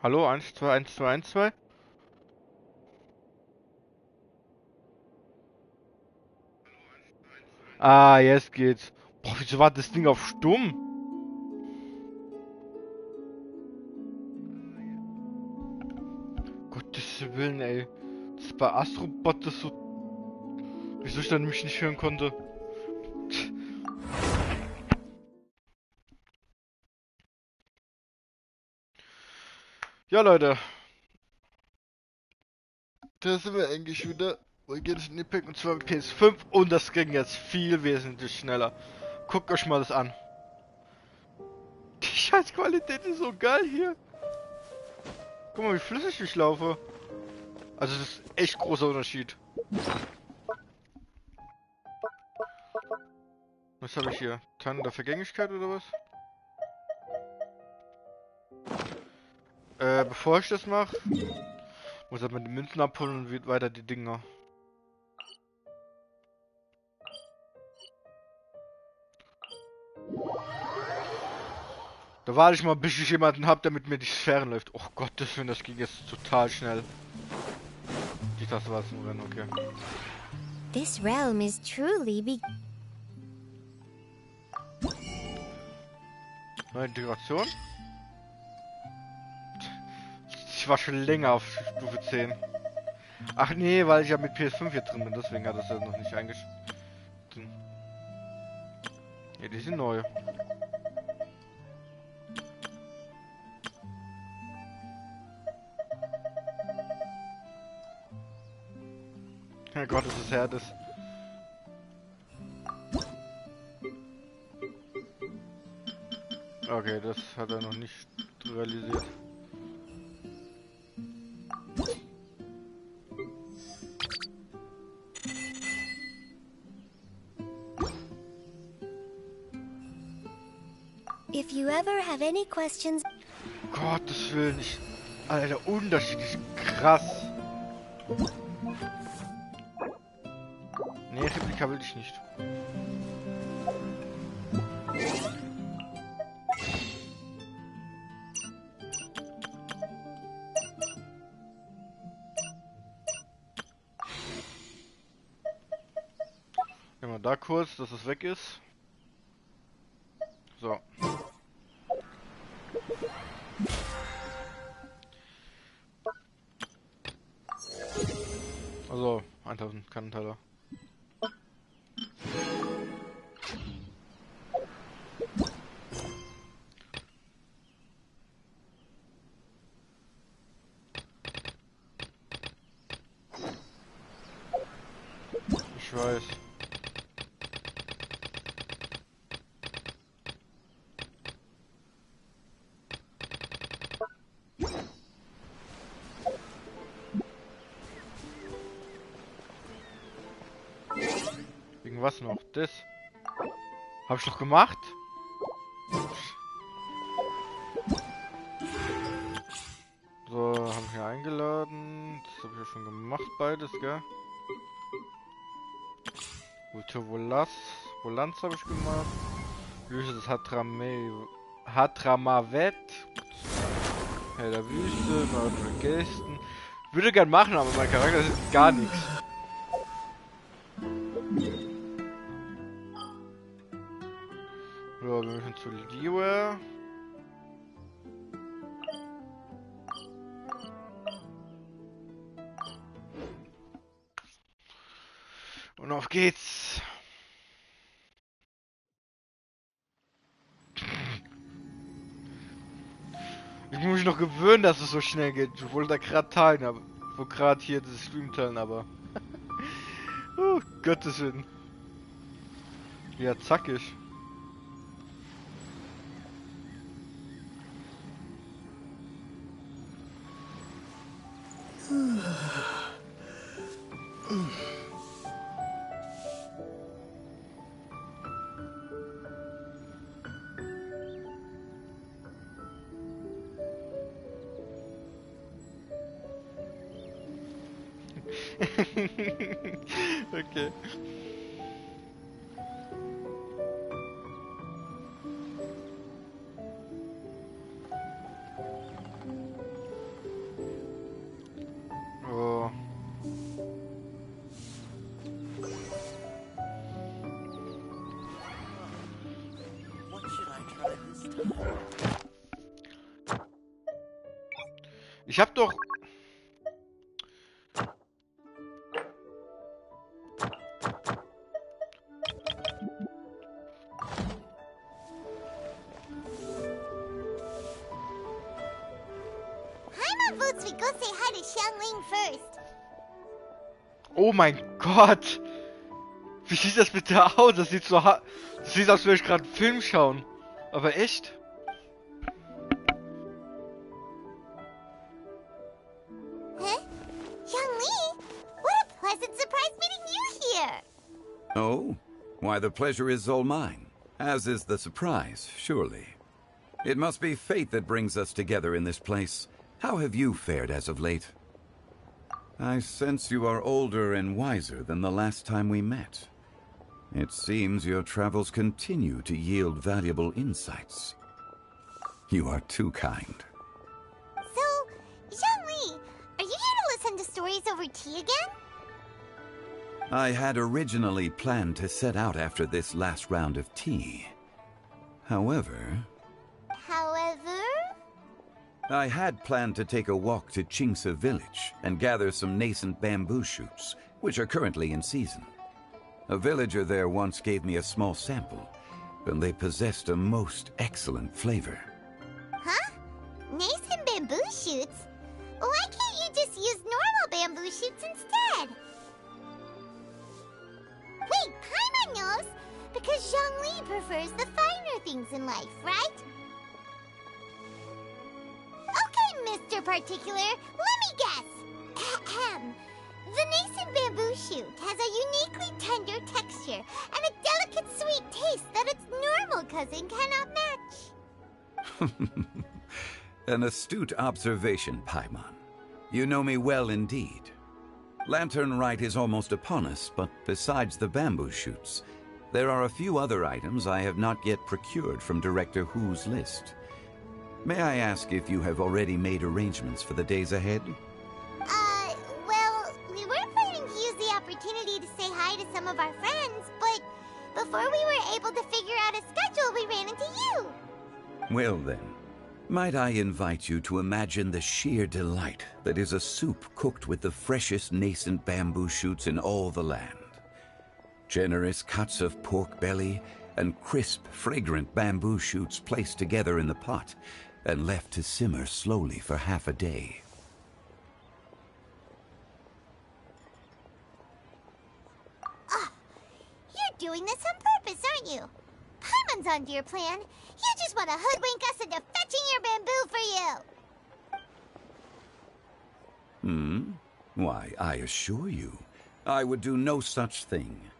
Hallo, 1, 2, 1, 2, 1, 2. Ah, jetzt geht's. Boah, wieso war das Ding auf stumm? Gottes Willen, ey. Das ist bei Astrobot das so. Wieso ich dann mich nicht hören konnte. Ja, Leute. Da sind wir eigentlich wieder bei Genshin Impact und zwar mit Ps5 und das ging jetzt viel wesentlich schneller. Guckt euch mal das an. Die Scheißqualität ist so geil hier. Guck mal, wie flüssig ich laufe. Also, das ist echt großer Unterschied. Was habe ich hier? Tannen der Vergänglichkeit oder was? Bevor ich das mache, muss er mit den Münzen abholen und wird weiter die Dinger. Da warte ich mal, bis ich jemanden hab, der mit mir die Sphären läuft. Oh Gottes Willen, das ging jetzt total schnell. Die Taste war es nur Rennen, okay. This realm is truly Neue Integration? Ich war schon länger auf Stufe 10. Ach nee, weil ich ja mit PS5 hier drin bin, deswegen hat das ja noch nicht eingeschrieben. Ja, die sind neu. Herrgott, es ist Herdes. Okay, das hat er noch nicht realisiert. If you ever have any questions. Gottes Willen, ich. Alter, der Unterschied ist krass. Nee, Replika will ich nicht. Immer da kurz, dass es weg ist. So. Also, 1000 Kannenteiler. Ich weiß. Wegen was noch? Das? Hab ich doch gemacht? So, habe ich ja eingeladen. Das habe ich ja schon gemacht, beides, gell? Volanz habe ich gemacht. Löse das Hatramavet. Herr der Wüste, neue Gesten. Würde gern machen, aber mein Charakter ist gar nichts. So, wir müssen zu Liware. Und auf geht's. Ich muss mich noch gewöhnen, dass es so schnell geht. Ich wollte da gerade teilen, aber. Wo gerade hier das Stream teilen, aber. Gottes Willen. Ja, zackig. Okay. Ich hab doch... Paimon votes we go say hi to Xiangling first. Oh mein Gott! Wie sieht das bitte aus? Das sieht so das sieht aus, als würde ich gerade einen Film schauen. Aber echt? Huh? Xiangling? What a pleasant surprise meeting you here! Oh? Why, the pleasure is all mine. As is the surprise, surely. It must be fate that brings us together in this place. How have you fared as of late? I sense you are older and wiser than the last time we met. It seems your travels continue to yield valuable insights. You are too kind. So, Xiangling, are you here to listen to stories over tea again? I had originally planned to set out after this last round of tea. However, I had planned to take a walk to Chingsa village and gather some nascent bamboo shoots, which are currently in season. A villager there once gave me a small sample, and they possessed a most excellent flavor. Huh? Nascent bamboo shoots? Why can't you just use normal bamboo shoots instead? Wait, Paimon knows! Because Xiangling prefers the finer things in life, right? Okay, Mr. Particular, let me guess. Ahem. The nascent bamboo shoot has a uniquely tender texture and a delicate sweet taste that its normal cousin cannot match. An astute observation, Paimon. You know me well indeed. Lantern Rite is almost upon us, but besides the bamboo shoots, there are a few other items I have not yet procured from Director Hu's list. May I ask if you have already made arrangements for the days ahead? Well, we were planning to use the opportunity to say hi to some of our friends, but before we were able to figure out a schedule, we ran into you. Well then, might I invite you to imagine the sheer delight that is a soup cooked with the freshest nascent bamboo shoots in all the land. Generous cuts of pork belly and crisp, fragrant bamboo shoots placed together in the pot and left to simmer slowly for half a day. You're doing this on purpose, aren't you? Paimon's onto your plan. You just want to hoodwink us into fetching your bamboo for you. Why, I assure you, I would do no such thing.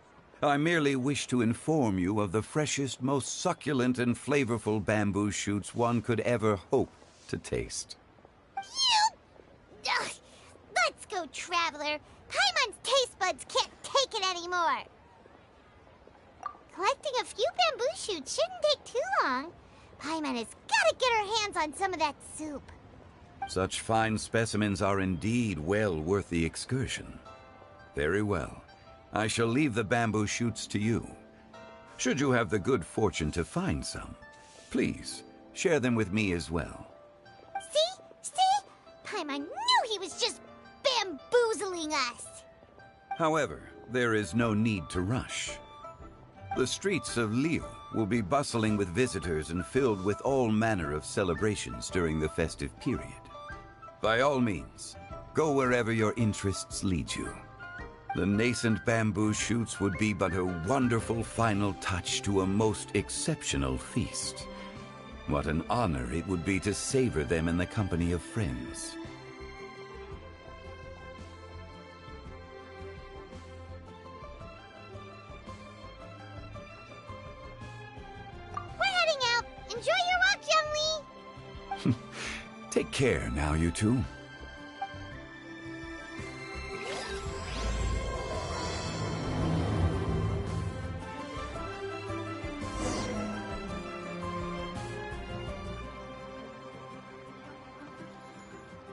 I merely wish to inform you of the freshest, most succulent and flavorful bamboo shoots one could ever hope to taste. You... Ugh. Let's go, Traveler. Paimon's taste buds can't take it anymore. Collecting a few bamboo shoots shouldn't take too long. Paimon has got to get her hands on some of that soup. Such fine specimens are indeed well worth the excursion. Very well. I shall leave the bamboo shoots to you. Should you have the good fortune to find some, please share them with me as well. See? Paimon knew he was just bamboozling us. However, there is no need to rush. The streets of Liu will be bustling with visitors and filled with all manner of celebrations during the festive period. By all means, go wherever your interests lead you. The nascent bamboo shoots would be but a wonderful final touch to a most exceptional feast. What an honor it would be to savor them in the company of friends. We're heading out. Enjoy your walk, Youngly. Take care now, you two.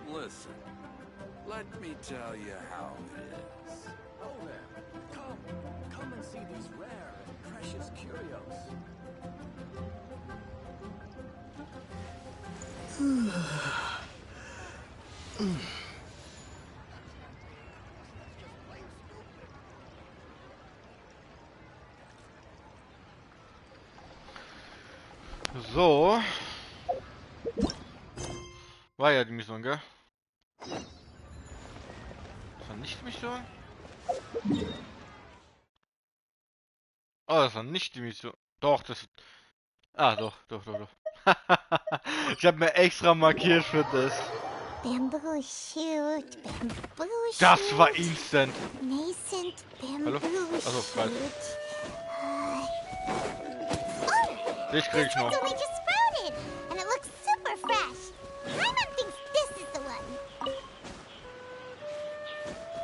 Listen, let me tell you how it is. Oh there. Come and see these rare and precious curios. So. War ja die Mission, gell? Das war nicht die Mission? Oh, das war nicht die Mission. Doch, das... Ah, doch. Ich habe mir extra markiert für das. Bamboo shoot, bamboo shoot. Das war instant. Nascent Hallo? bamboo Achso, shoot. weiß. Oh, Dich krieg ich noch. it's only just sprouted, and it looks super fresh. Paimon thinks this is the one.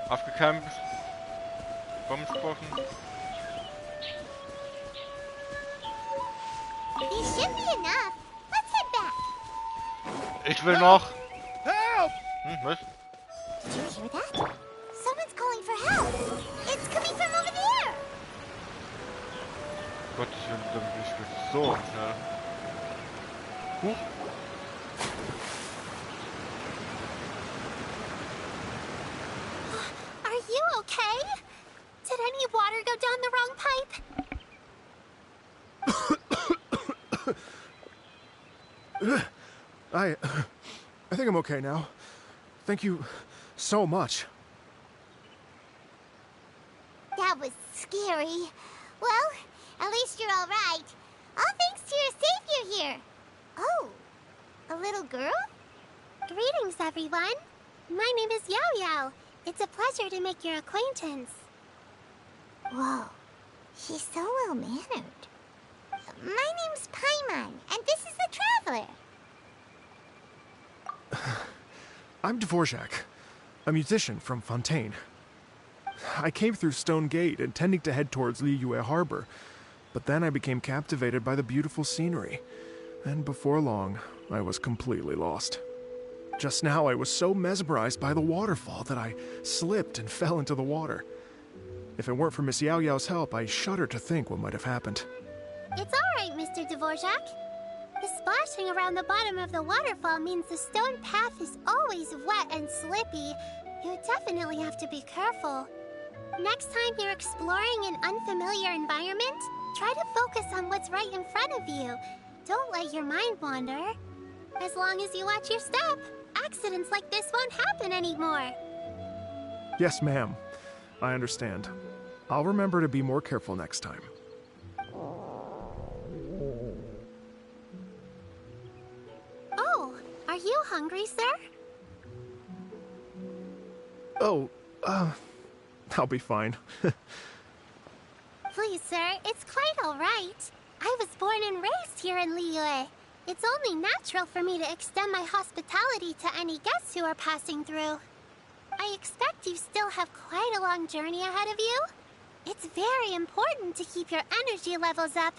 Aufgekeimt. Bombengesprochen. These should be enough. Let's head back. Ich will noch. Help! Was? Did you hear that? Someone's calling for help. It's coming from over there. Gott, ich bin so schnell. Huch. Are you okay? Did any water go down the wrong pipe? I think I'm okay now. Thank you so much. That was scary. Well, at least you're all right. All thanks to your savior here. Oh, a little girl? Greetings, everyone. My name is Yao Yao. It's a pleasure to make your acquaintance. Whoa, she's so well-mannered. My name's Paimon, and this is the Traveler. I'm Dvorak, a musician from Fontaine. I came through Stone Gate intending to head towards Liyue Harbor, but then I became captivated by the beautiful scenery, and before long, I was completely lost. Just now, I was so mesmerized by the waterfall that I slipped and fell into the water. If it weren't for Miss Yao Yao's help, I shudder to think what might have happened. It's all right, Mr. Dvorak. The splashing around the bottom of the waterfall means the stone path is always wet and slippy. You definitely have to be careful. Next time you're exploring an unfamiliar environment, try to focus on what's right in front of you. Don't let your mind wander. As long as you watch your step, accidents like this won't happen anymore. Yes, ma'am. I understand. I'll remember to be more careful next time. Oh, are you hungry, sir? Oh, I'll be fine. Please, sir, it's quite all right. I was born and raised here in Liyue. It's only natural for me to extend my hospitality to any guests who are passing through. I expect you still have quite a long journey ahead of you. It's very important to keep your energy levels up.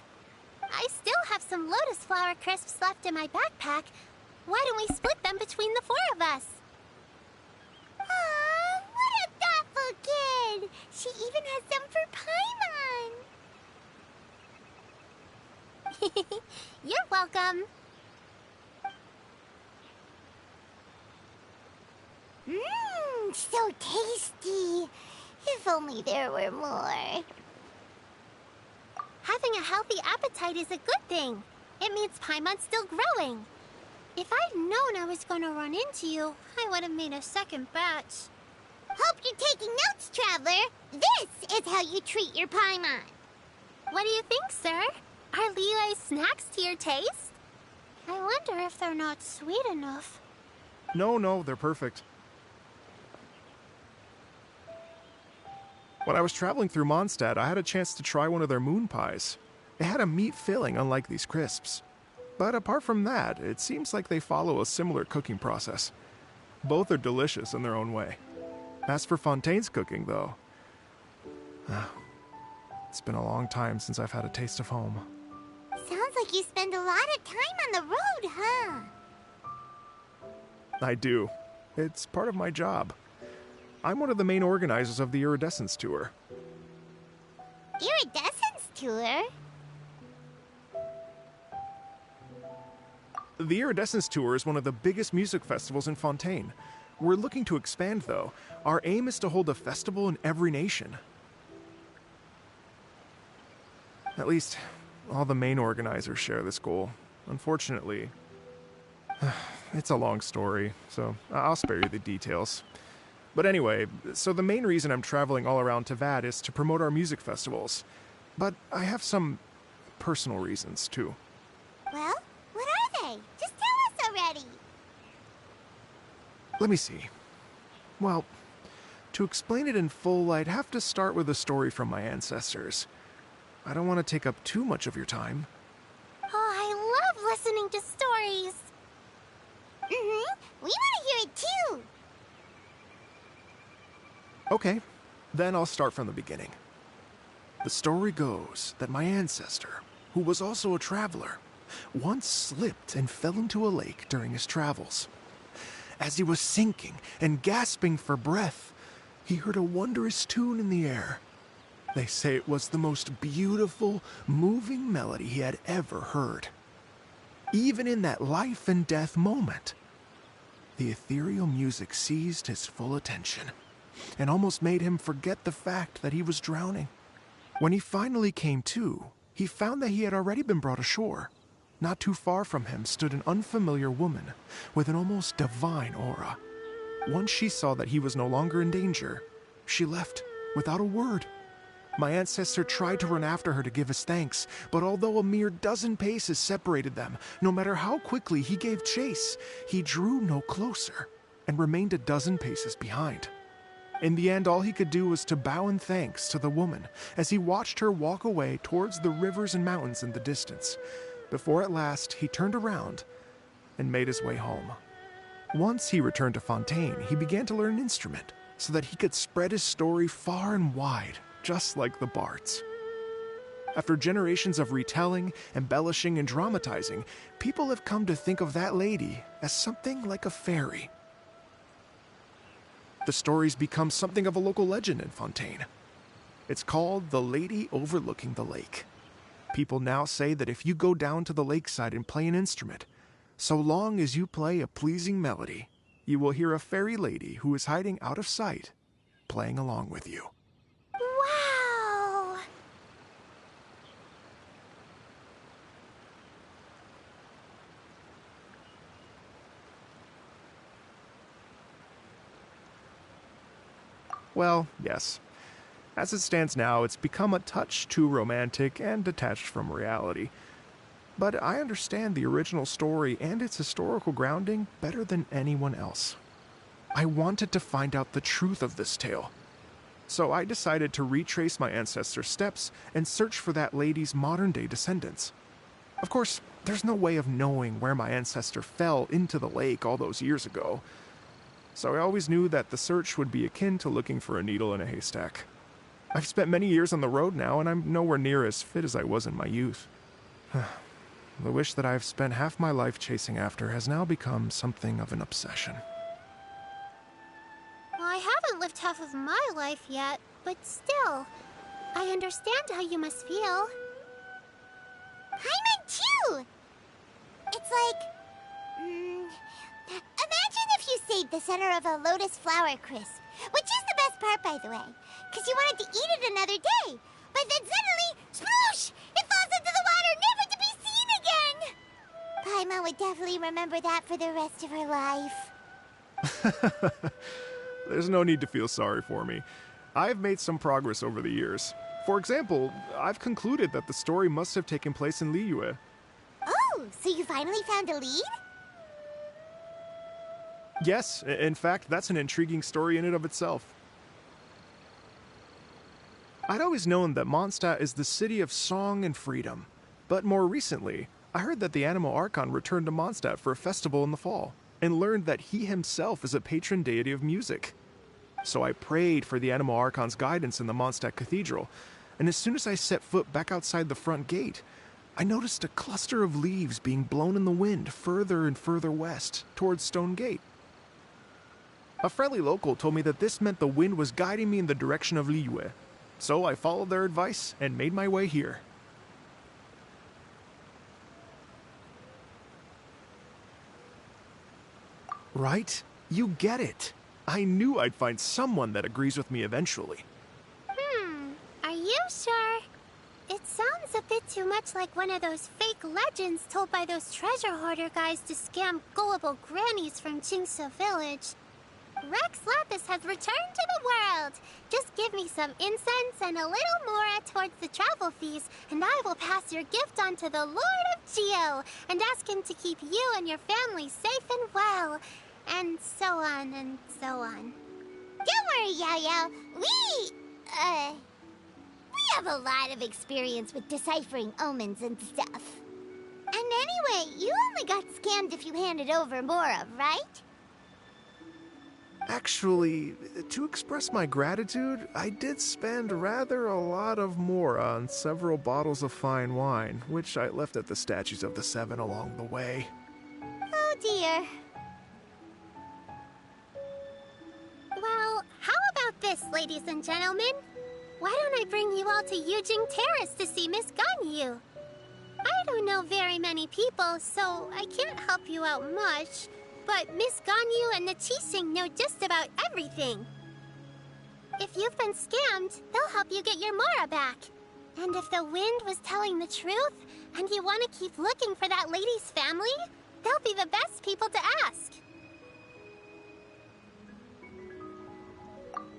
I still have some lotus flower crisps left in my backpack. Why don't we split them between the four of us? Aw, what a thoughtful kid! She even has some for Paimon! You're welcome. Mmm, so tasty. If only there were more. Having a healthy appetite is a good thing. It means Paimon's still growing. If I'd known I was going to run into you, I would have made a second batch. Hope you're taking notes, Traveler. This is how you treat your Paimon. What do you think, sir? Are Liyue's snacks to your taste? I wonder if they're not sweet enough. No, they're perfect. When I was traveling through Mondstadt, I had a chance to try one of their moon pies. It had a meat filling, unlike these crisps. But apart from that, it seems like they follow a similar cooking process. Both are delicious in their own way. As for Fontaine's cooking, though, it's been a long time since I've had a taste of home. Sounds like you spend a lot of time on the road, huh? I do. It's part of my job. I'm one of the main organizers of the Iridescence Tour. Iridescence Tour? The Iridescence Tour is one of the biggest music festivals in Fontaine. We're looking to expand, though. Our aim is to hold a festival in every nation. At least, all the main organizers share this goal. Unfortunately, it's a long story, so I'll spare you the details. But anyway, so the main reason I'm traveling all around Tavad is to promote our music festivals. But I have some personal reasons, too. Well, what are they? Just tell us already. Let me see. Well, to explain it in full, I'd have to start with a story from my ancestors. I don't want to take up too much of your time. Oh, I love listening to stories. We want to hear it too. Okay, then I'll start from the beginning. The story goes that my ancestor, who was also a traveler, once slipped and fell into a lake during his travels. As he was sinking and gasping for breath, he heard a wondrous tune in the air. They say it was the most beautiful, moving melody he had ever heard. Even in that life and death moment, the ethereal music seized his full attention and almost made him forget the fact that he was drowning. When he finally came to, he found that he had already been brought ashore. Not too far from him stood an unfamiliar woman with an almost divine aura. Once she saw that he was no longer in danger, she left without a word. My ancestor tried to run after her to give his thanks, but although a mere dozen paces separated them, no matter how quickly he gave chase, he drew no closer and remained a dozen paces behind. In the end, all he could do was to bow in thanks to the woman as he watched her walk away towards the rivers and mountains in the distance, before at last he turned around and made his way home. Once he returned to Fontaine, he began to learn an instrument so that he could spread his story far and wide, just like the bards. After generations of retelling, embellishing, and dramatizing, people have come to think of that lady as something like a fairy. The story's become something of a local legend in Fontaine. It's called The Lady Overlooking the Lake. People now say that if you go down to the lakeside and play an instrument, so long as you play a pleasing melody, you will hear a fairy lady who is hiding out of sight, playing along with you. Wow! Well, yes. As it stands now, it's become a touch too romantic and detached from reality. But I understand the original story and its historical grounding better than anyone else. I wanted to find out the truth of this tale. So I decided to retrace my ancestors' steps and search for that lady's modern-day descendants. Of course, there's no way of knowing where my ancestor fell into the lake all those years ago. So I always knew that the search would be akin to looking for a needle in a haystack. I've spent many years on the road now, and I'm nowhere near as fit as I was in my youth. The wish that I've spent half my life chasing after has now become something of an obsession. Well, I haven't lived half of my life yet, but still, I understand how you must feel. I meant too! It's like... imagine if you saved the center of a lotus flower crisp, which is the best part, by the way, because you wanted to eat it another day. But then suddenly, sploosh! It falls into the water, never to be seen again! Paimon would definitely remember that for the rest of her life. There's no need to feel sorry for me. I've made some progress over the years. For example, I've concluded that the story must have taken place in Liyue. Oh, so you finally found a lead? Yes, in fact, that's an intriguing story in and of itself. I'd always known that Mondstadt is the city of song and freedom, but more recently, I heard that the Animo Archon returned to Mondstadt for a festival in the fall, and learned that he himself is a patron deity of music. So I prayed for the Animo Archon's guidance in the Mondstadt Cathedral, and as soon as I set foot back outside the front gate, I noticed a cluster of leaves being blown in the wind further and further west, towards Stone Gate. A friendly local told me that this meant the wind was guiding me in the direction of Liyue, so I followed their advice and made my way here. Right You get it. I knew I'd find someone that agrees with me eventually. Are you sure? It sounds a bit too much like one of those fake legends told by those treasure hoarder guys to scam gullible grannies from Jingsa Village. Rex Lapis has returned to the world. Just give me some incense and a little more towards the travel fees, and I will pass your gift on to the Lord of Geo and ask him to keep you and your family safe and well. And so on and so on. Don't worry, Yao Yao. We have a lot of experience with deciphering omens and stuff. And anyway, you only got scammed if you handed over Mora, right? Actually, to express my gratitude, I did spend rather a lot of Mora on several bottles of fine wine, which I left at the statues of the Seven along the way. Oh dear. Well, how about this, ladies and gentlemen? Why don't I bring you all to Yujing Terrace to see Miss Ganyu? I don't know very many people, so I can't help you out much. But Miss Ganyu and the Qixing know just about everything. If you've been scammed, they'll help you get your Mora back. And if the wind was telling the truth, and you want to keep looking for that lady's family, they'll be the best people to ask.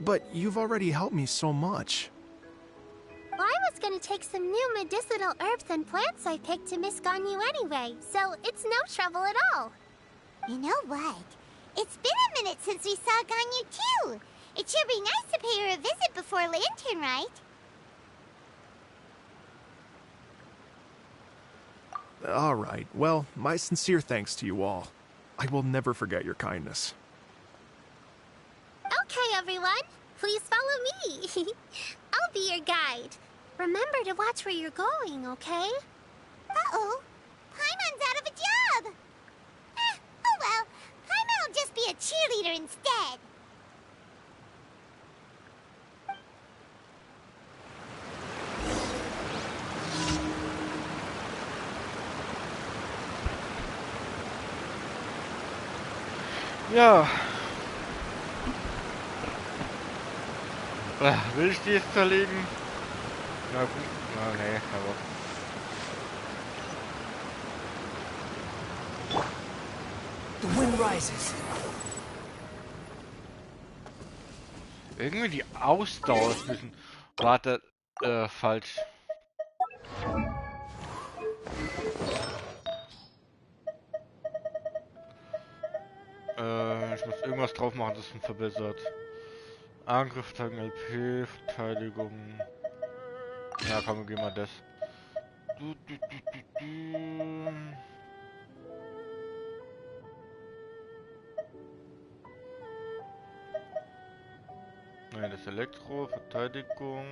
But you've already helped me so much. Well, I was gonna take some new medicinal herbs and plants I picked to Miss Ganyu anyway, so it's no trouble at all. You know what? It's been a minute since we saw Ganyu too. It should be nice to pay her a visit before Lantern, right? All right. Well, my sincere thanks to you all. I will never forget your kindness. Okay, everyone. Please follow me. I'll be your guide. Remember to watch where you're going, okay? Uh-oh. Paimon's out of a job. Oh well. Paimon will just be a cheerleader instead. Ja. Will ich die jetzt zerlegen? Na gut. Ah, nee, aber. The wind rises. Irgendwie die Ausdauer ist ein bisschen. Warte, falsch. Ich muss irgendwas drauf machen, das ist verbessert. Angriff, Tagen LP, Verteidigung. Ja, komm, wir gehen mal das. Nein, das Elektro, Verteidigung.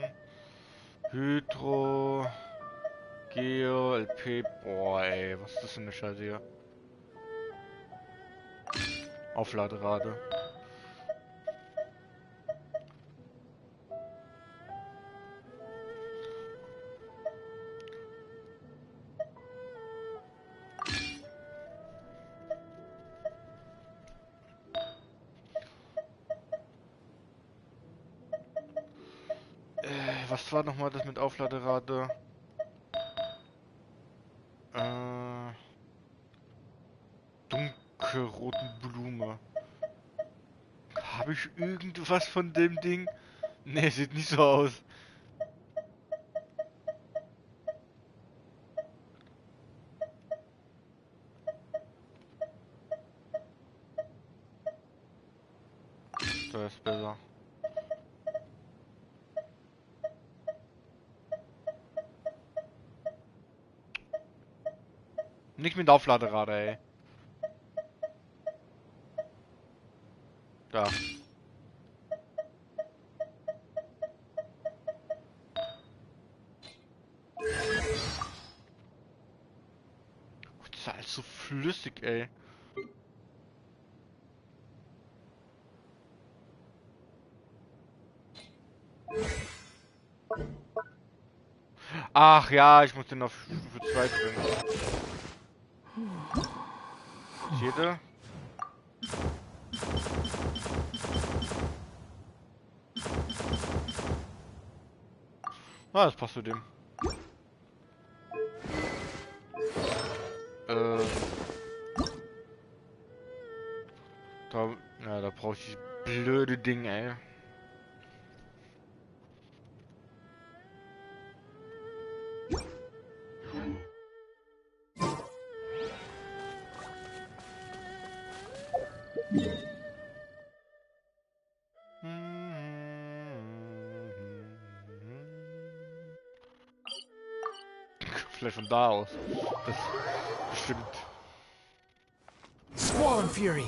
Hydro. Geo, LP. Boah, ey, was ist das für eine Scheiße hier? Aufladerade. Was war nochmal das mit Aufladerade? Dunkelroten Blume. Habe ich irgendwas von dem Ding? Ne, sieht nicht so aus. Das ist besser. Nicht mit Aufladerade, ey. Da. Das ist alles so flüssig, ey. Ach ja, ich muss den auf Stufe 2 bringen. Seht ihr? Ah, das passt zu dem. Da brauche ich dieses blöde Ding, ey. Vielleicht von da aus. Das bestimmt. Squall and Fury.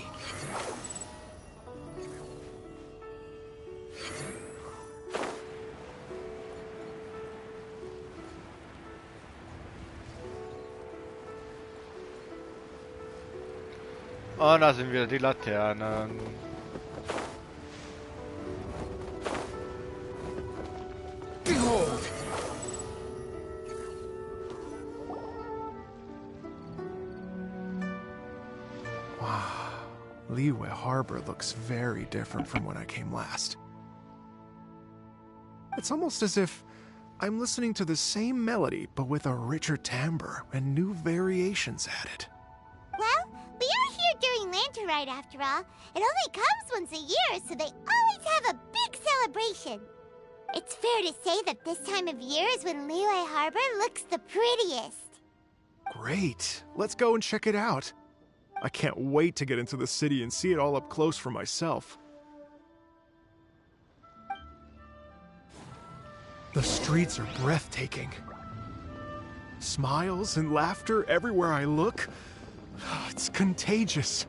Oh, da sind wieder die Laternen. Behold! Liyue Harbor looks very different from when I came last. It's almost as if I'm listening to the same melody, but with a richer timbre and new variations added. Well, we are here during Lantern Rite after all. It only comes once a year, so they always have a big celebration. It's fair to say that this time of year is when Liyue Harbor looks the prettiest. Great. Let's go and check it out. I can't wait to get into the city and see it all up close for myself. The streets are breathtaking. Smiles and laughter everywhere I look. It's contagious.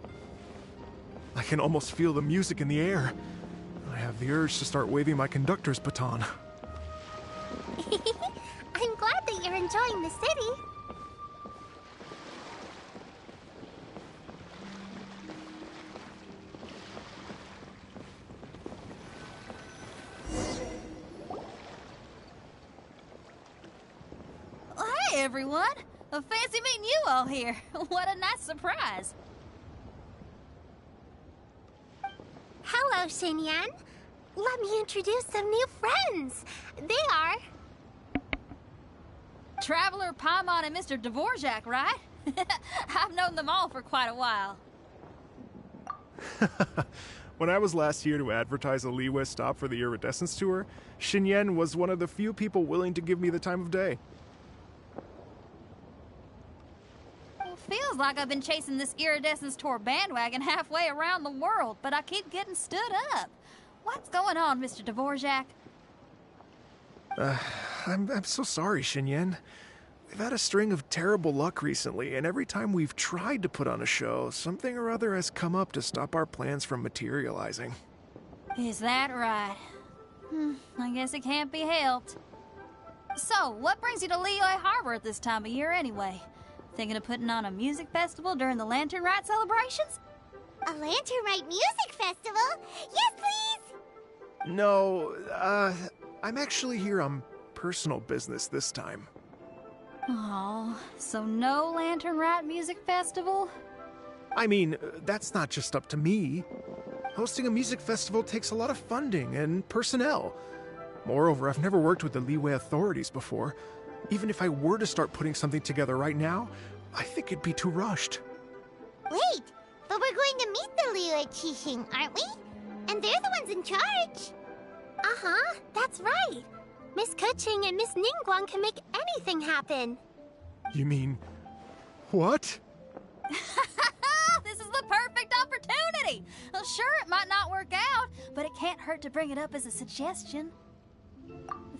I can almost feel the music in the air. I have the urge to start waving my conductor's baton. I'm glad that you're enjoying the city. Hey everyone! Fancy meeting you all here. What a nice surprise. Hello, Xinyan. Let me introduce some new friends. They are... Traveler, Paimon, and Mr. Dvorak, right? I've known them all for quite a while. When I was last here to advertise a Liyue stop for the Iridescence Tour, Xinyan was one of the few people willing to give me the time of day. Feels like I've been chasing this Iridescence Tour bandwagon halfway around the world, but I keep getting stood up. What's going on, Mr. Dvorak? I'm so sorry, Xinyan. We've had a string of terrible luck recently, and every time we've tried to put on a show, something or other has come up to stop our plans from materializing. Is that right? I guess it can't be helped. So, what brings you to Liyue Harbor at this time of year anyway? Thinking of putting on a music festival during the Lantern Rite celebrations? A Lantern Rite music festival? Yes, please! No, I'm actually here on personal business this time. Oh, so no Lantern Rite music festival? I mean, that's not just up to me. Hosting a music festival takes a lot of funding and personnel. Moreover, I've never worked with the Liyue authorities before. Even if I were to start putting something together right now, I think it'd be too rushed. Wait, but we're going to meet the Liyue Qixing, aren't we? And they're the ones in charge. Uh-huh, that's right. Miss Keqing and Miss Ningguang can make anything happen. You mean... what? This is the perfect opportunity! Well, sure, it might not work out, but it can't hurt to bring it up as a suggestion.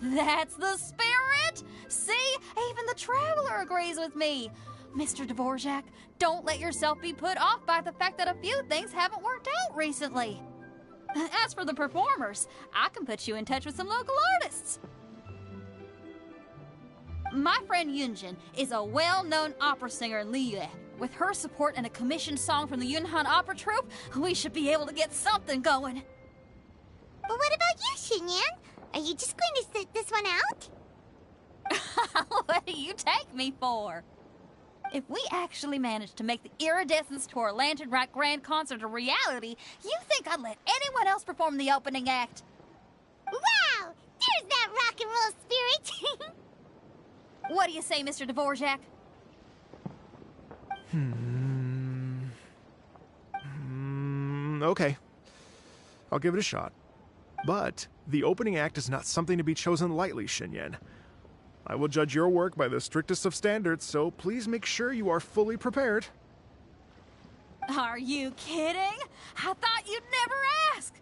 That's the spirit! See, even the Traveler agrees with me. Mr. Dvorak, don't let yourself be put off by the fact that a few things haven't worked out recently. As for the performers, I can put you in touch with some local artists. My friend Yunjin is a well-known opera singer in Liyue. With her support and a commissioned song from the Yunhan Opera Troupe, we should be able to get something going. But what about you, Xinyan? Are you just going to sit this one out? What do you take me for? If we actually manage to make the Iridescence Tour Lantern Rite Grand Concert a reality, you think I'd let anyone else perform the opening act? Wow! There's that rock and roll spirit. What do you say, Mr. Dvorak? Okay. I'll give it a shot. But the opening act is not something to be chosen lightly, Xinyan. I will judge your work by the strictest of standards, so please make sure you are fully prepared. Are you kidding? I thought you'd never ask.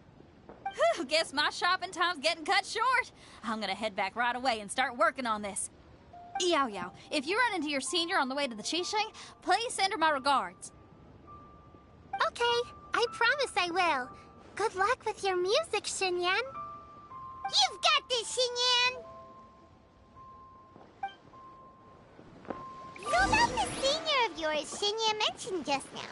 Whew, guess my shopping time's getting cut short. I'm gonna head back right away and start working on this. Yao Yao, if you run into your senior on the way to the Qixing, please send her my regards. Okay, I promise I will. Good luck with your music, Xinyan. You've got this, Xinyan! So about the senior of yours Xinyan mentioned just now.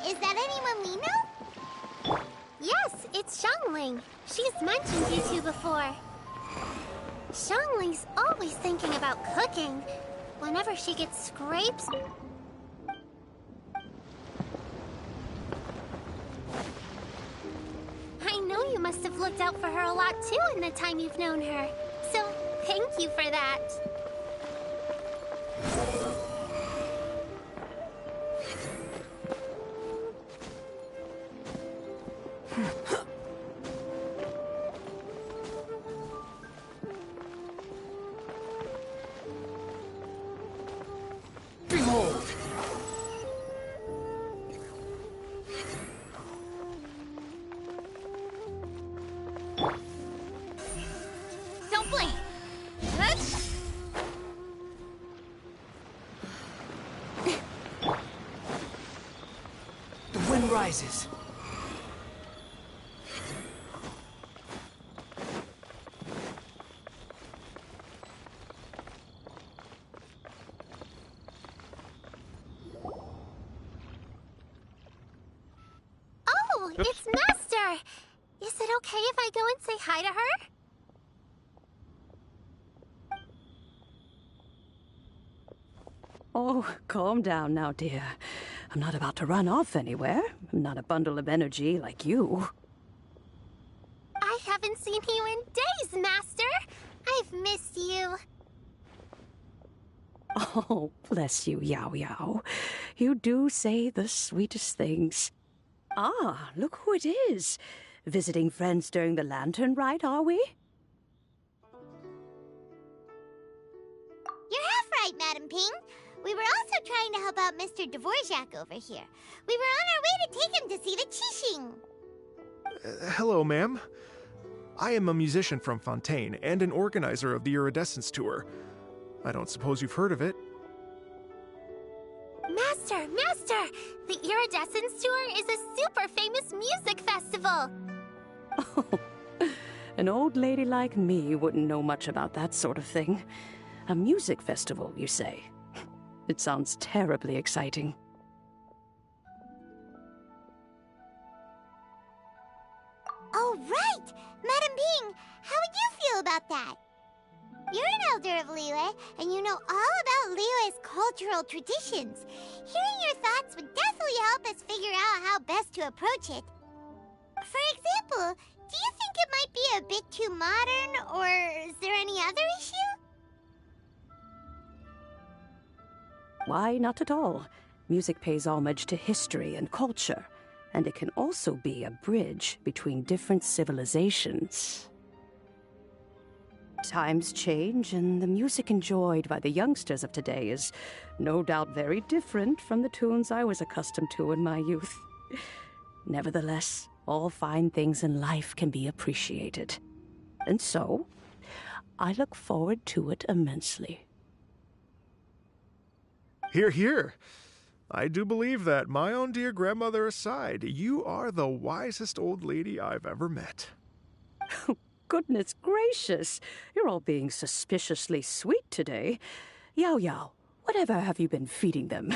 Is that anyone we know? Yes, it's Xiangling. She's mentioned you two before. Xiangling's always thinking about cooking. Whenever she gets scrapes... I know you must have looked out for her a lot too in the time you've known her. So, thank you for that. Behold! Don't blink. The wind rises. Oh, it's Master! Is it okay if I go and say hi to her? Oh, calm down now, dear. I'm not about to run off anywhere. I'm not a bundle of energy like you. I haven't seen you in days, Master! I've missed you. Oh, bless you, Yao Yao. You do say the sweetest things. Ah, look who it is. Visiting friends during the lantern rite, are we? You're half right, Madam Ping. We were also trying to help out Mr. Dvorak over here. We were on our way to take him to see the Qixing. Hello, ma'am. I am a musician from Fontaine and an organizer of the Iridescence Tour. I don't suppose you've heard of it. Master! The Iridescence Tour is a super famous music festival. Oh, an old lady like me wouldn't know much about that sort of thing. A music festival, you say? It sounds terribly exciting. Oh, right! Madam Ping, how would you feel about that? You're an elder of Liyue, and you know all about Liyue's cultural traditions. Hearing your thoughts would definitely help us figure out how best to approach it. For example, do you think it might be a bit too modern, or is there any other issue? Why, not at all. Music pays homage to history and culture, and it can also be a bridge between different civilizations. Times change, and the music enjoyed by the youngsters of today is no doubt very different from the tunes I was accustomed to in my youth. Nevertheless, all fine things in life can be appreciated. And so, I look forward to it immensely. Hear, hear. I do believe that, my own dear grandmother aside, you are the wisest old lady I've ever met. Goodness gracious, you're all being suspiciously sweet today. Yao Yao, whatever have you been feeding them?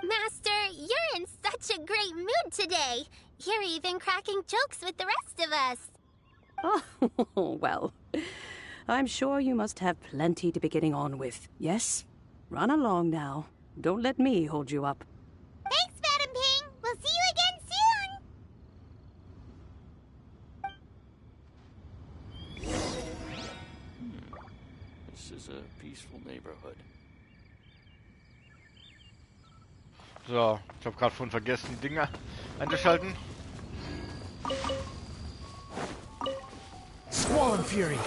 Master, you're in such a great mood today. You're even cracking jokes with the rest of us. Oh, well, I'm sure you must have plenty to be getting on with. Yes? Run along now. Don't let me hold you up. Thanks, Madam Ping. We'll see you again soon. peaceful neighborhood. So, ich habe gerade vorhin vergessen, die Dinger einzuschalten. Squall and Fury.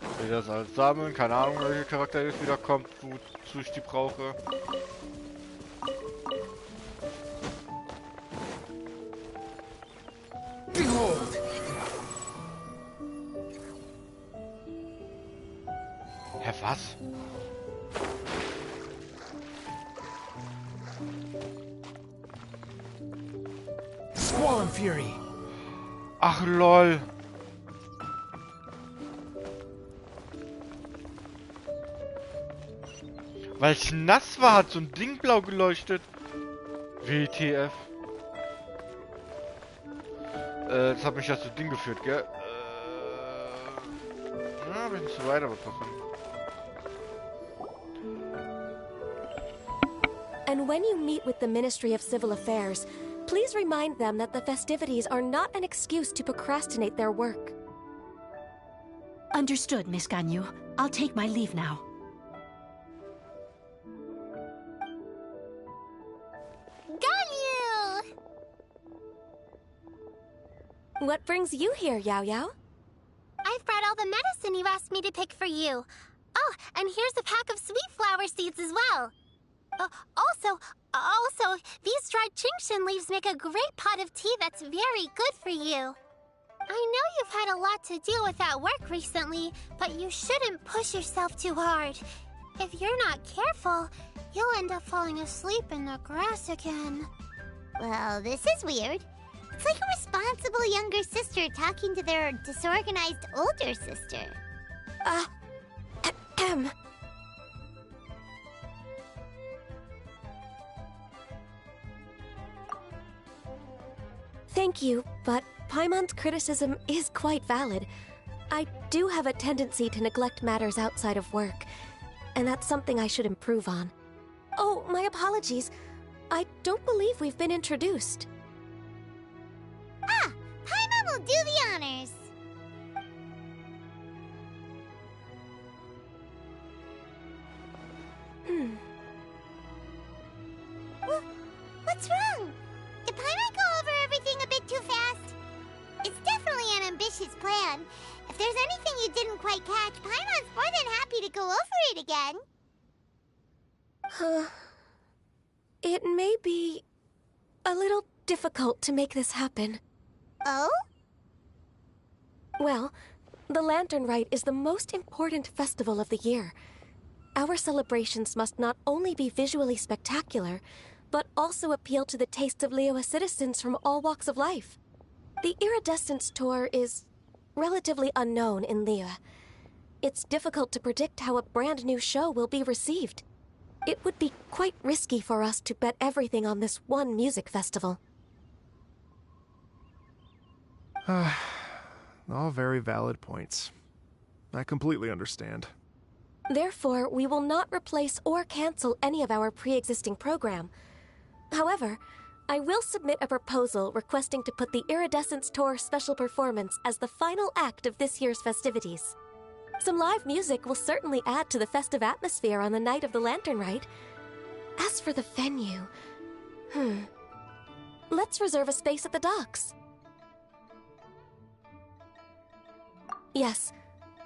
Ich will das alles sammeln, keine Ahnung, welcher Charakter jetzt wieder kommt, wozu ich die brauche. Behold! Hä, was? Squall and Fury. Ach lol. Weil ich nass war, hat so ein Ding blau geleuchtet. WTF. Das hat mich ja zu Ding geführt, gell? Na, bin ich zu weit, aber trotzdem. And when you meet with the Ministry of Civil Affairs, please remind them that the festivities are not an excuse to procrastinate their work. Understood, Miss Ganyu. I'll take my leave now. Ganyu! What brings you here, Yao Yao? I've brought all the medicine you asked me to pick for you. Oh, and here's a pack of sweet flower seeds as well. Also, these dried Genshin leaves make a great pot of tea that's very good for you. I know you've had a lot to deal with at work recently, but you shouldn't push yourself too hard. If you're not careful, you'll end up falling asleep in the grass again. Well, this is weird. It's like a responsible younger sister talking to their disorganized older sister. Thank you, but Paimon's criticism is quite valid. I do have a tendency to neglect matters outside of work, and that's something I should improve on. Oh, my apologies. I don't believe we've been introduced. Ah, Paimon will do the honors. What's wrong? Did Paimon go over everything a bit too fast? It's definitely an ambitious plan. If there's anything you didn't quite catch, Paimon's more than happy to go over it again. It may be a little difficult to make this happen. Oh? Well, the Lantern Rite is the most important festival of the year. Our celebrations must not only be visually spectacular, but also appeal to the tastes of Liyue citizens from all walks of life. The Iridescence Tour is relatively unknown in Liyue. It's difficult to predict how a brand new show will be received. It would be quite risky for us to bet everything on this one music festival. All very valid points. I completely understand. Therefore, we will not replace or cancel any of our pre-existing program. However, I will submit a proposal requesting to put the Iridescence Tour special performance as the final act of this year's festivities. Some live music will certainly add to the festive atmosphere on the night of the Lantern Rite. As for the venue... Let's reserve a space at the docks. Yes,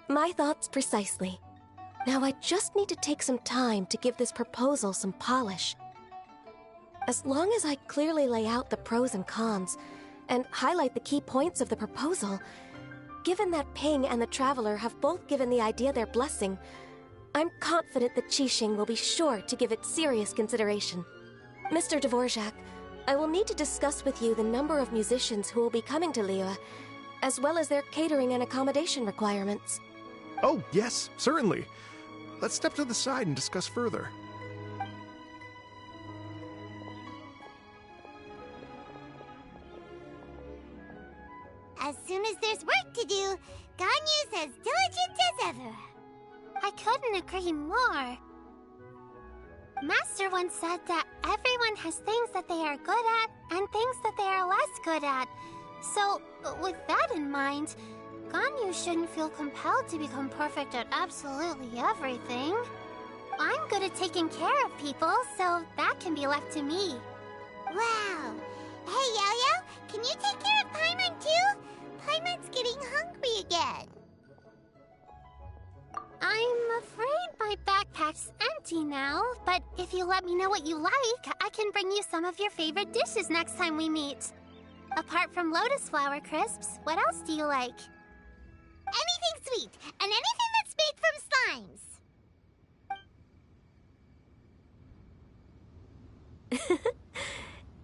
my thoughts precisely. Now I just need to take some time to give this proposal some polish. As long as I clearly lay out the pros and cons, and highlight the key points of the proposal, given that Ping and the Traveler have both given the idea their blessing, I'm confident that Qixing will be sure to give it serious consideration. Mr. Dvorak, I will need to discuss with you the number of musicians who will be coming to Liyue, as well as their catering and accommodation requirements. Oh, yes, certainly. Let's step to the side and discuss further. As soon as there's work to do, Ganyu's as diligent as ever. I couldn't agree more. Master once said that everyone has things that they are good at and things that they are less good at. So, with that in mind, Ganyu shouldn't feel compelled to become perfect at absolutely everything. I'm good at taking care of people, so that can be left to me. Wow. Hey, Yo-Yo, can you take care of Paimon too? Paimon's getting hungry again. I'm afraid my backpack's empty now, but if you let me know what you like, I can bring you some of your favorite dishes next time we meet. Apart from lotus flower crisps, what else do you like? Anything sweet, and anything that's made from slimes.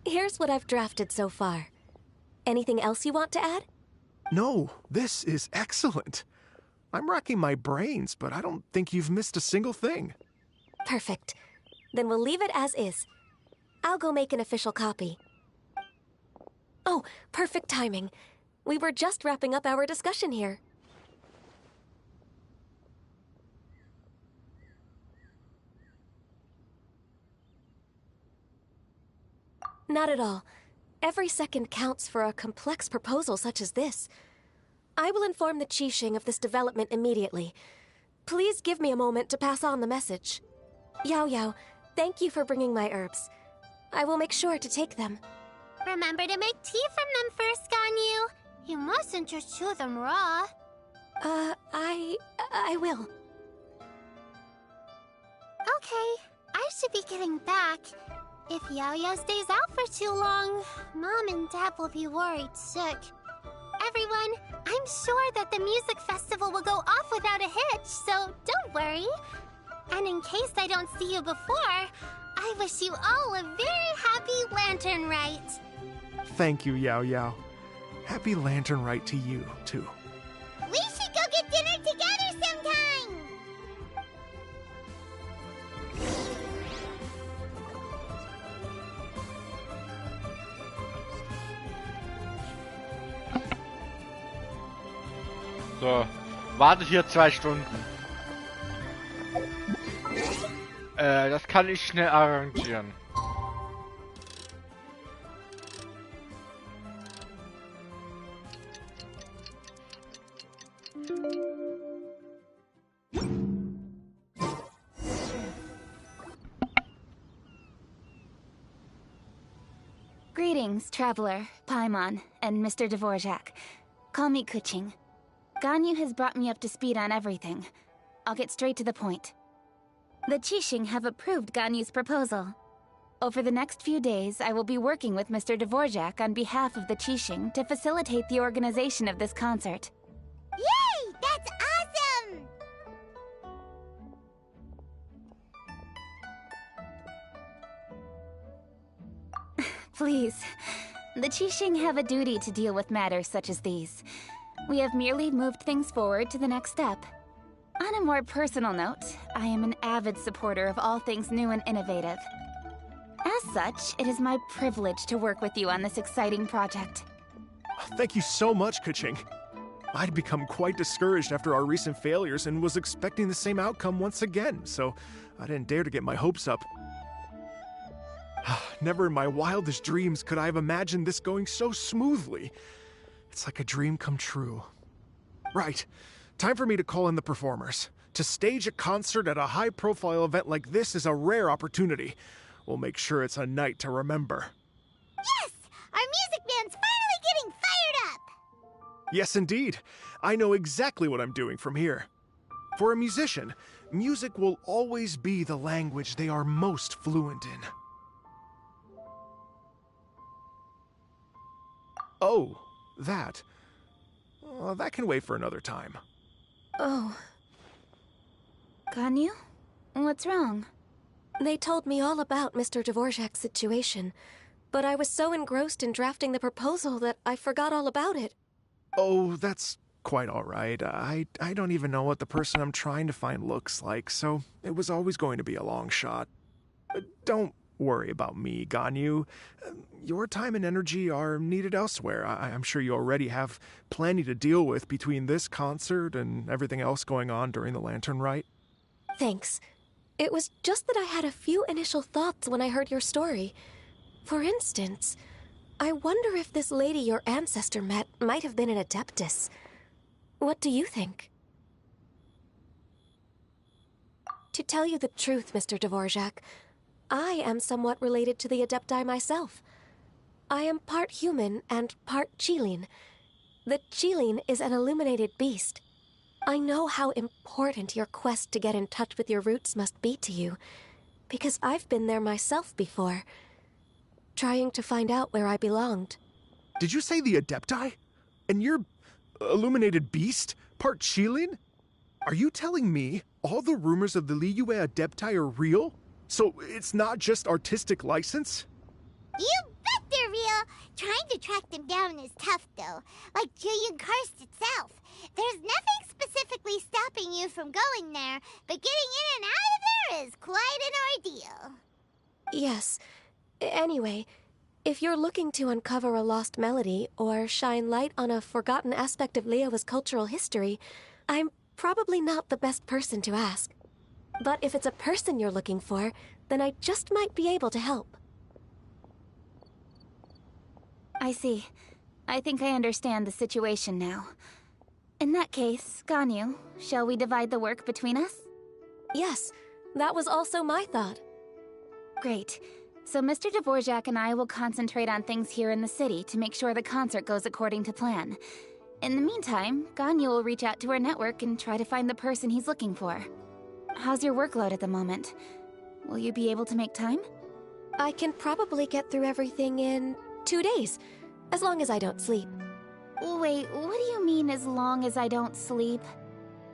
Here's what I've drafted so far. Anything else you want to add? No, this is excellent. I'm racking my brains, but I don't think you've missed a single thing. Perfect. Then we'll leave it as is. I'll go make an official copy. Oh, perfect timing. We were just wrapping up our discussion here. Not at all. Every second counts for a complex proposal such as this. I will inform the Qixing of this development immediately. Please give me a moment to pass on the message. Yao Yao, thank you for bringing my herbs. I will make sure to take them. Remember to make tea from them first, Ganyu. You mustn't just chew them raw. I will. Okay, I should be getting back. If Yao-Yao stays out for too long, Mom and Dad will be worried sick. Everyone, I'm sure that the music festival will go off without a hitch, so don't worry. And in case I don't see you before, I wish you all a very happy Lantern Rite. Thank you, Yao Yao. Happy Lantern Rite to you, too. We should go get dinner together sometime. So, warte hier 2 Stunden. Das kann ich schnell arrangieren. Greetings, traveler, Paimon, and Mr. Dvorak. Call me Kuching. Ganyu has brought me up to speed on everything. I'll get straight to the point. The Qixing have approved Ganyu's proposal. Over the next few days, I will be working with Mr. Dvorak on behalf of the Qixing to facilitate the organization of this concert. Yay! That's awesome! Please. The Qixing have a duty to deal with matters such as these. We have merely moved things forward to the next step. On a more personal note, I am an avid supporter of all things new and innovative. As such, it is my privilege to work with you on this exciting project. Thank you so much, Kuching. I'd become quite discouraged after our recent failures and was expecting the same outcome once again, so I didn't dare to get my hopes up. Never in my wildest dreams could I have imagined this going so smoothly. It's like a dream come true. Right. Time for me to call in the performers. To stage a concert at a high-profile event like this is a rare opportunity. We'll make sure it's a night to remember. Yes! Our music band's finally getting fired up! Yes, indeed. I know exactly what I'm doing from here. For a musician, music will always be the language they are most fluent in. Oh, that. Well, that can wait for another time. Oh. Ganyu? What's wrong? They told me all about Mr. Dvorak's situation, but I was so engrossed in drafting the proposal that I forgot all about it. Oh, that's quite all right. I don't even know what the person I'm trying to find looks like, so it was always going to be a long shot. Don't worry about me, Ganyu. Your time and energy are needed elsewhere. I'm sure you already have plenty to deal with between this concert and everything else going on during the Lantern Rite. Thanks. It was just that I had a few initial thoughts when I heard your story. For instance, I wonder if this lady your ancestor met might have been an Adeptus. What do you think? To tell you the truth, Mr. Dvorak, I am somewhat related to the Adepti myself. I am part human and part Qilin. The Qilin is an illuminated beast. I know how important your quest to get in touch with your roots must be to you, because I've been there myself before, trying to find out where I belonged. Did you say the Adepti? And you're illuminated beast? Part Qilin? Are you telling me all the rumors of the Liyue Adepti are real? So it's not just artistic license? You bet they're real! Trying to track them down is tough, though. Like Julian Karst itself. There's nothing specifically stopping you from going there, but getting in and out of there is quite an ordeal. Yes. Anyway, if you're looking to uncover a lost melody or shine light on a forgotten aspect of Liyue's cultural history, I'm probably not the best person to ask. But if it's a person you're looking for, then I just might be able to help. I see. I think I understand the situation now. In that case, Ganyu, shall we divide the work between us? Yes, that was also my thought. Great. So Mr. Dvorak and I will concentrate on things here in the city to make sure the concert goes according to plan. In the meantime, Ganyu will reach out to our network and try to find the person he's looking for. How's your workload at the moment? Will you be able to make time? I can probably get through everything in 2 days, as long as I don't sleep. Wait, what do you mean, as long as I don't sleep?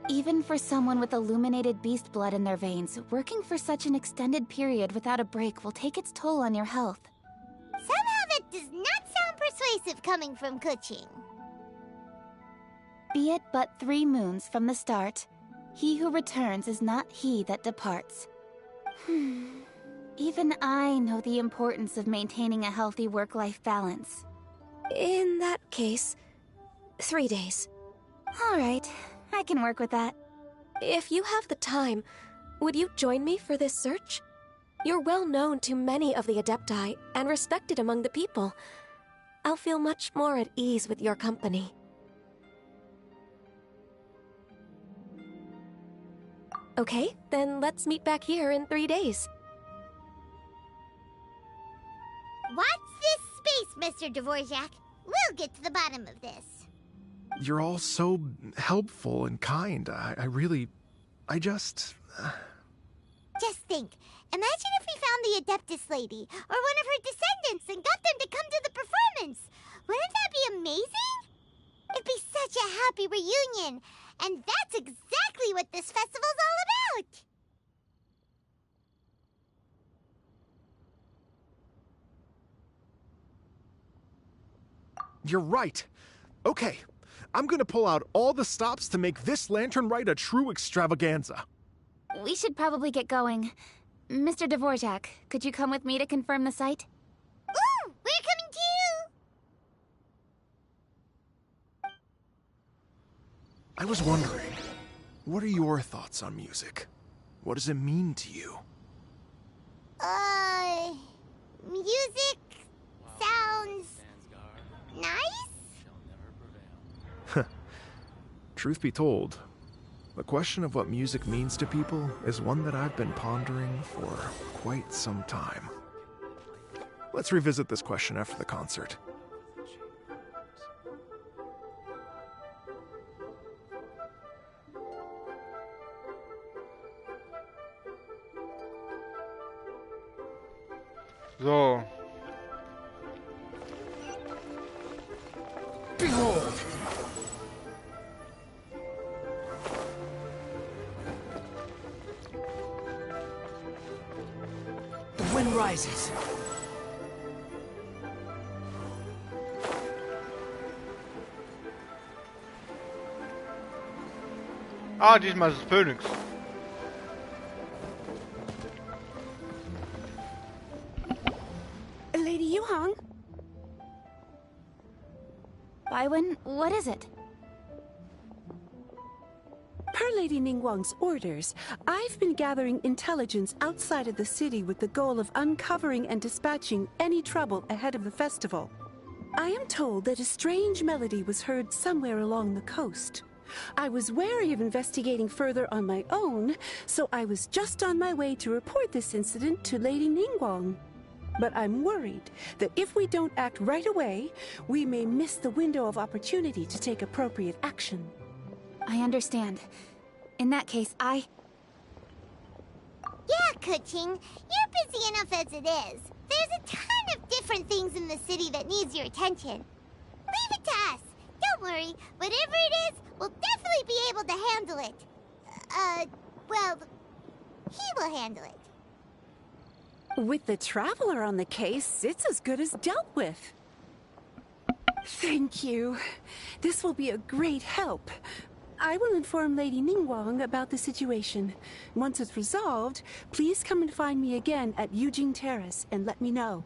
Even for someone with illuminated beast blood in their veins, working for such an extended period without a break will take its toll on your health. Somehow that does not sound persuasive coming from Kuching. Be it but 3 moons from the start, he who returns is not he that departs. Even I know the importance of maintaining a healthy work-life balance. In that case, 3 days. All right, I can work with that. If you have the time, would you join me for this search? You're well known to many of the Adepti and respected among the people. I'll feel much more at ease with your company. Okay, then let's meet back here in 3 days. Watch this space, Mr. Dvorak. We'll get to the bottom of this. You're all so helpful and kind. I just... Just think. Imagine if we found the Adeptus lady, or one of her descendants, and got them to come to the performance. Wouldn't that be amazing? It'd be such a happy reunion. And that's exactly what this festival's all about. You're right. Okay, I'm gonna pull out all the stops to make this lantern ride a true extravaganza. We should probably get going. Mr. Dvorak, could you come with me to confirm the site? Ooh, we're coming too! I was wondering, what are your thoughts on music? What does it mean to you? Music sounds nice? Truth be told, the question of what music means to people is one that I've been pondering for quite some time. Let's revisit this question after the concert. So. Behold! The wind rises. Ah, diesmal ist es Phoenix. Lady Yuhang? Baiwen, what is it? Per Lady Ningguang's orders, I've been gathering intelligence outside of the city with the goal of uncovering and dispatching any trouble ahead of the festival. I am told that a strange melody was heard somewhere along the coast. I was wary of investigating further on my own, so I was just on my way to report this incident to Lady Ningguang. But I'm worried that if we don't act right away, we may miss the window of opportunity to take appropriate action. I understand. In that case, Yeah, Kuching, you're busy enough as it is. There's a ton of different things in the city that needs your attention. Leave it to us. Don't worry, whatever it is, we'll definitely be able to handle it. Well, he will handle it. With the Traveler on the case, it's as good as dealt with. Thank you. This will be a great help. I will inform Lady Ningguang about the situation. Once it's resolved, please come and find me again at Yujing Terrace and let me know.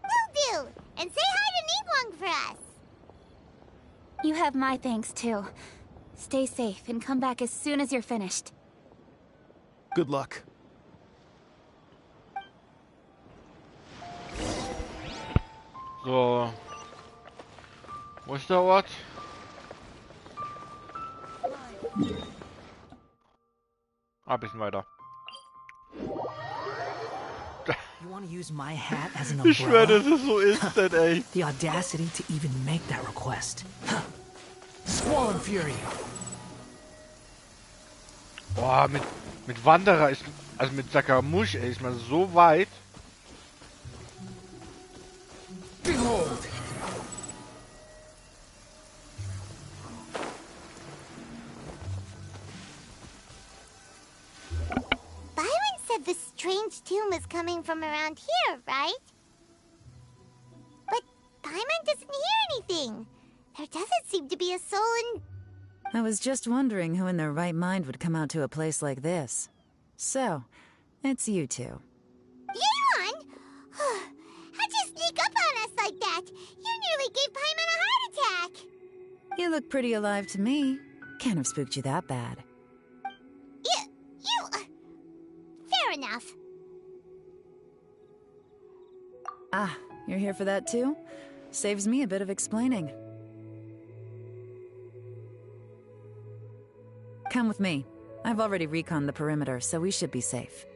Will do! And say hi to Ningguang for us! you have my thanks too. Stay safe and come back as soon as you're finished. Good luck. So. Wo ist der Ort? Bisschen weiter. You want to use my hat as an Ich schwöre, umbrella? das ist so instant, ey. The audacity to even make that request. Huh. Squall and Fury. Boah, mit Wanderer ist, also mit Sakamush, ey, ist man so weit. Behold! Byron said the strange tune was coming from around here, right? But Paimon doesn't hear anything. There doesn't seem to be a soul in... I was just wondering who in their right mind would come out to a place like this. So, it's you two. Yeon! How'd you sneak up on us like that? You nearly gave Paimon a heart attack! You look pretty alive to me. Can't have spooked you that bad. Fair enough. Ah, you're here for that too? Saves me a bit of explaining. Come with me. I've already reconned the perimeter, so we should be safe.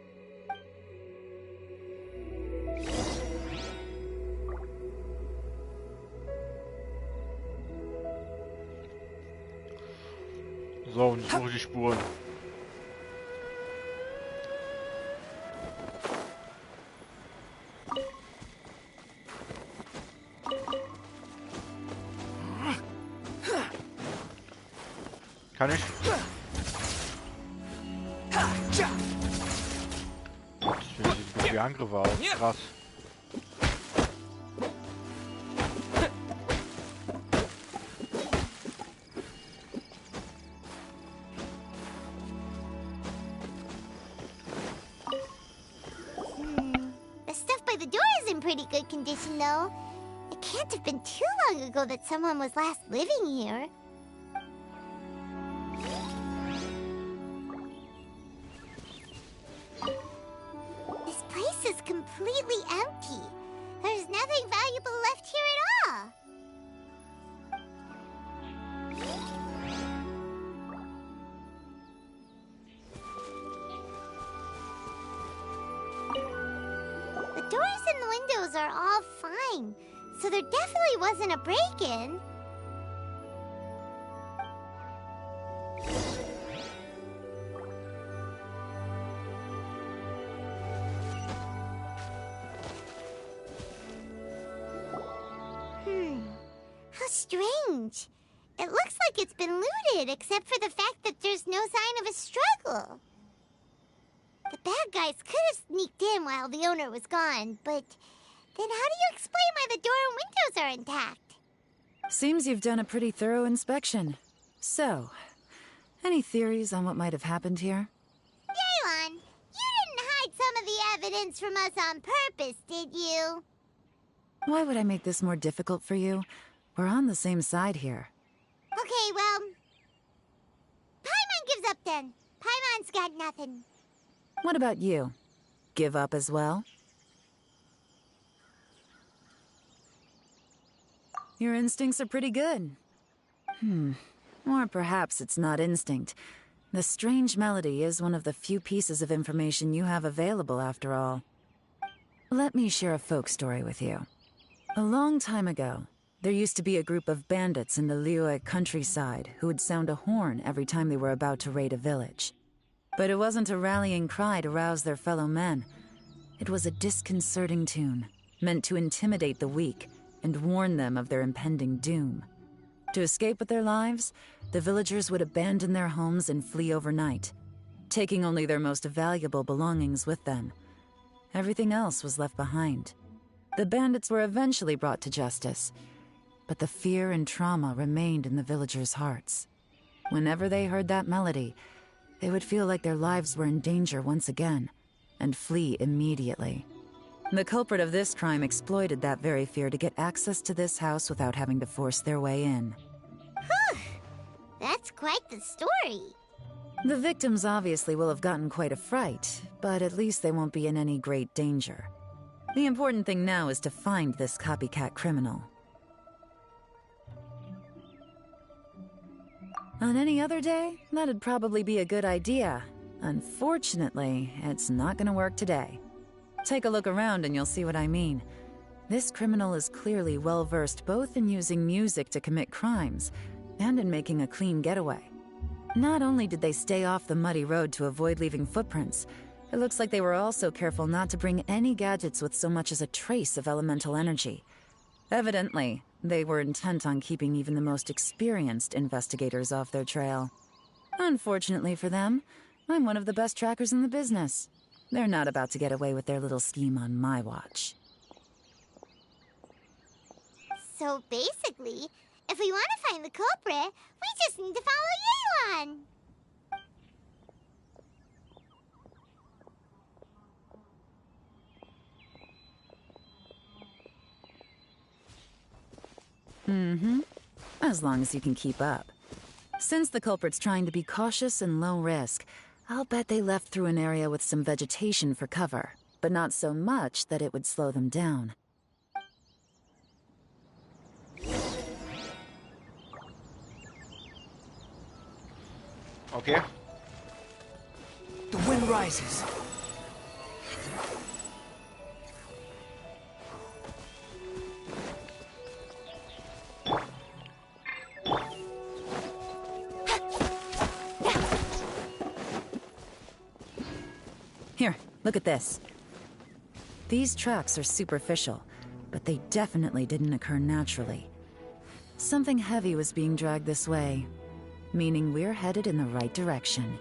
So, und ich suche die Spuren. Kann ich? Das sieht wie Angriffe aus. Krass. The stuff by the door is in pretty good condition, though. It can't have been too long ago that someone was last living here. This place is completely empty. There's nothing valuable left here at all. The doors and the windows are all fine, so there definitely wasn't a break-in. How strange. It looks like it's been looted, except for the fact that there's no sign of a struggle. The bad guys could have sneaked in while the owner was gone, but then how do you explain why the door and windows are intact? Seems you've done a pretty thorough inspection. So, any theories on what might have happened here? Daylon, you didn't hide some of the evidence from us on purpose, did you? Why would I make this more difficult for you? We're on the same side here. Okay, well... Paimon gives gives up then. Paimon's got nothing. What about you? Give up as well? Your instincts are pretty good. Or perhaps it's not instinct. The strange melody is one of the few pieces of information you have available, after all. Let me share a folk story with you. A long time ago, there used to be a group of bandits in the Liyue countryside who would sound a horn every time they were about to raid a village. But it wasn't a rallying cry to rouse their fellow men. It was a disconcerting tune, meant to intimidate the weak and warn them of their impending doom. To escape with their lives, the villagers would abandon their homes and flee overnight, taking only their most valuable belongings with them. Everything else was left behind. The bandits were eventually brought to justice, but the fear and trauma remained in the villagers' hearts. Whenever they heard that melody, they would feel like their lives were in danger once again, and flee immediately. The culprit of this crime exploited that very fear to get access to this house without having to force their way in. Whew! That's quite the story. The victims obviously will have gotten quite a fright, but at least they won't be in any great danger. The important thing now is to find this copycat criminal. On any other day, that'd probably be a good idea. Unfortunately, it's not gonna work today. Take a look around and you'll see what I mean. This criminal is clearly well-versed both in using music to commit crimes and in making a clean getaway. Not only did they stay off the muddy road to avoid leaving footprints, it looks like they were also careful not to bring any gadgets with so much as a trace of elemental energy. Evidently, they were intent on keeping even the most experienced investigators off their trail. Unfortunately for them, I'm one of the best trackers in the business. They're not about to get away with their little scheme on my watch. So basically, if we want to find the culprit, we just need to follow Yelan. As long as you can keep up. Since the culprit's trying to be cautious and low risk, I'll bet they left through an area with some vegetation for cover, but not so much that it would slow them down. Okay. The wind rises. Here, look at this. These tracks are superficial, but they definitely didn't occur naturally. Something heavy was being dragged this way, meaning we're headed in the right direction.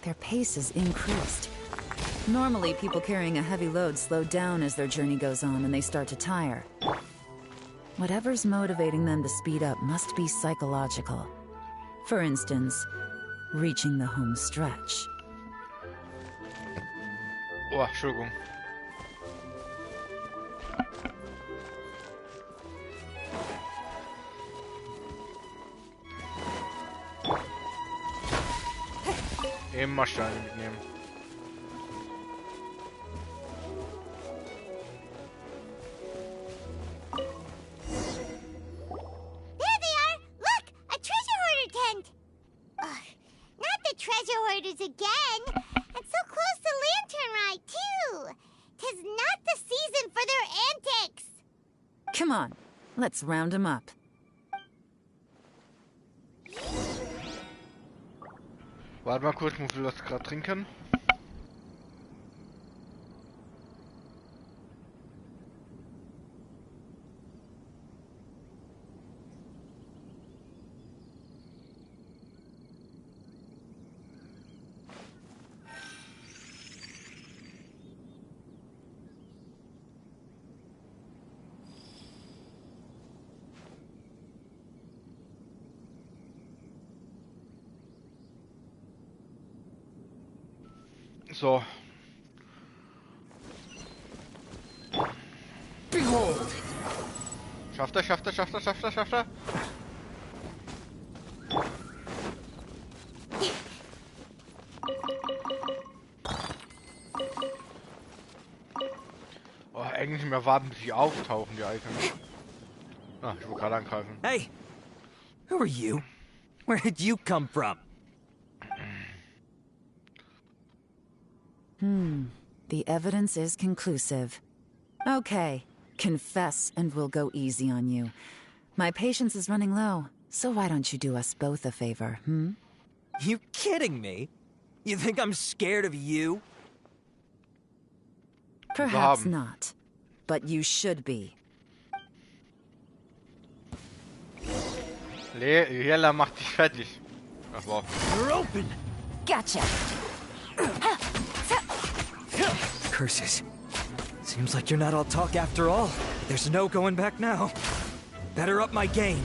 Their pace is increased. Normally, people carrying a heavy load slow down as their journey goes on and they start to tire. Whatever's motivating them to speed up must be psychological. For instance, reaching the home stretch. Oh, Entschuldigung. Immer Steine mitnehmen. There they are! Look! A treasure hoarder tent! Ugh, not the treasure hoarders again! And so close to Lantern Ride, too! 'Tis not the season for their antics! Come on, let's round them up. Warte mal kurz, ich muss das gerade trinken. So. Behold! Schafft er, schafft er, schafft er, schafft er, schafft er? Oh, eigentlich mehr warten, bis sie auftauchen, die Icons. Ah, ich wollte gerade angreifen. Hey! Who are you? Where did you come from? The evidence is conclusive. Okay, confess and we'll go easy on you. My patience is running low, so why don't you do us both a favor, You kidding me? You think I'm scared of you? Perhaps not, but you should be. Jella macht dich fertig. Ach, wow. You're open! Gotcha! Curses. Seems like you're not all talk after all. There's no going back now. Better up my game.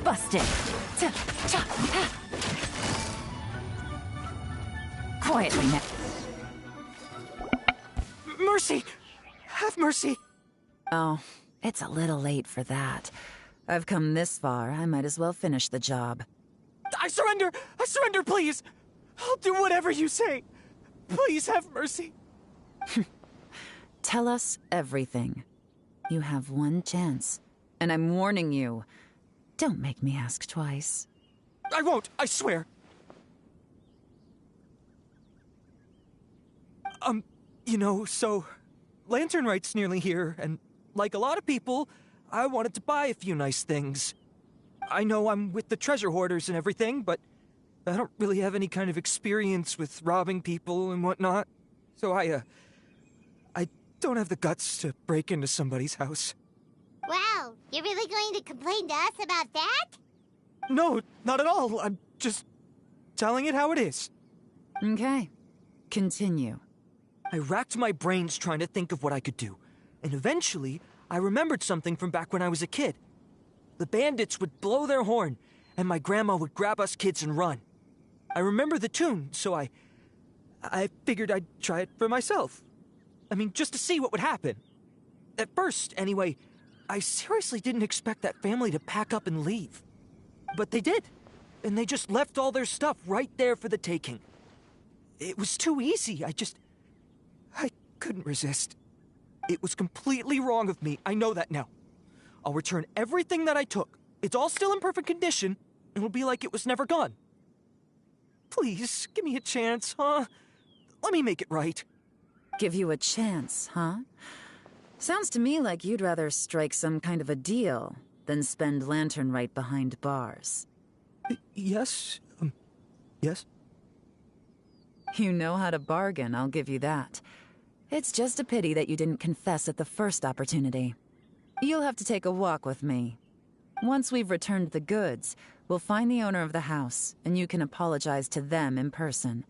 Busted! Quietly now. Mercy! Have mercy! Oh, it's a little late for that. I've come this far, I might as well finish the job. I surrender! I surrender, please! I'll do whatever you say! Please have mercy! Tell us everything. You have one chance, and I'm warning you. Don't make me ask twice. I won't, I swear! You know, so... Lantern Right's nearly here, and like a lot of people, I wanted to buy a few nice things. I know I'm with the treasure hoarders and everything, but I don't really have any kind of experience with robbing people and whatnot. So I don't have the guts to break into somebody's house. Wow, you're really going to complain to us about that? No, not at all. I'm just telling it how it is. Okay, continue. I racked my brains trying to think of what I could do, and eventually I remembered something from back when I was a kid. The bandits would blow their horn, and my grandma would grab us kids and run. I remember the tune, so I figured I'd try it for myself. I mean, just to see what would happen. At first, anyway, I seriously didn't expect that family to pack up and leave. But they did, and they just left all their stuff right there for the taking. It was too easy, I couldn't resist. It was completely wrong of me, I know that now. I'll return everything that I took. It's all still in perfect condition, and it'll be like it was never gone. Please, give me a chance, huh? Let me make it right. Give you a chance, huh? Sounds to me like you'd rather strike some kind of a deal than spend Lantern Right behind bars. Yes? Yes? You know how to bargain, I'll give you that. It's just a pity that you didn't confess at the first opportunity. You'll have to take a walk with me. Once we've returned the goods, we'll find the owner of the house, and you can apologize to them in person.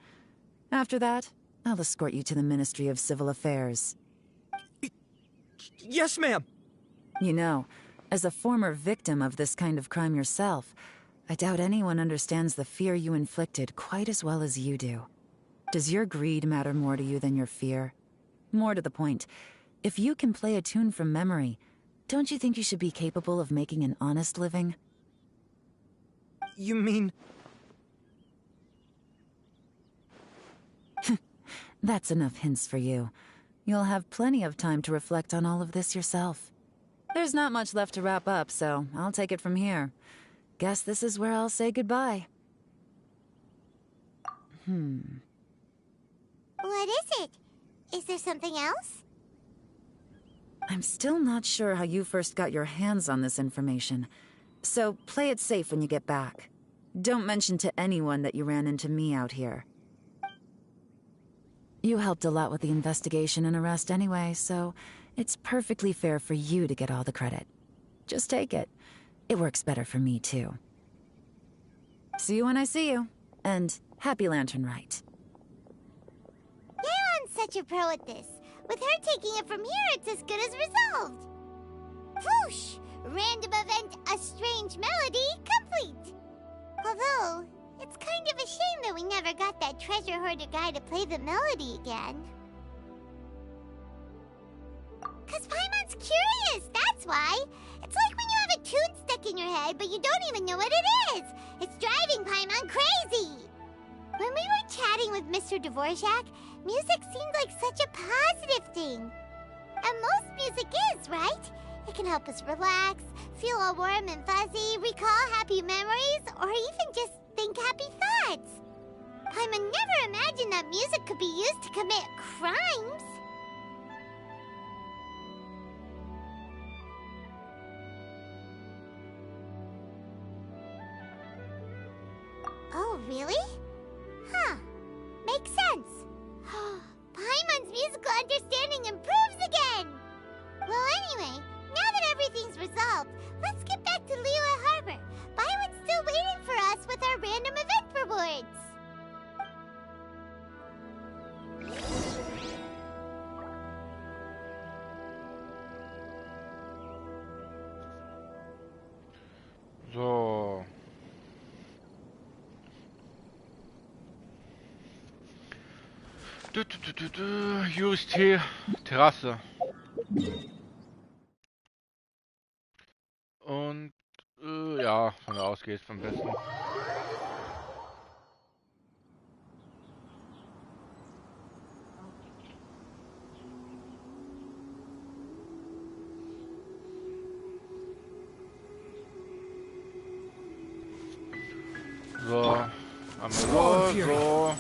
After that, I'll escort you to the Ministry of Civil Affairs. Yes, ma'am! You know, as a former victim of this kind of crime yourself, I doubt anyone understands the fear you inflicted quite as well as you do. Does your greed matter more to you than your fear? More to the point, if you can play a tune from memory, don't you think you should be capable of making an honest living? You mean... That's enough hints for you. You'll have plenty of time to reflect on all of this yourself. There's not much left to wrap up, so I'll take it from here. Guess this is where I'll say goodbye. What is it? Is there something else? I'm still not sure how you first got your hands on this information, so play it safe when you get back. Don't mention to anyone that you ran into me out here. You helped a lot with the investigation and arrest anyway, so it's perfectly fair for you to get all the credit. Just take it. It works better for me, too. See you when I see you, and happy Lantern Right. Yeon's such a pro at this. With her taking it from here, it's as good as resolved. Whoosh! Random event, a strange melody, complete. Although, it's kind of a shame that we never got that treasure hoarder guy to play the melody again. 'Cause Paimon's curious, that's why. It's like when you have a tune stuck in your head, but you don't even know what it is. It's driving Paimon crazy. When we were chatting with Mr. Dvorak, music seemed like such a positive thing. And most music is, right? It can help us relax, feel all warm and fuzzy, recall happy memories, or even just think happy thoughts. Paimon never imagined that music could be used to commit crimes. Oh, really? Huh. Makes sense. Paimon's musical understanding improves again! Well, anyway, now that everything's resolved, let's get back to Liyue Harbor. Paimon's still waiting for us with our random event rewards. So. Juris Tee, Terrasse. Und ja, von da aus geht's am besten. So, einmal so.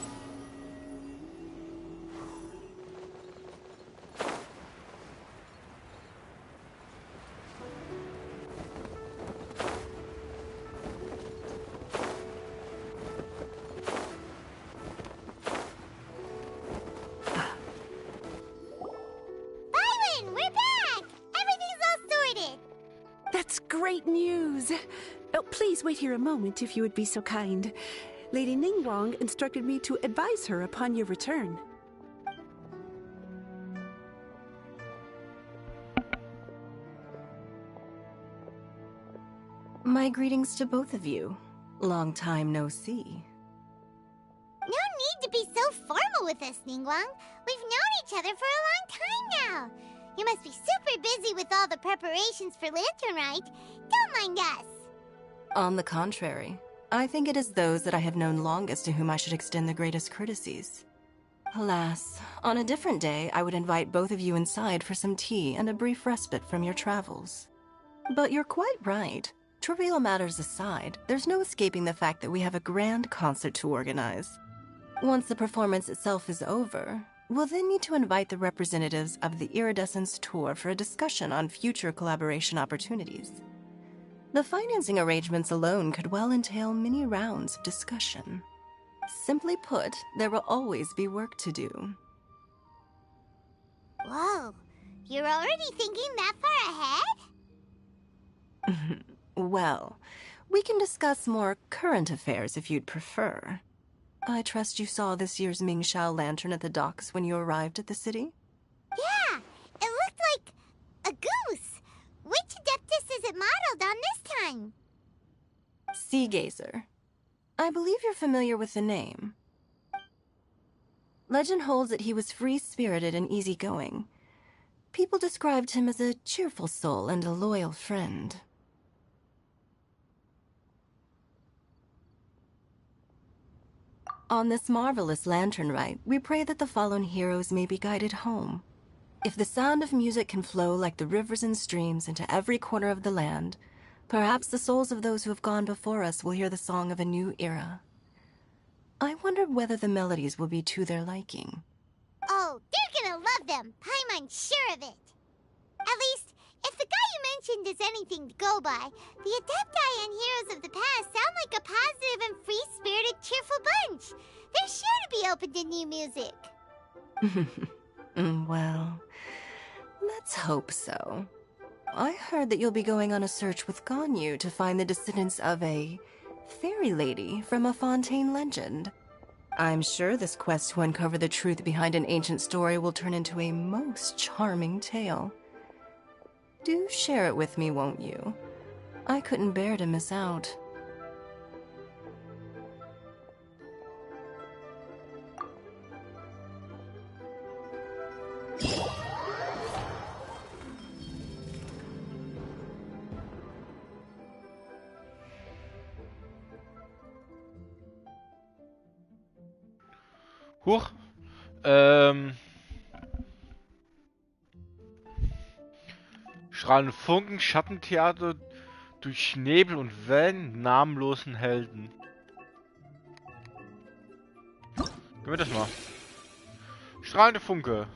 That's great news! Oh, please wait here a moment if you would be so kind. Lady Ningguang instructed me to advise her upon your return. My greetings to both of you. Long time no see. No need to be so formal with us, Ningguang. We've known each other for a long time now. You must be super busy with all the preparations for Lantern Rite. Don't mind us. On the contrary, I think it is those that I have known longest to whom I should extend the greatest courtesies. Alas, on a different day, I would invite both of you inside for some tea and a brief respite from your travels. But you're quite right. Trivial matters aside, there's no escaping the fact that we have a grand concert to organize. Once the performance itself is over, we'll then need to invite the representatives of the Iridescence Tour for a discussion on future collaboration opportunities. The financing arrangements alone could well entail many rounds of discussion. Simply put, there will always be work to do. Whoa, you're already thinking that far ahead? Well, we can discuss more current affairs if you'd prefer. I trust you saw this year's Mingxiao lantern at the docks when you arrived at the city? Yeah, it looked like a goose. Which Adeptus is it modeled on this time? Sea Gazer. I believe you're familiar with the name. Legend holds that he was free-spirited and easygoing. People described him as a cheerful soul and a loyal friend. On this marvelous lantern rite, we pray that the fallen heroes may be guided home. If the sound of music can flow like the rivers and streams into every corner of the land, perhaps the souls of those who have gone before us will hear the song of a new era. I wonder whether the melodies will be to their liking. Oh, they're gonna love them. Paimon's sure of it. At least, if the guy you mentioned is anything to go by, the Adepti and Heroes of the Past sound like a positive and free-spirited, cheerful bunch. They're sure to be open to new music. Well, let's hope so. I heard that you'll be going on a search with Ganyu to find the descendants of a fairy lady from a Fontaine legend. I'm sure this quest to uncover the truth behind an ancient story will turn into a most charming tale. Do share it with me, won't you? I couldn't bear to miss out. Huch. Strahlende Funken, Schattentheater durch Nebel und Wellen, namenlosen Helden. Gib mir das mal. Strahlende Funke.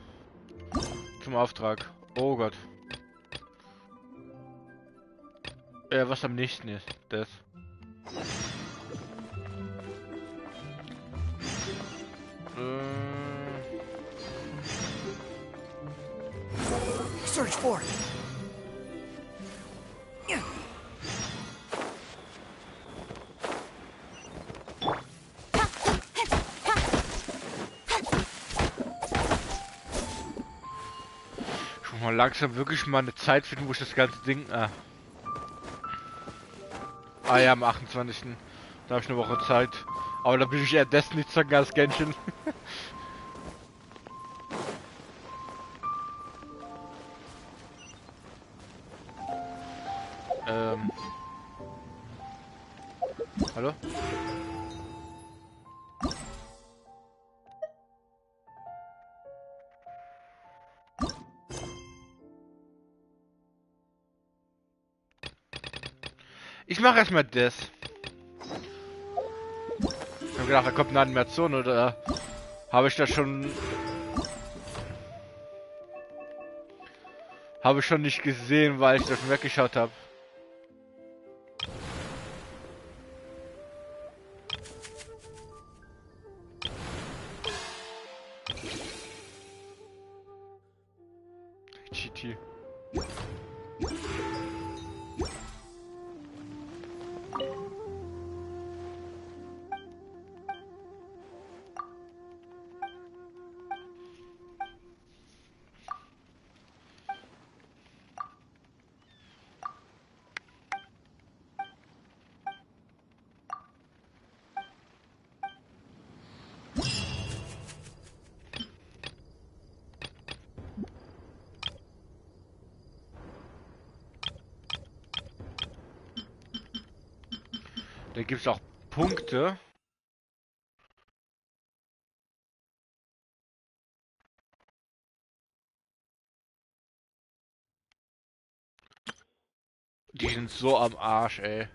Zum Auftrag. Oh Gott. Was am nächsten ist. Das. Search for it. Ich muss mal langsam wirklich mal eine Zeit finden, wo ich das ganze Ding. Ja, am 28. Da habe ich eine Woche Zeit. Aber da bin ich eher Destiny zocken als Genshin. Hallo? Ich mache erstmal das. Ich habe gedacht, da kommt eine Animation oder habe ich das schon... Habe ich schon nicht gesehen, weil ich das schon weggeschaut habe. GT. Da gibt es auch Punkte. Die sind so am Arsch, ey.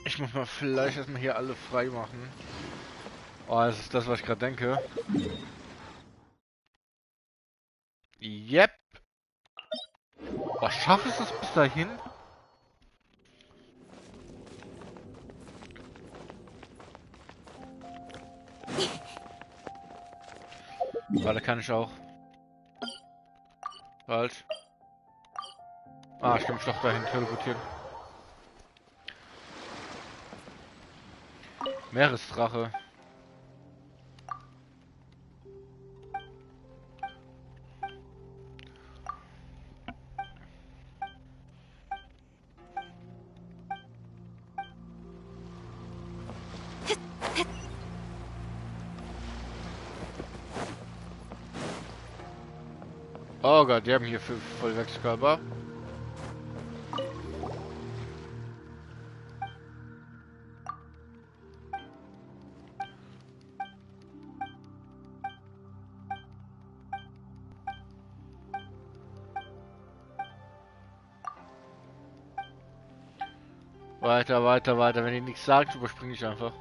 Ich muss mal vielleicht erstmal hier alle frei machen. Oh, das ist das, was ich gerade denke. Yep. Oh, schaffe ich es bis dahin? Warte, kann ich auch. Falsch. Ah, stimmt, ich doch dahin teleportieren. Meeresdrache. Oh Gott, die haben hier Vollwerkskörper. Weiter, weiter, weiter. Wenn ihr nichts sagt, überspringe ich einfach.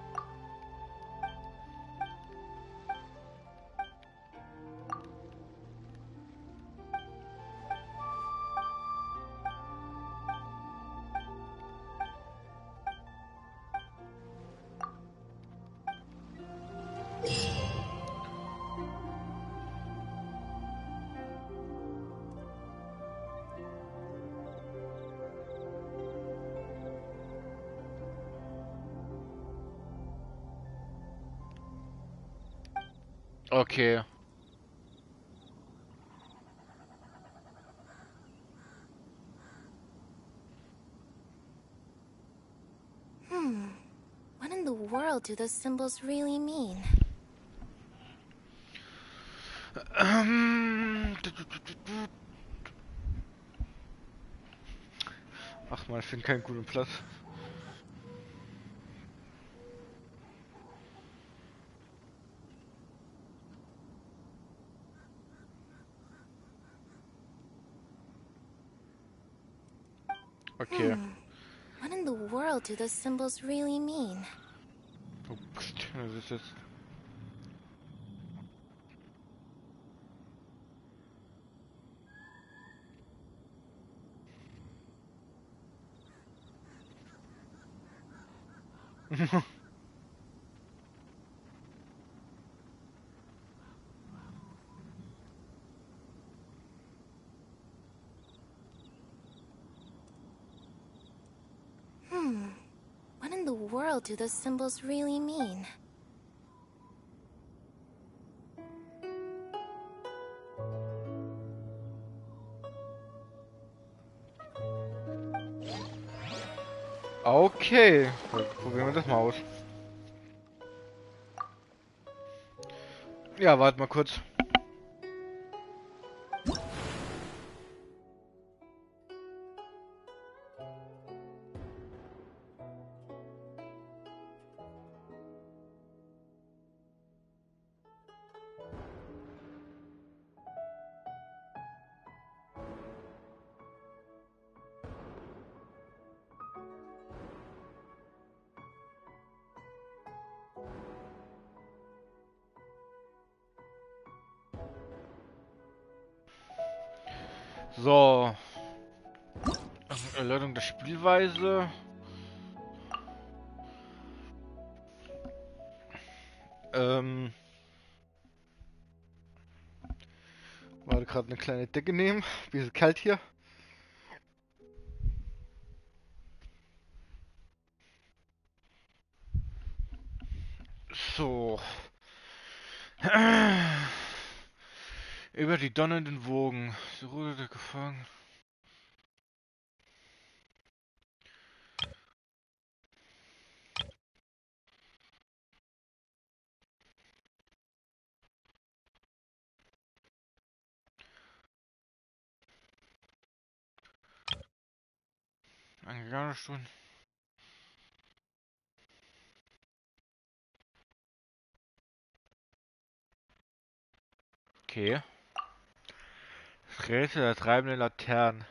Okay. What in the world do those symbols really mean? Ach man, ich finde keinen guten Platz. Okay. What in the world do those symbols really mean? Oh, das ist jetzt... What in the world do those symbols really mean? Okay, dann probieren wir das mal aus. Ja, warte mal kurz. So. Erläuterung der Spielweise. Wollte gerade eine kleine Decke nehmen. Bisschen kalt hier. So. Über die donnernden Wogen. So wurde gefangen. Eine Stunde. Okay. Rätsel der treibenden Laternen.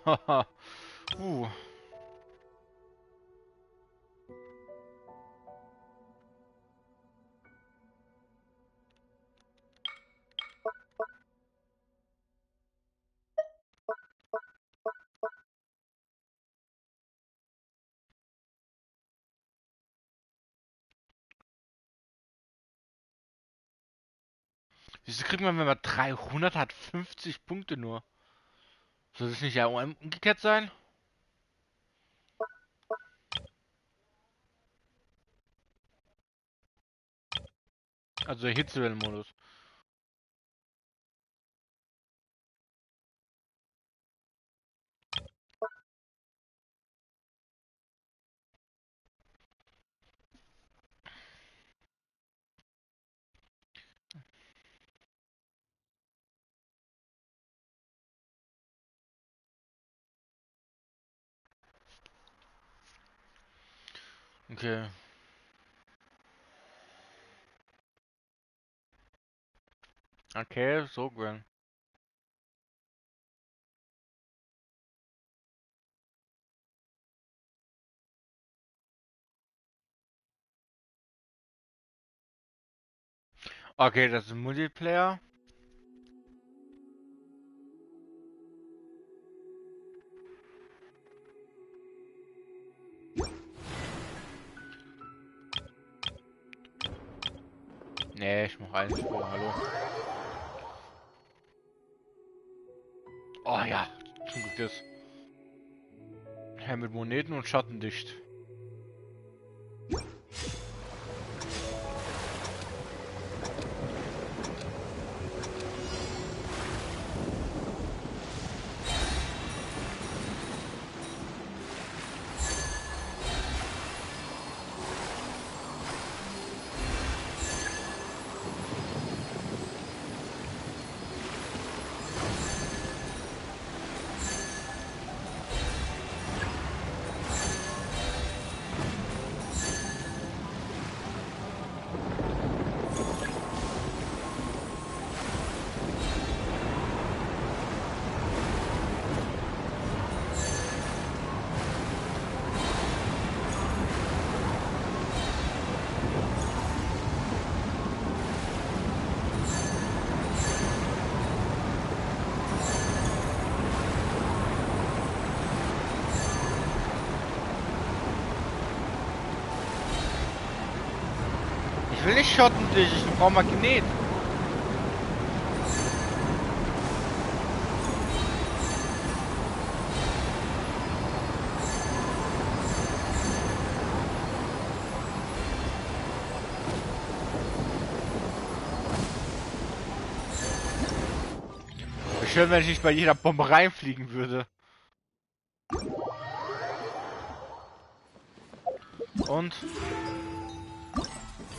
Haha. Wieso kriegt man, wenn man 300 hat, 50 Punkte nur? Soll das nicht ja umgekehrt sein? Also der Hitzewellenmodus. Okay. Okay, so Gwen. Okay, das ist Multiplayer. Nee, ich mach einen Spieler, hallo. Oh ja, zum Glück das. Ja, mit Moneten und schattendicht. Ich will nicht schattendicht, ich brauche Magnet. Wäre schön, wenn ich nicht bei jeder Bombe reinfliegen würde. Und?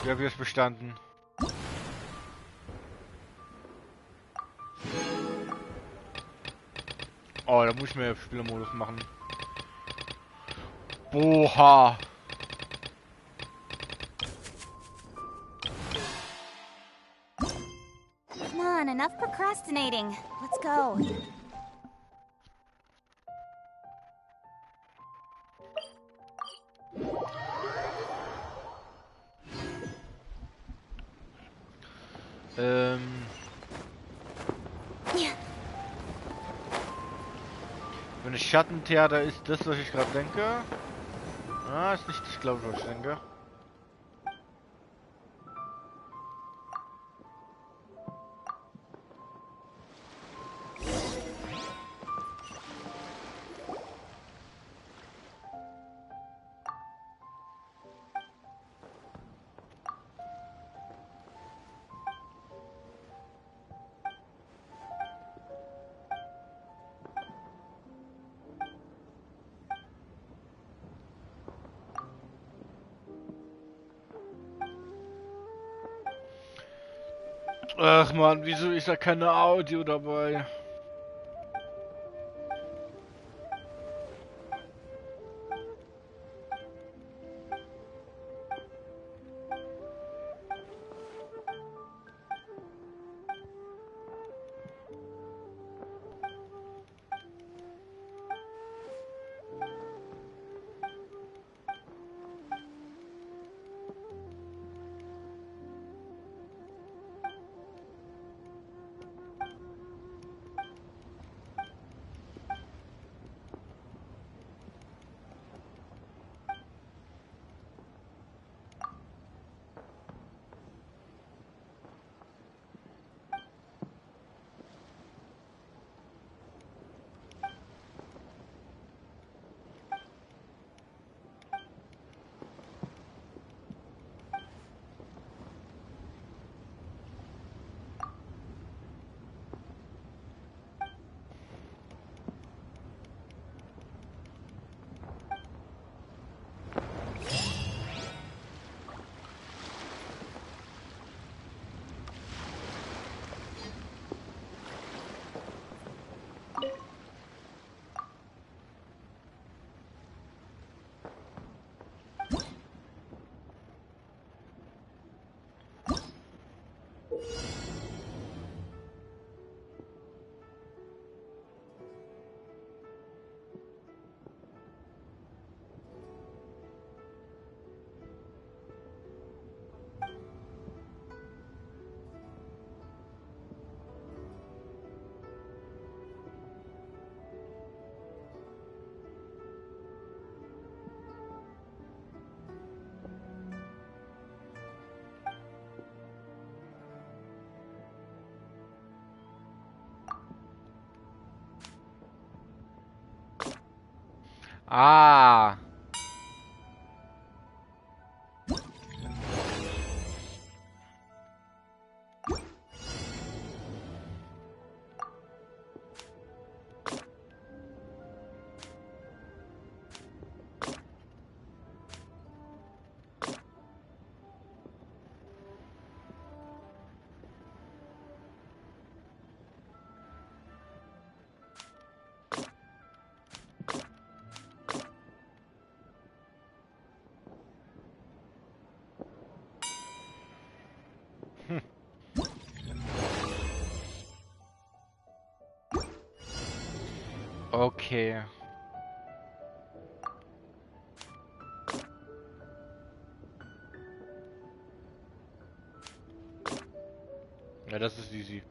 Wie habe ich es bestanden? Oh, da muss ich mir Spielermodus machen. Boah. Come on, enough procrastinating. Let's go. Wenn es Schattentheater ist, das, was ich gerade denke. Ah, ist nicht, ich glaube, was ich denke. Ach man, wieso ist da keine Audio dabei? Ah. Okay. Ja, das ist easy.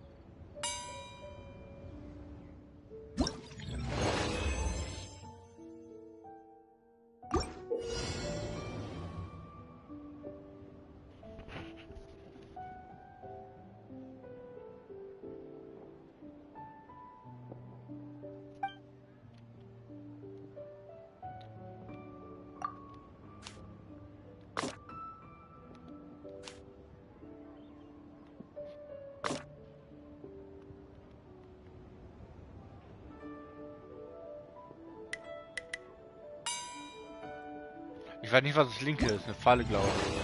Ich weiß nicht, was das linke ist. Eine Falle, glaube ich.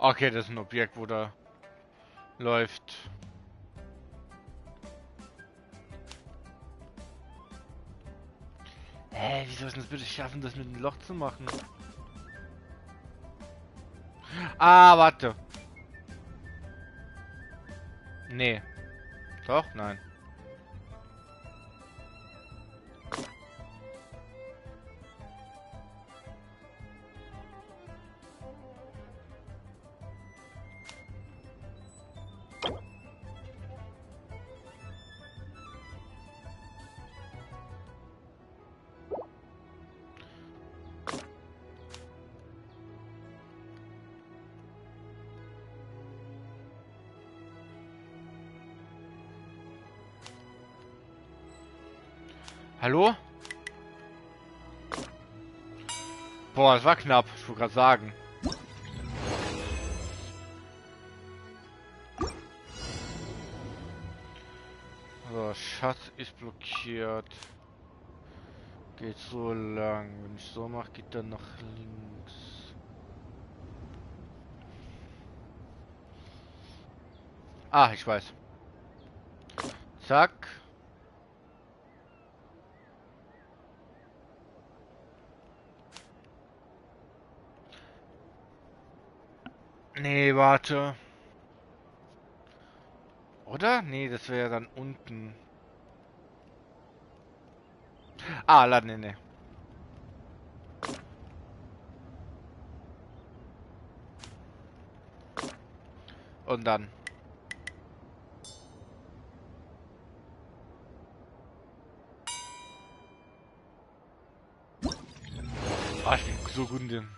Okay, das ist ein Objekt, wo da läuft. Wie soll ich das bitte schaffen, das mit dem Loch zu machen? Ah, warte. Nee. Doch? Nein. Hallo? Boah, das war knapp. Ich wollte gerade sagen. So, Schatz ist blockiert. Geht so lang. Wenn ich so mache, geht dann nach links. Ah, ich weiß. Zack. Nee, warte. Oder? Nee, das wäre dann unten. Ah, nee. Und dann. Ah, ich bin so gut in dem.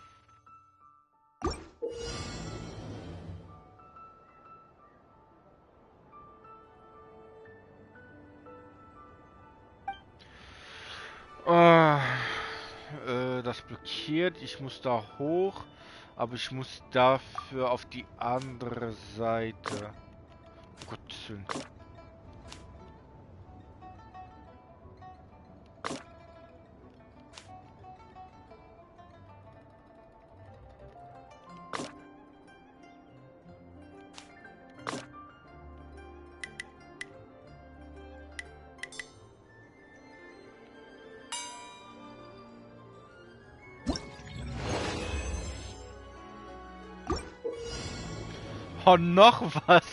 Das blockiert. Ich muss da hoch. Aber ich muss dafür auf die andere Seite. Oh Gottes Willen. Oh, noch was.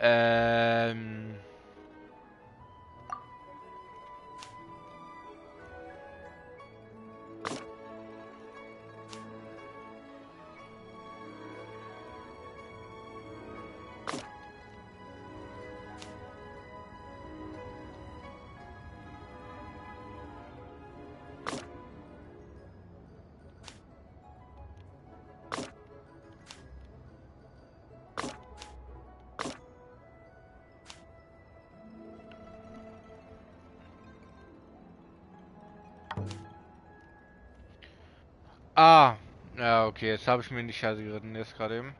Ähm... Ah, ja, okay, jetzt habe ich mir in die Scheiße geritten, jetzt gerade eben.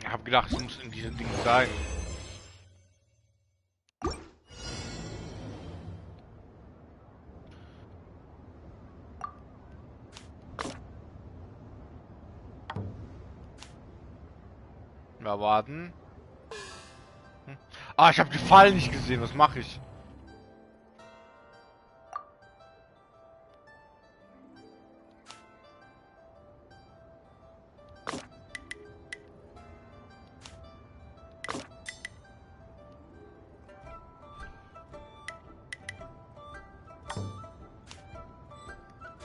Ich habe gedacht, es muss in diesem Ding sein. Ja, warten. Hm. Ah, ich habe die Fallen nicht gesehen. Was mache ich?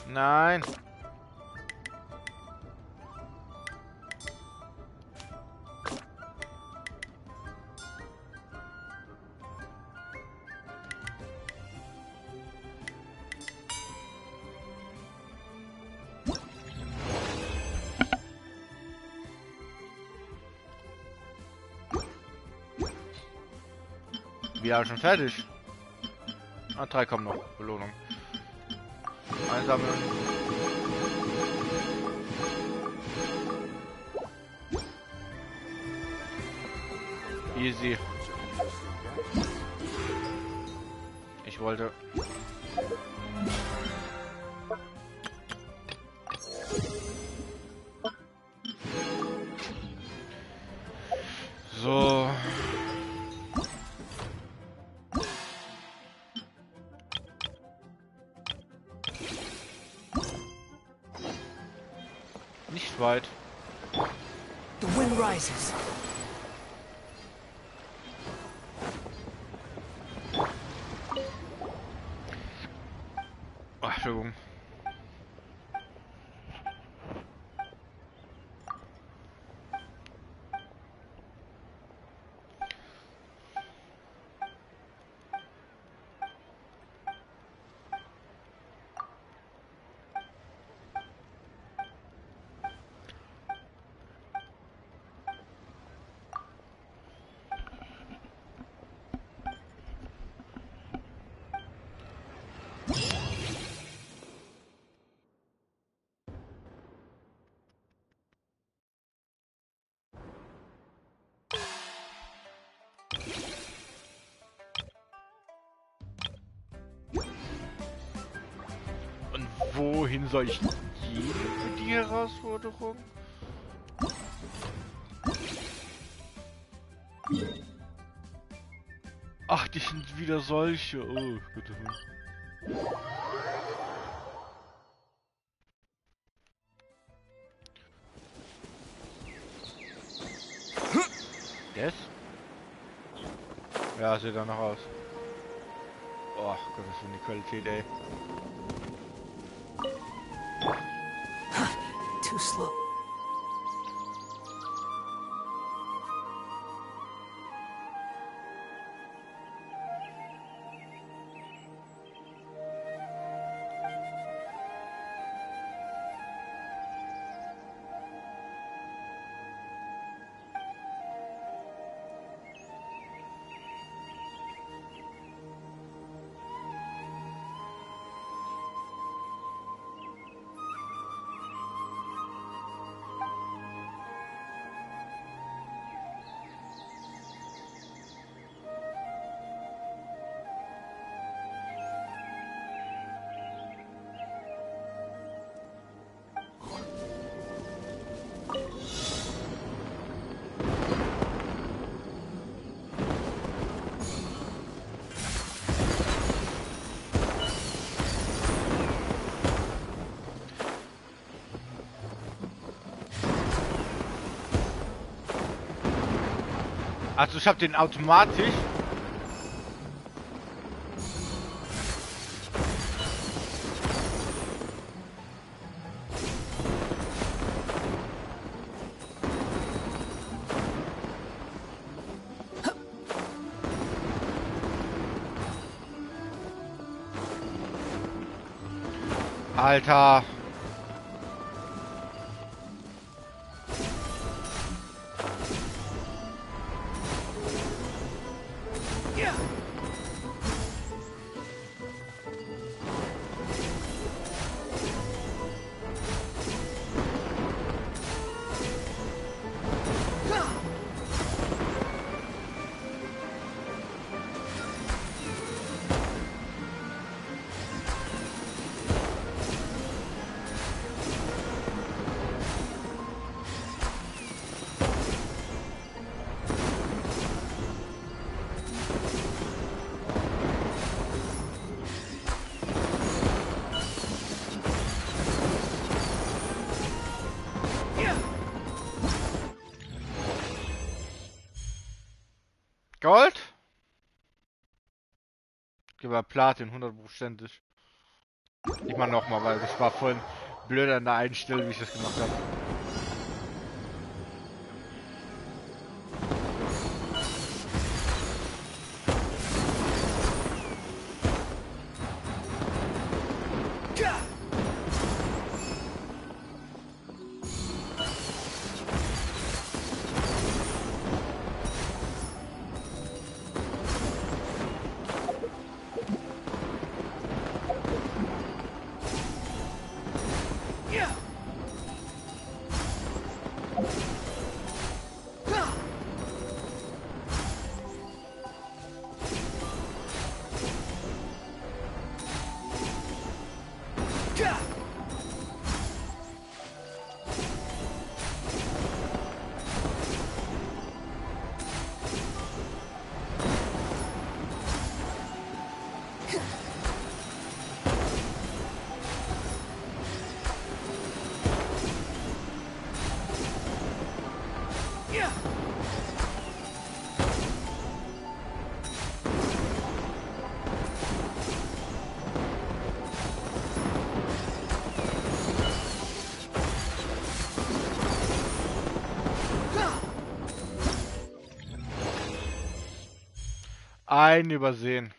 Nein. Wir sind schon fertig. Ah, 3 kommen noch. Belohnung. Einsammeln. Easy. Ich wollte. So. Nicht weit. The wind rises. Ach, Entschuldigung. Und wohin soll ich gehen für die Herausforderung? Ach, die sind wieder solche. Oh, bitte. Yes? Ja, sieht danach aus. Oh Gott, was für eine Qualität, ey. Too slow. Also ich habe den automatisch. Alter. Gold? Gib mal Platin, 100%. Ich mach nochmal, weil das war vorhin blöd an der einen Stelle, wie ich das gemacht habe. Einen übersehen.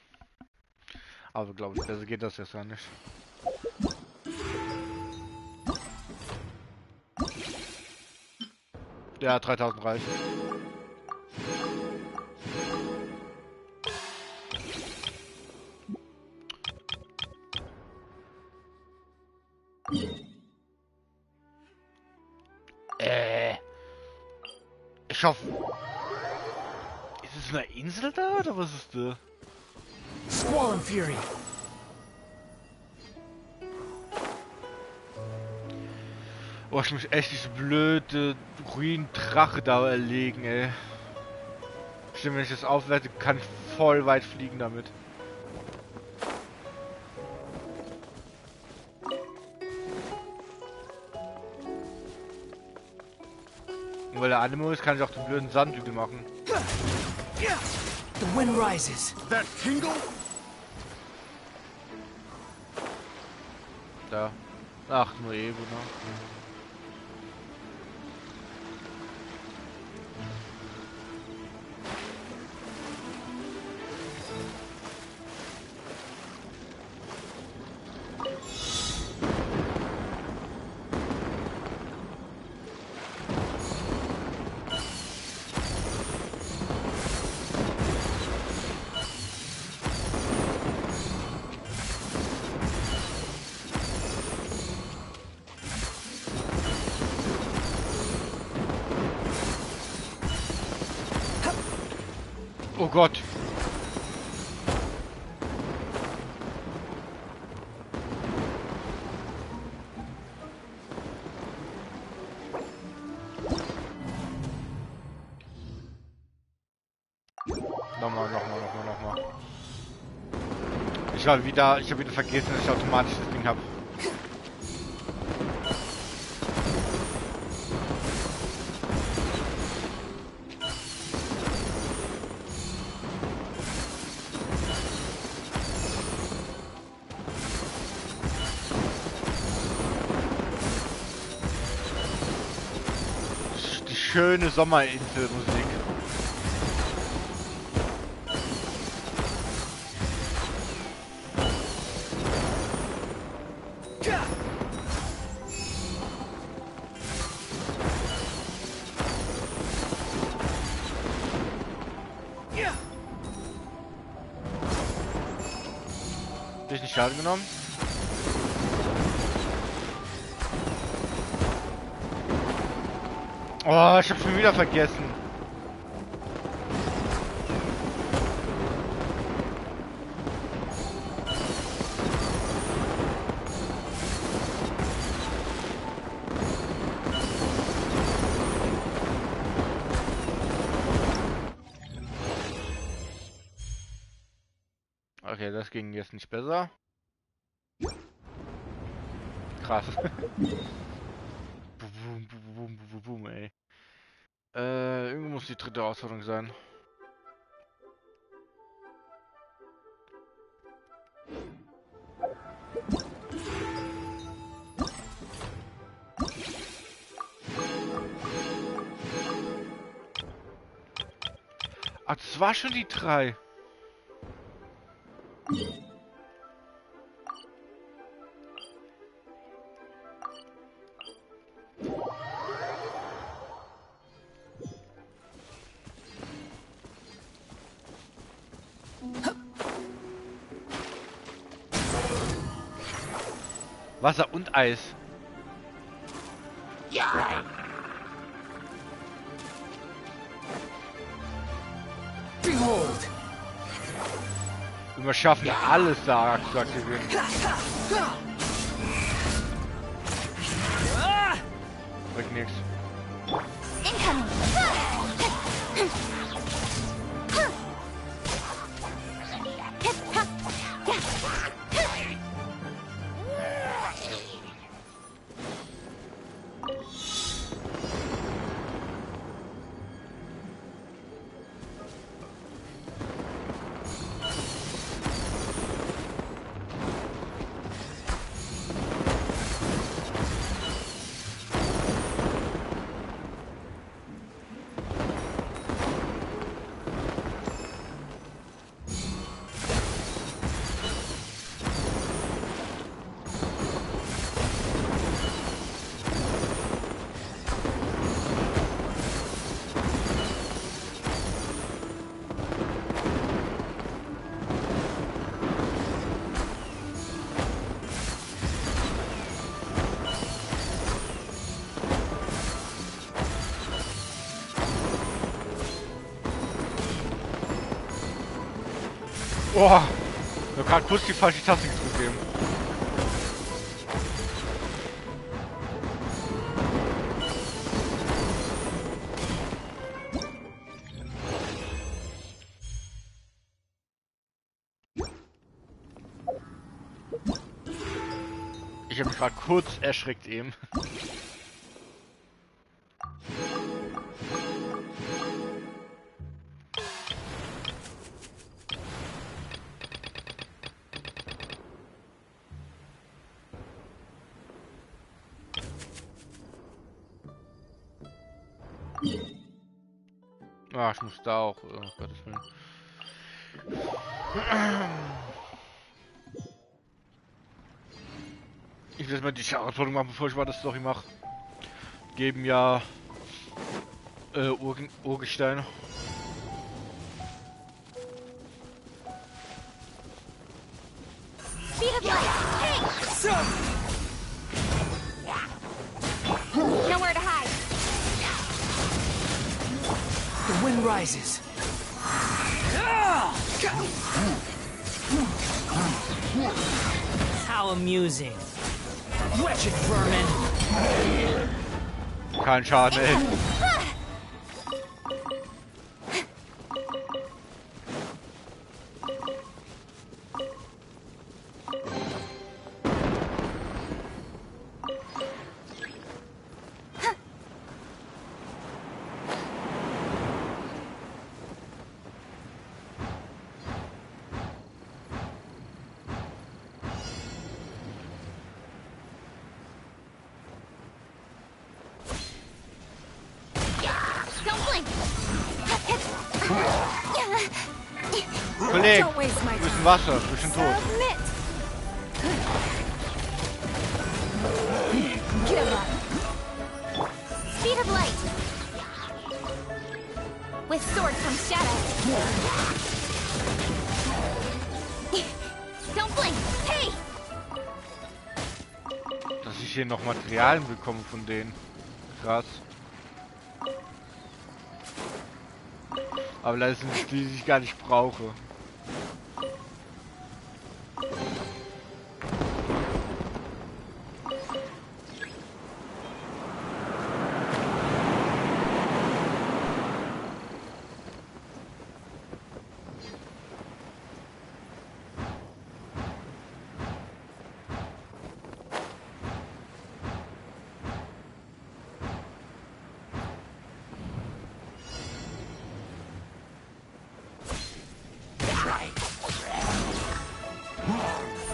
Aber glaube ich, besser geht das jetzt gar nicht. Ja, 3000 reicht. Ich hoffe... Ist es eine Insel da oder was ist da? Squall and Fury. Oh, ich muss echt diese blöde Ruin-Drache da erlegen, ey. Stimmt, wenn ich das aufwerte, kann ich voll weit fliegen damit. Und weil der Animo ist, kann ich auch den blöden Sandhügel machen. The wind rises. That tingle? Da. Ach, nur Evo, ne? Oh Gott. Nochmal. Ich habe wieder vergessen, dass ich automatisch das Ding habe. schöne Sommerinselmusik. Hab ich nicht Schaden genommen? Oh, ich hab schon wieder vergessen. Okay, das ging jetzt nicht besser. Krass. Bum, bum, bum, bum, ey. Irgendwo muss die dritte Herausforderung sein. Ach, das war schon die 3. Wasser und Eis. Ja. Behold. Wir schaffen alles da zu aktivieren. Bringt nichts. Boah, ich hab grad kurz die falsche Taste gedrückt eben. Ich hab mich gerade kurz erschreckt eben. Ah, ich muss da auch. Oh Gottes Willen. Ich will jetzt mal die Herausforderung machen, bevor ich mal das Story mache. Geben ja Urgesteine. Nowhere to hide. The wind rises. How amusing. Wretched vermin. Kein Schaden, ey. Kollege, Don't waste my du bist im time. Wasser, du bist schon tot. Submit. Give up. Speed of light. With sword comes shadow. Don't blink. Hey! Dass ich hier noch Materialien bekomme von denen. Krass. Aber leider sind es die, die ich gar nicht brauche.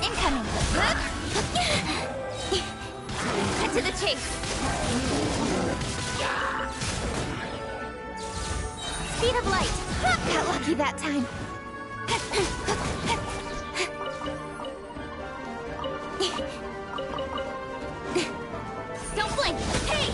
Incoming. Cut to the chase. Speed of light. Got lucky that time. Don't blink. Hey!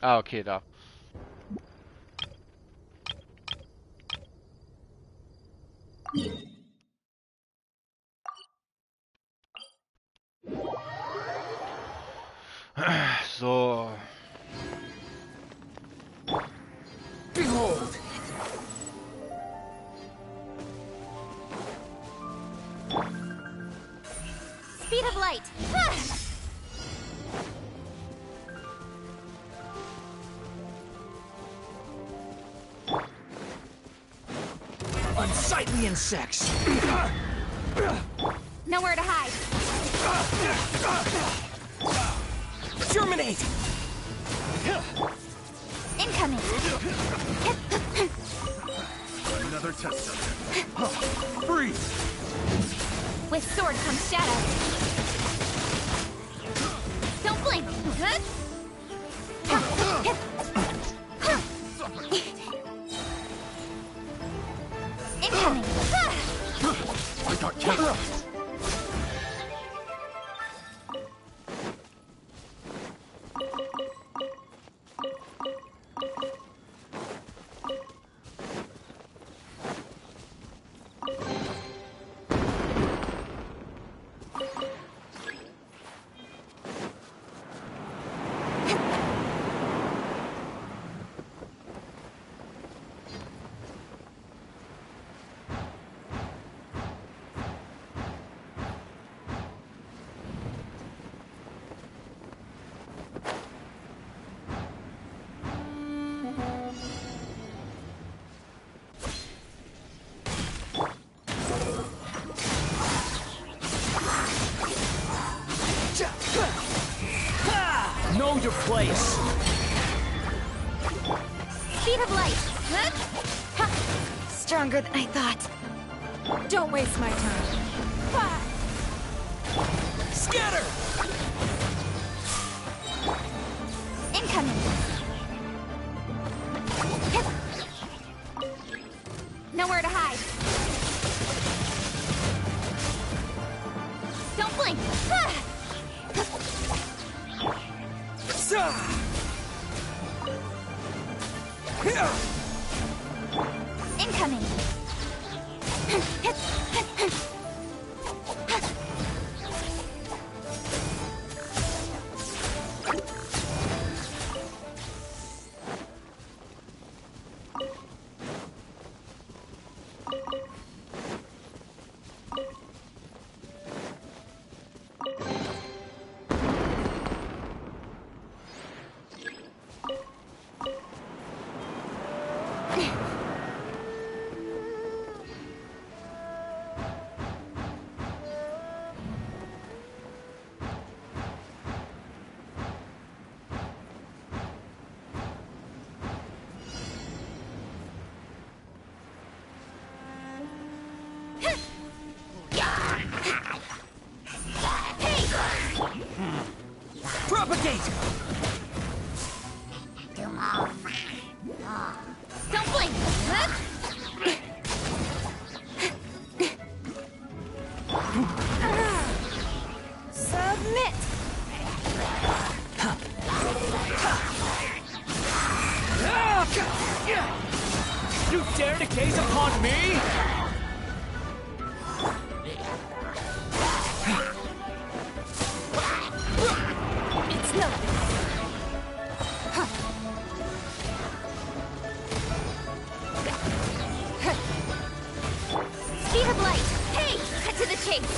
Ah, okay, da. So. Behold! Speed of light. Unsightly insects! Nowhere to hide. Germinate! Incoming. Another test subject. Freeze! With sword comes shadow. Don't blink. Incoming. I got killed. Know your place! Speed of light. Stronger than I thought. Don't waste my time. Scatter! Incoming. Nowhere to hide. Don't blink. Incoming. Propagate! Don't blink! Submit! You dare to gaze upon me? It's nothing. Speed of light! Hey! Cut to the chase!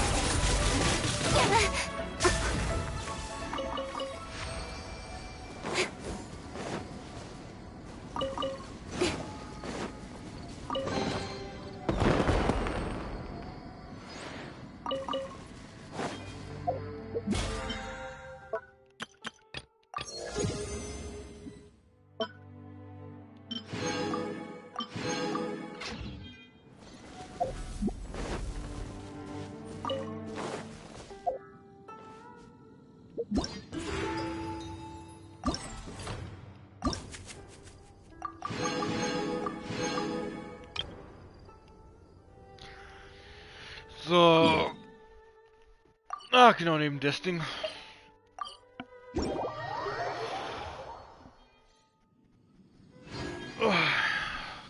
So. Ah, genau, neben das Ding. Oh,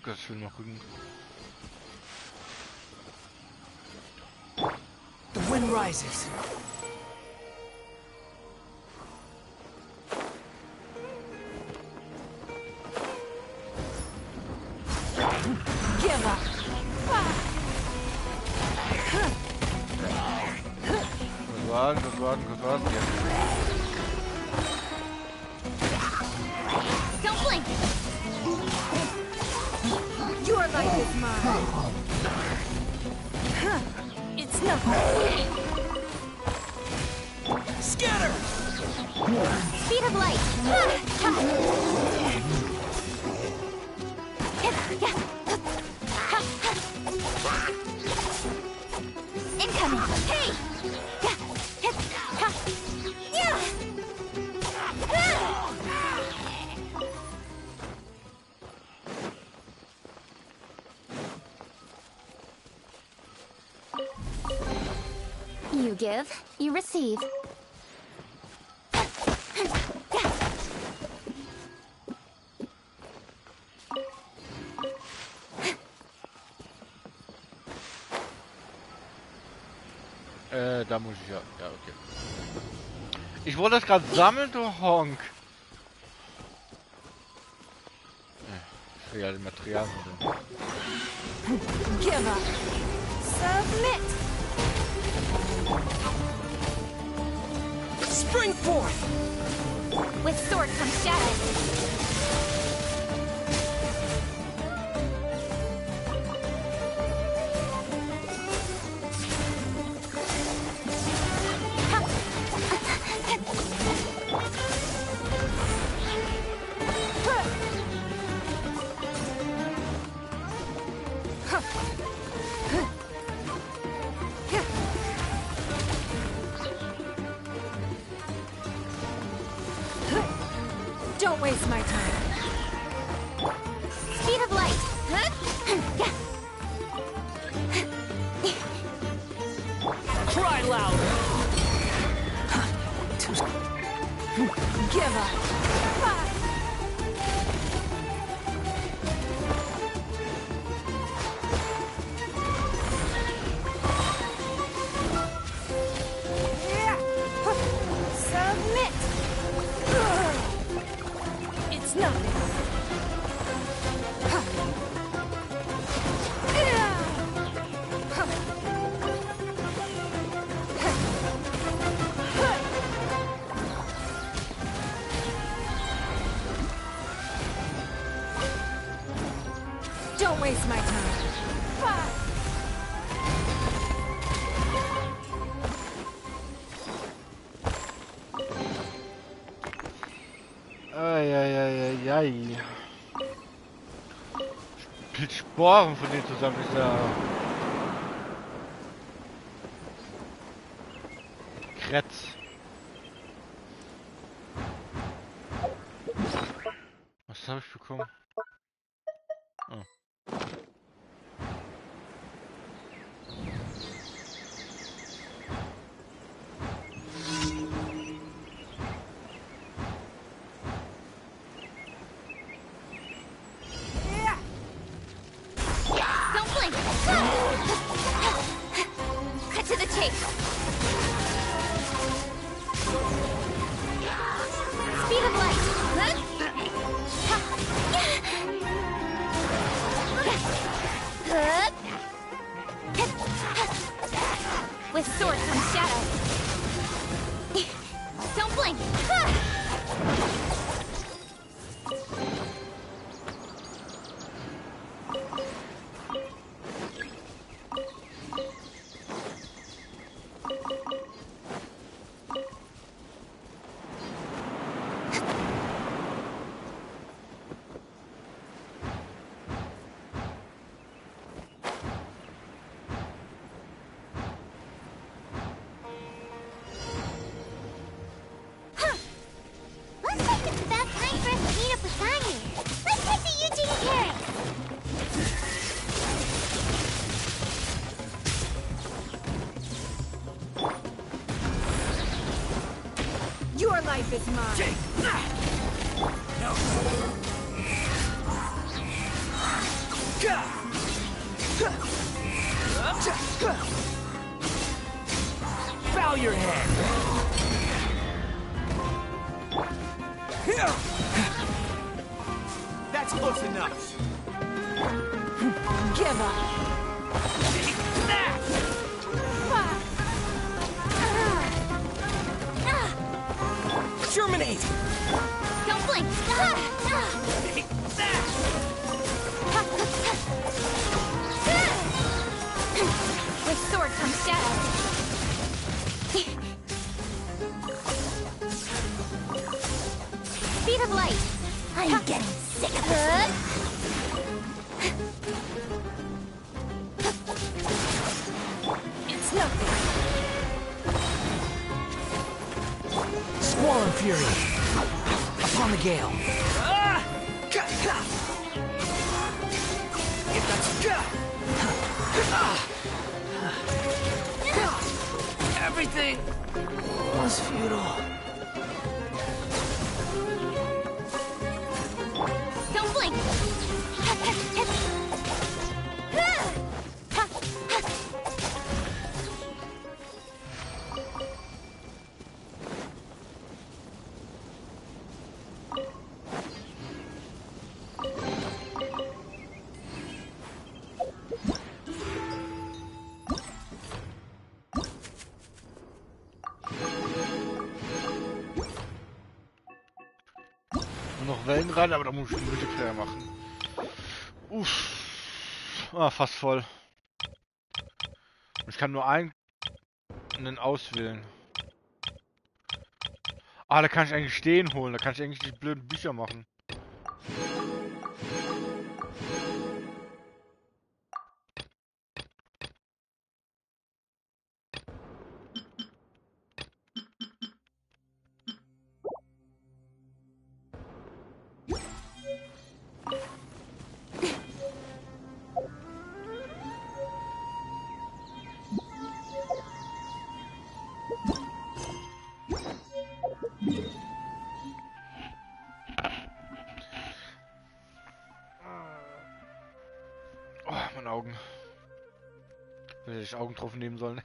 Gott, ich will noch gucken. The wind rises. Give up. Kurz warten. Ja. Don't blink! Your life is mine. It's nothing. Scatter! Speed of light! Incoming! Hey! You give, you receive. Da muss ich ja. Ja, okay. Ich wollte das gerade sammeln, du Honk. Ich will ja den Material drin. Give up. Submit. Spring forth! With sword comes shadow. Don't waste my time. Speed of light. Cry louder! Give up. Submit. It's nothing. Don't waste my time. Eieieiei. Mit Sporen von denen zusammen ist ja. Kretz. Was habe ich bekommen? Oh. Don't blink! Cut to the chase! Speed of light! With sword comes shadow. Don't blink! Looks like it's about time for us to meet up with Ganyu. Let's take the Eugene carrot. Your life is mine. Bow your head. That's close enough. Give up. Germinate. Don't blink. With sword comes shadow. Speed of light. I'm getting sick of it. It's nothing. Squall and fury. Upon the gale. Everything was futile. Don't blink. Nur noch Wellen ran, aber da muss ich einen Multiplayer machen. Uff. Ah, fast voll. Ich kann nur einen auswählen. Ah, da kann ich eigentlich stehen holen. Da kann ich eigentlich die blöden Bücher machen. Oh, meine Augen. Hätte ich Augentropfen nehmen sollen.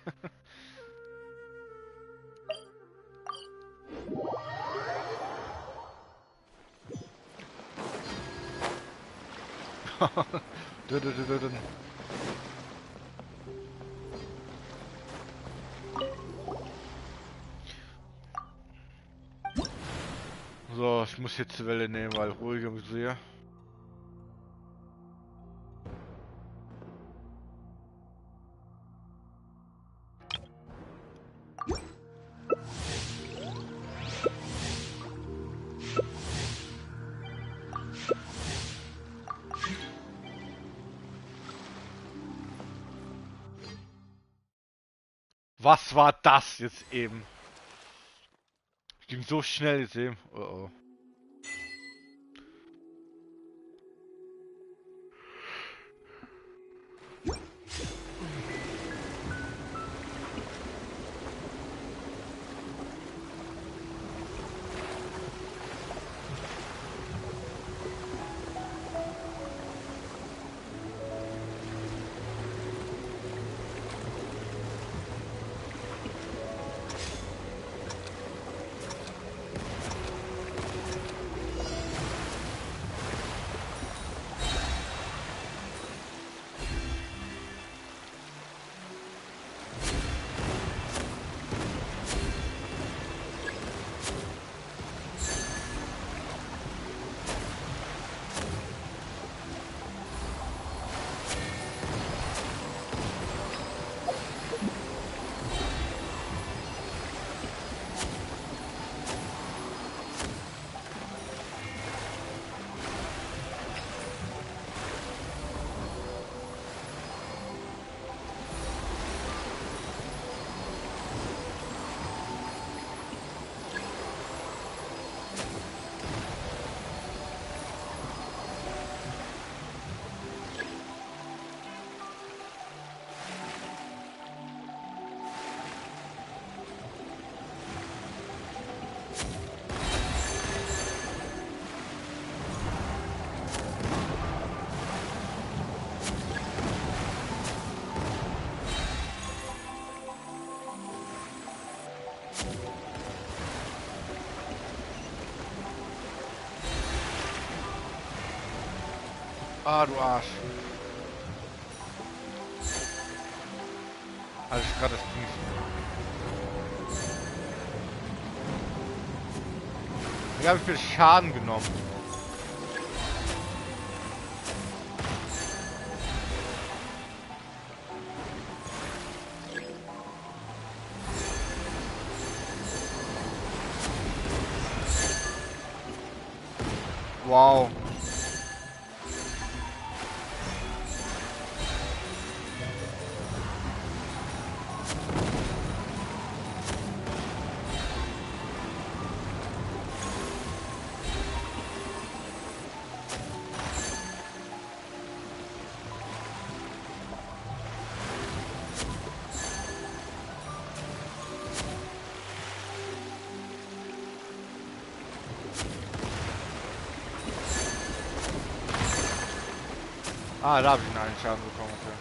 So, ich muss jetzt die Welle nehmen, weil ruhiger muss ich. Was war das jetzt eben? Ging so schnell jetzt eben. Oh oh. Ah, du Arsch. Also ich gerade das Ding. Wie habe ich viel Schaden genommen? Wow. Ah, da habe ich einen Schaden bekommen. Okay.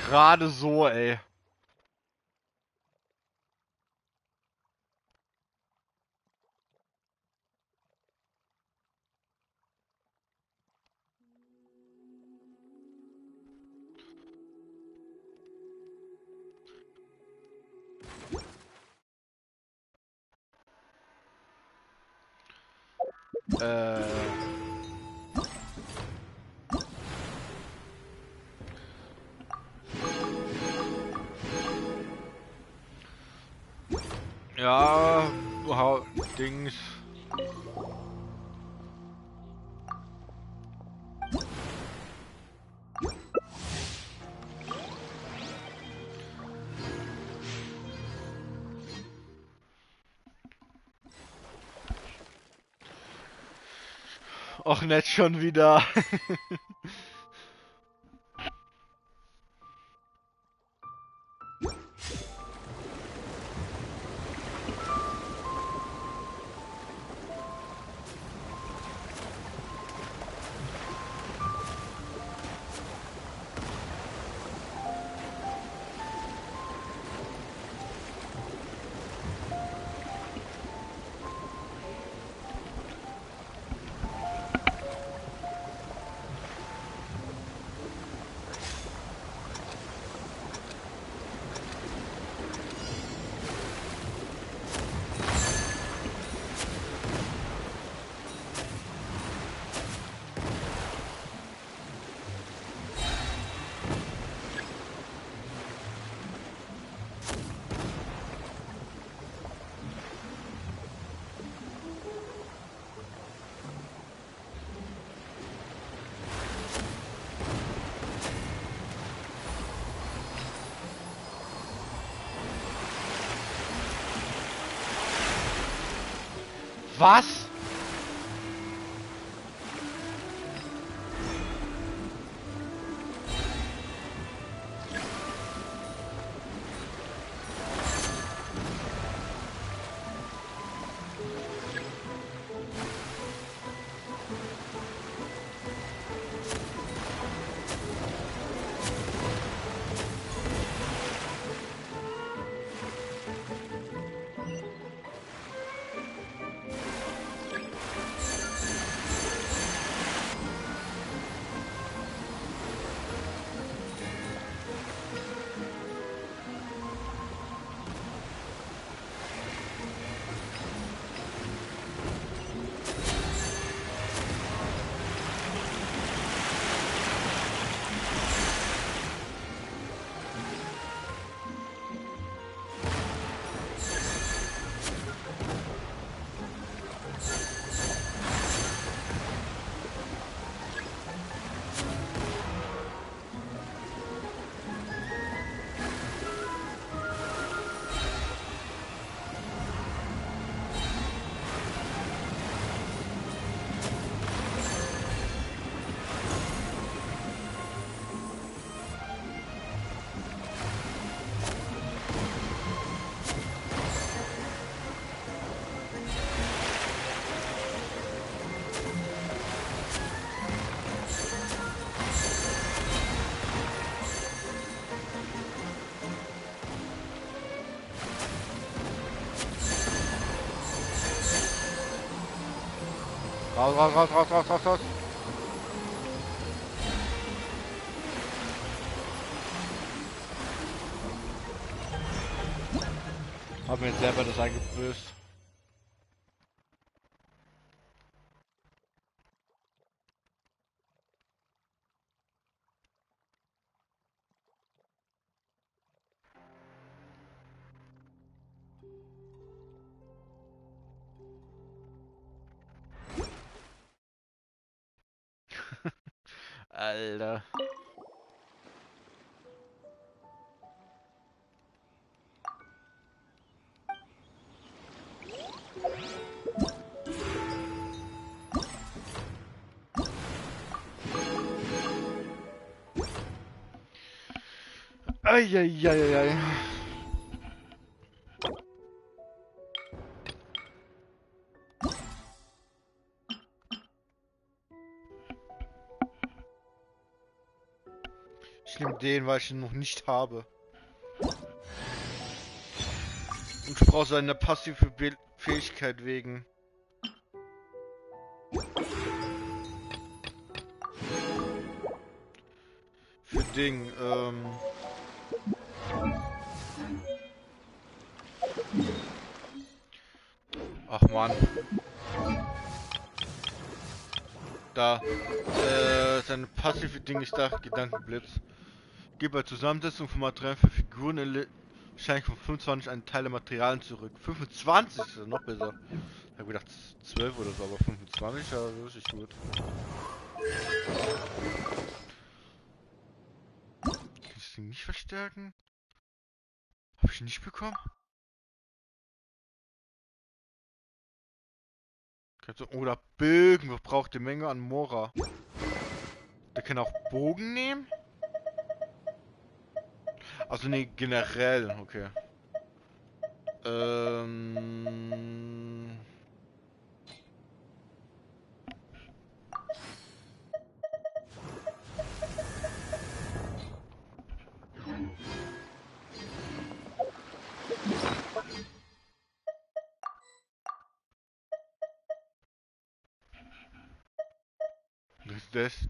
Gerade so, ey. Ja, Dings. Och, nicht schon wieder. Was? Raus, raus, raus, raus, raus, raus, raus. Hab mir jetzt selber das eingebüßt. Alter. Eieieiei. Ich nehme den, weil ich ihn noch nicht habe. Und ich brauche seine passive Fähigkeit wegen. Für Ding, Ach man. Da. Seine passive Ding ist da. Gedankenblitz. Gib bei Zusammensetzung von Materialien für Figuren wahrscheinlich von 25 einen Teil der Materialien zurück. 25 ist ja noch besser. Ich hab gedacht 12 oder so, aber 25 ja richtig gut. Kann ich das Ding nicht verstärken? Hab ich nicht bekommen? Oder Bögen, was braucht die Menge an Mora? Der kann auch Bogen nehmen? Also nee, generell, okay. Was ist das?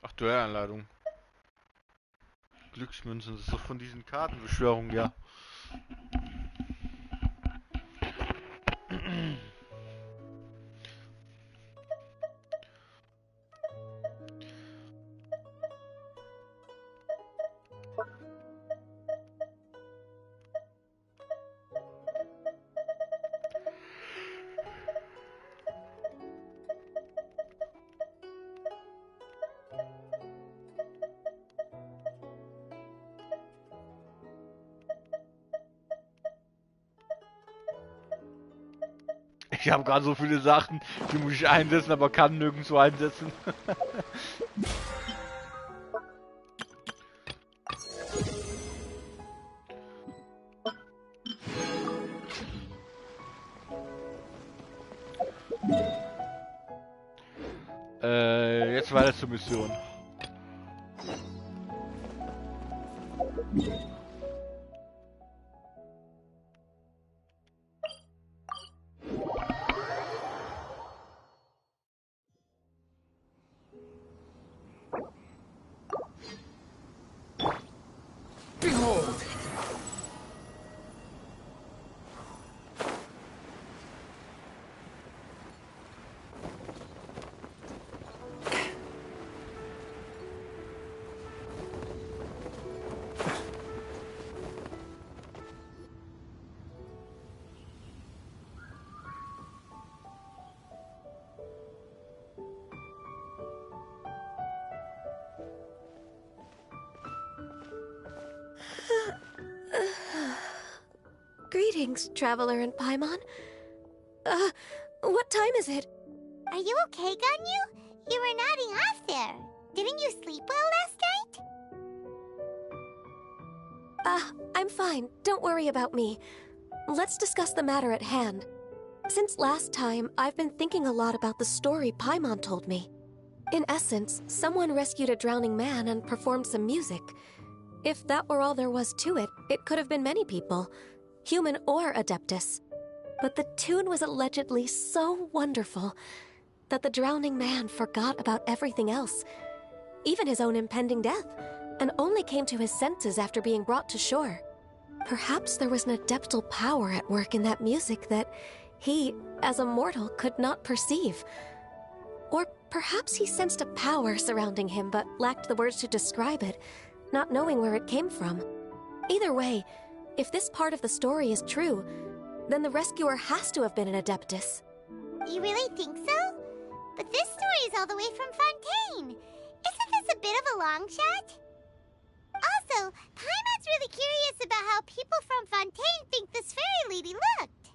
Ach, Duellanleitung. Glücksmünzen, das ist doch von diesen Kartenbeschwörungen, ja. Ich habe gerade so viele Sachen, die muss ich einsetzen, aber kann nirgendwo einsetzen. Jetzt weiter zur Mission. Greetings, traveler in Paimon. What time is it? Are you okay, Ganyu? You were nodding off there. Didn't you sleep well last night? I'm fine. Don't worry about me. Let's discuss the matter at hand. Since last time, I've been thinking a lot about the story Paimon told me. In essence, someone rescued a drowning man and performed some music. If that were all there was to it, it could have been many people, human or Adeptus. But the tune was allegedly so wonderful that the drowning man forgot about everything else, even his own impending death, and only came to his senses after being brought to shore. Perhaps there was an adeptal power at work in that music that he, as a mortal, could not perceive. Or perhaps he sensed a power surrounding him but lacked the words to describe it, not knowing where it came from. Either way, if this part of the story is true, then the rescuer has to have been an adeptus. You really think so? But this story is all the way from Fontaine. Isn't this a bit of a long shot? Also, Paimon's really curious about how people from Fontaine think this fairy lady looked.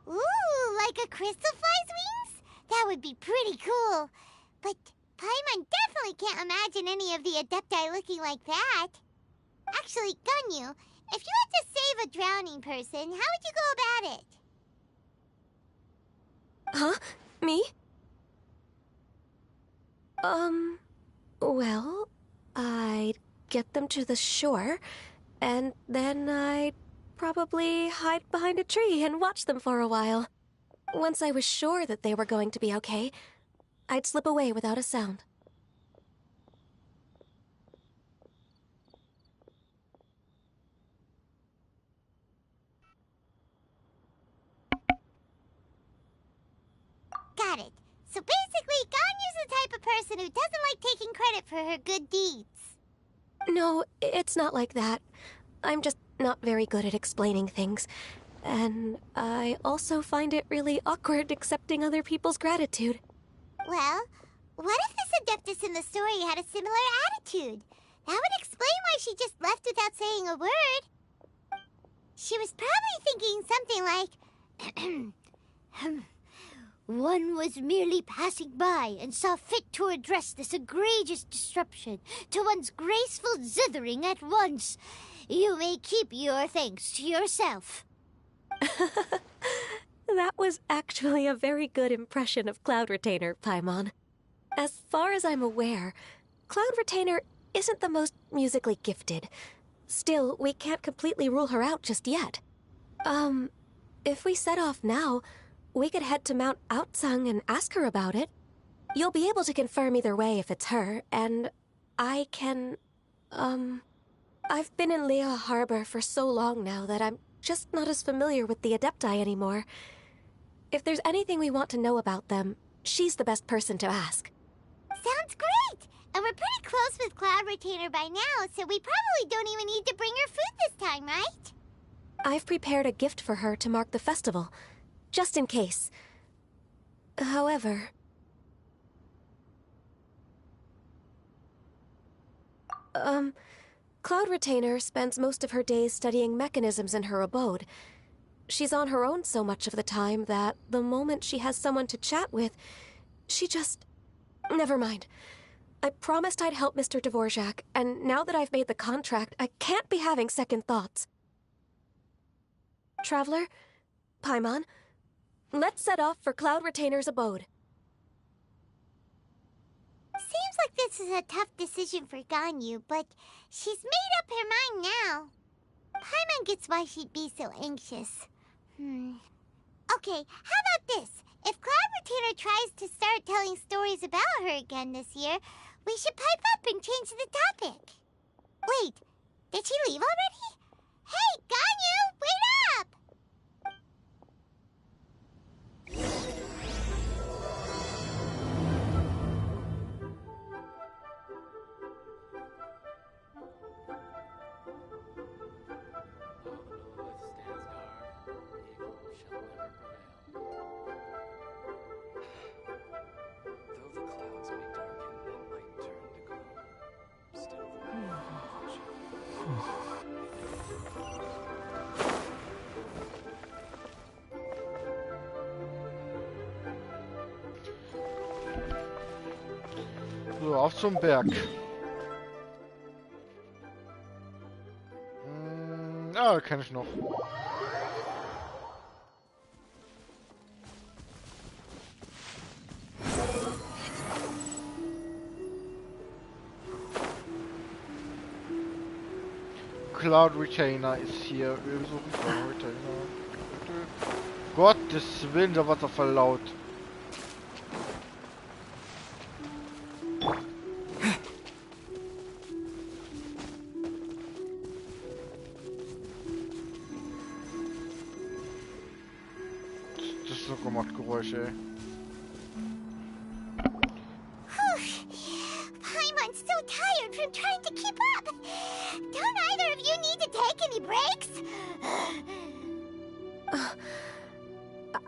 Ooh, like a crystal fly's wings? That would be pretty cool. But Paimon definitely can't imagine any of the Adepti looking like that. Actually, Ganyu, if you had to save a drowning person, how would you go about it? Huh? Me? Well, I'd get them to the shore, and then I'd probably hide behind a tree and watch them for a while. Once I was sure that they were going to be okay, I'd slip away without a sound. Got it. So basically, Ganyu's the type of person who doesn't like taking credit for her good deeds. No, it's not like that. I'm just not very good at explaining things. And I also find it really awkward accepting other people's gratitude. Well, what if this Adeptus in the story had a similar attitude? That would explain why she just left without saying a word. She was probably thinking something like, one was merely passing by and saw fit to address this egregious disruption to one's graceful zithering at once. You may keep your thanks to yourself. That was actually a very good impression of Cloud Retainer, Paimon. As far as I'm aware, Cloud Retainer isn't the most musically gifted. Still, we can't completely rule her out just yet. If we set off now, we could head to Mount Outsung and ask her about it. You'll be able to confirm either way if it's her, and I can, I've been in Liyue Harbor for so long now that I'm just not as familiar with the Adepti anymore. If there's anything we want to know about them, she's the best person to ask. Sounds great! And we're pretty close with Cloud Retainer by now, so we probably don't even need to bring her food this time, right? I've prepared a gift for her to mark the festival, just in case. However... Cloud Retainer spends most of her days studying mechanisms in her abode. She's on her own so much of the time that the moment she has someone to chat with, she just... Never mind. I promised I'd help Mr. Dvorak, and now that I've made the contract, I can't be having second thoughts. Traveler, Paimon, let's set off for Cloud Retainer's abode. Seems like this is a tough decision for Ganyu, but she's made up her mind now. Paimon gets why she'd be so anxious. Okay, how about this? If Cloud Retainer tries to start telling stories about her again this year, we should pipe up and change the topic. Wait, did she leave already? Hey, Ganyu, wait up! So, auf zum Berg. Kann ich noch. Cloud Retainer ist hier. Wir suchen Cloud Retainer. Gottes Willen, da war doch voll laut. Das ist so gemacht Geräusche, ey. Paimon's so tired from trying to keep up. Don't either of you need to take any breaks?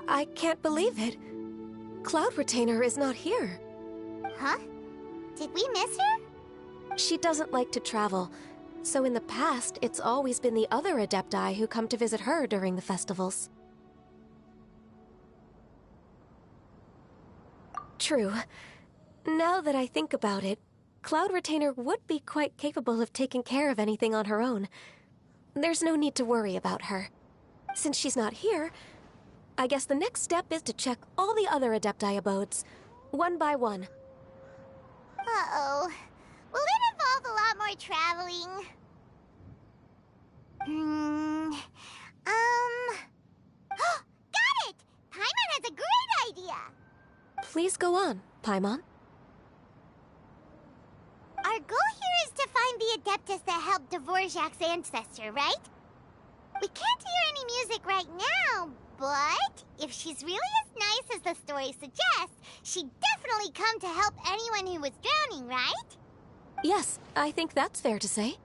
I can't believe it. Cloud Retainer is not here. Huh? Did we miss her? She doesn't like to travel, so in the past, it's always been the other Adepti who come to visit her during the festivals. True. Now that I think about it, Cloud Retainer would be quite capable of taking care of anything on her own. There's no need to worry about her. Since she's not here, I guess the next step is to check all the other Adepti abodes, one by one. Uh-oh. Will it involve a lot more traveling? Got it! Paimon has a great idea! Please go on, Paimon. Our goal here is to find the Adeptus that helped Dvorak's ancestor, right? We can't hear any music right now, but if she's really as nice as the story suggests, she'd definitely come to help anyone who was drowning, right? Yes, I think that's fair to say.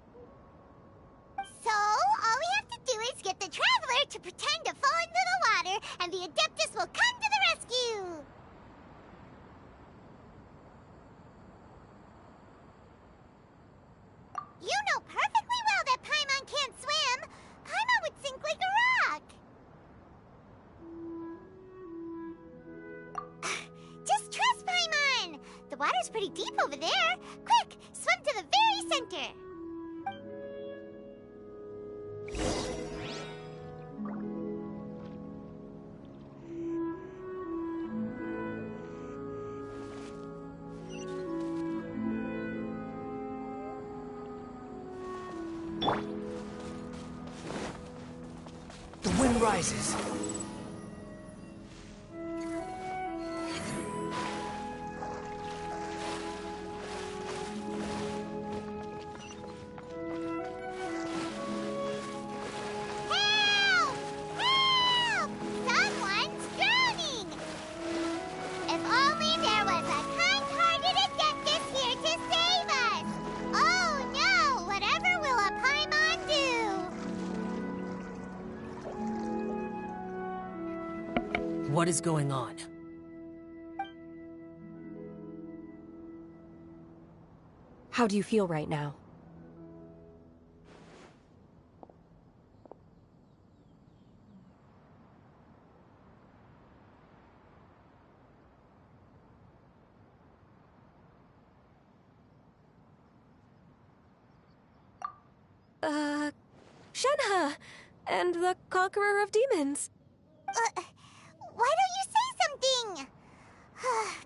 So, all we have to do is get the Traveler to pretend to fall into the water, and the Adeptus will come to the rescue! You know perfectly well that Paimon can't swim! Paimon would sink like a rock! Just trust Paimon! The water's pretty deep over there. Quick, swim to the very center! The wind rises. Help! Help! Someone's drowning! If only there was a kind-hearted Adeptus here to save us! Oh no! Whatever will a Paimon do? What is going on? How do you feel right now? Shenhe! And the Conqueror of Demons. Why don't you say something?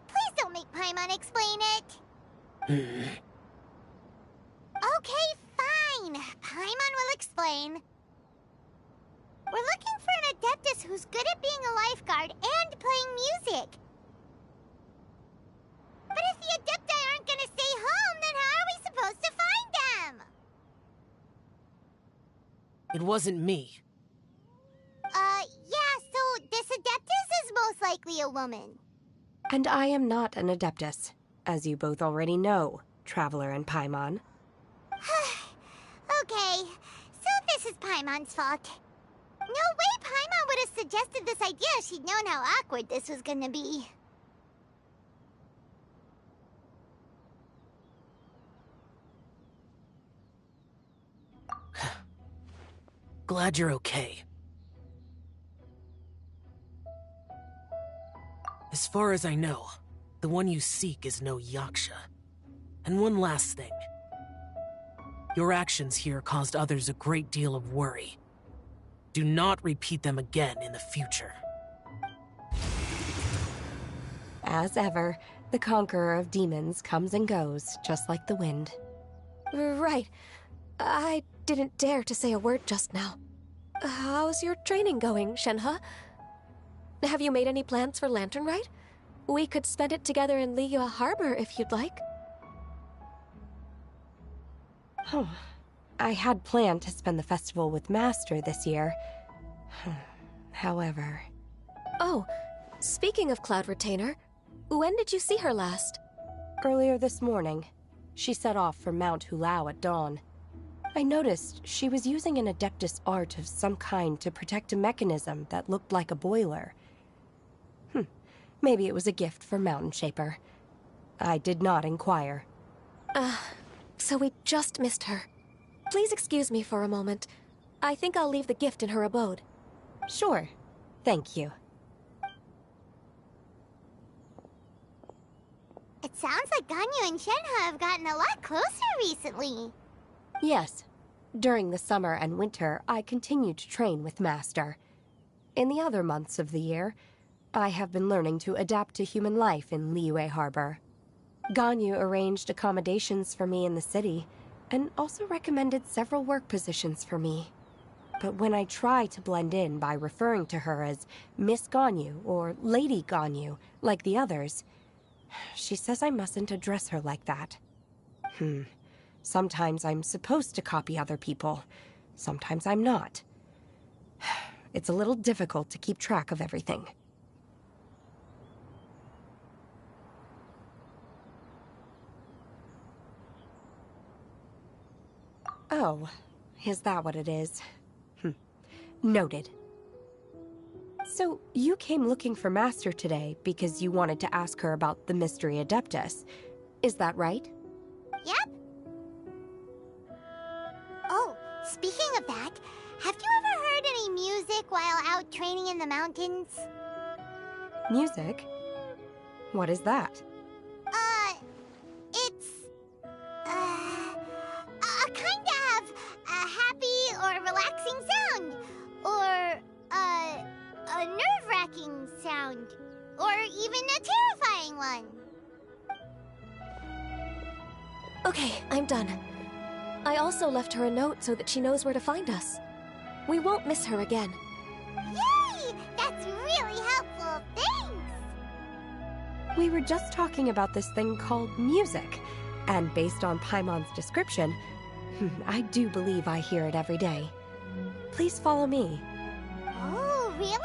Please don't make Paimon explain it. Okay, fine. Paimon will explain. We're looking for an Adeptus who's good at being a lifeguard and playing music. But if the Adepti aren't gonna stay home, then how are we supposed to find them? It wasn't me. Yeah, so this Adeptus is most likely a woman. And I am not an Adeptus, as you both already know, Traveler and Paimon. Okay, so this is Paimon's fault. No way Paimon would have suggested this idea if she'd known how awkward this was gonna be. Glad you're okay. As far as I know, the one you seek is no Yaksha. And one last thing. Your actions here caused others a great deal of worry. Do not repeat them again in the future. As ever, the Conqueror of Demons comes and goes, just like the wind. Right. I didn't dare to say a word just now. How's your training going, Shenhe? Have you made any plans for Lantern Rite? We could spend it together in Liyue Harbor if you'd like. Oh, I had planned to spend the festival with Master this year. However... Oh, speaking of Cloud Retainer, when did you see her last? Earlier this morning. She set off for Mount Hulao at dawn. I noticed she was using an Adeptus art of some kind to protect a mechanism that looked like a boiler. Maybe it was a gift for Mountain Shaper. I did not inquire. So we just missed her. Please excuse me for a moment. I think I'll leave the gift in her abode. Sure. Thank you. It sounds like Ganyu and Shenhe have gotten a lot closer recently. Yes. During the summer and winter, I continued to train with Master. In the other months of the year, I have been learning to adapt to human life in Liyue Harbor. Ganyu arranged accommodations for me in the city, and also recommended several work positions for me. But when I try to blend in by referring to her as Miss Ganyu or Lady Ganyu, like the others, she says I mustn't address her like that. Sometimes I'm supposed to copy other people. Sometimes I'm not. It's a little difficult to keep track of everything. Oh, is that what it is? Noted. So, you came looking for Master today because you wanted to ask her about the Mystery Adeptus. Is that right? Yep. Oh, speaking of that, have you ever heard any music while out training in the mountains? Music? What is that? It's... a kind of a happy or relaxing sound. Or, a nerve-wracking sound. Or even a terrifying one. Okay, I'm done. I also left her a note so that she knows where to find us. We won't miss her again. Yay! That's really helpful. Thanks! We were just talking about this thing called music, and based on Paimon's description, I do believe I hear it every day. Please follow me. Oh, really?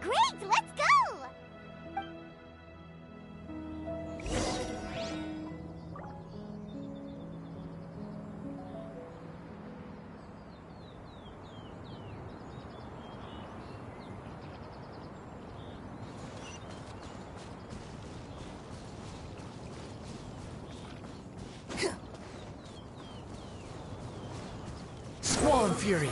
Great, let's go! Squall Fury!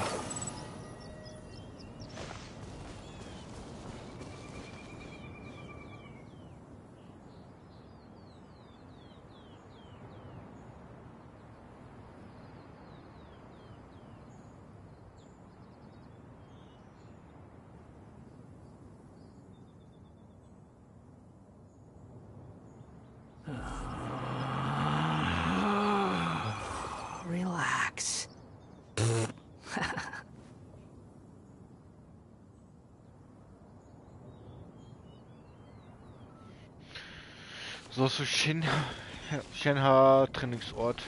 Relax. So zu Shenhe Trainingsort.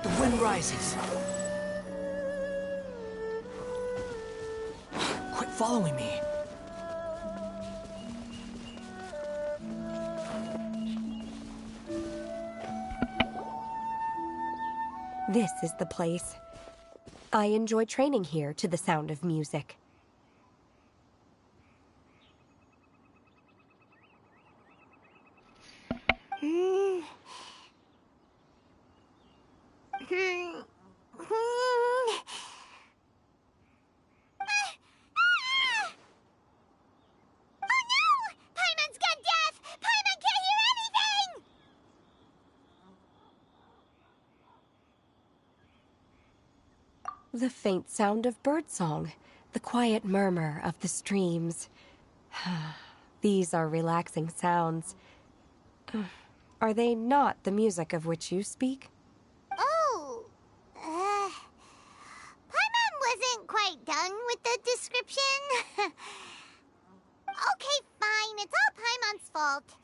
The wind rises. Quit following me. This is the place. I enjoy training here to the sound of music. The faint sound of birdsong, the quiet murmur of the streams. These are relaxing sounds. Are they not the music of which you speak? Oh, Paimon wasn't quite done with the description. Okay, fine, it's all Paimon's fault.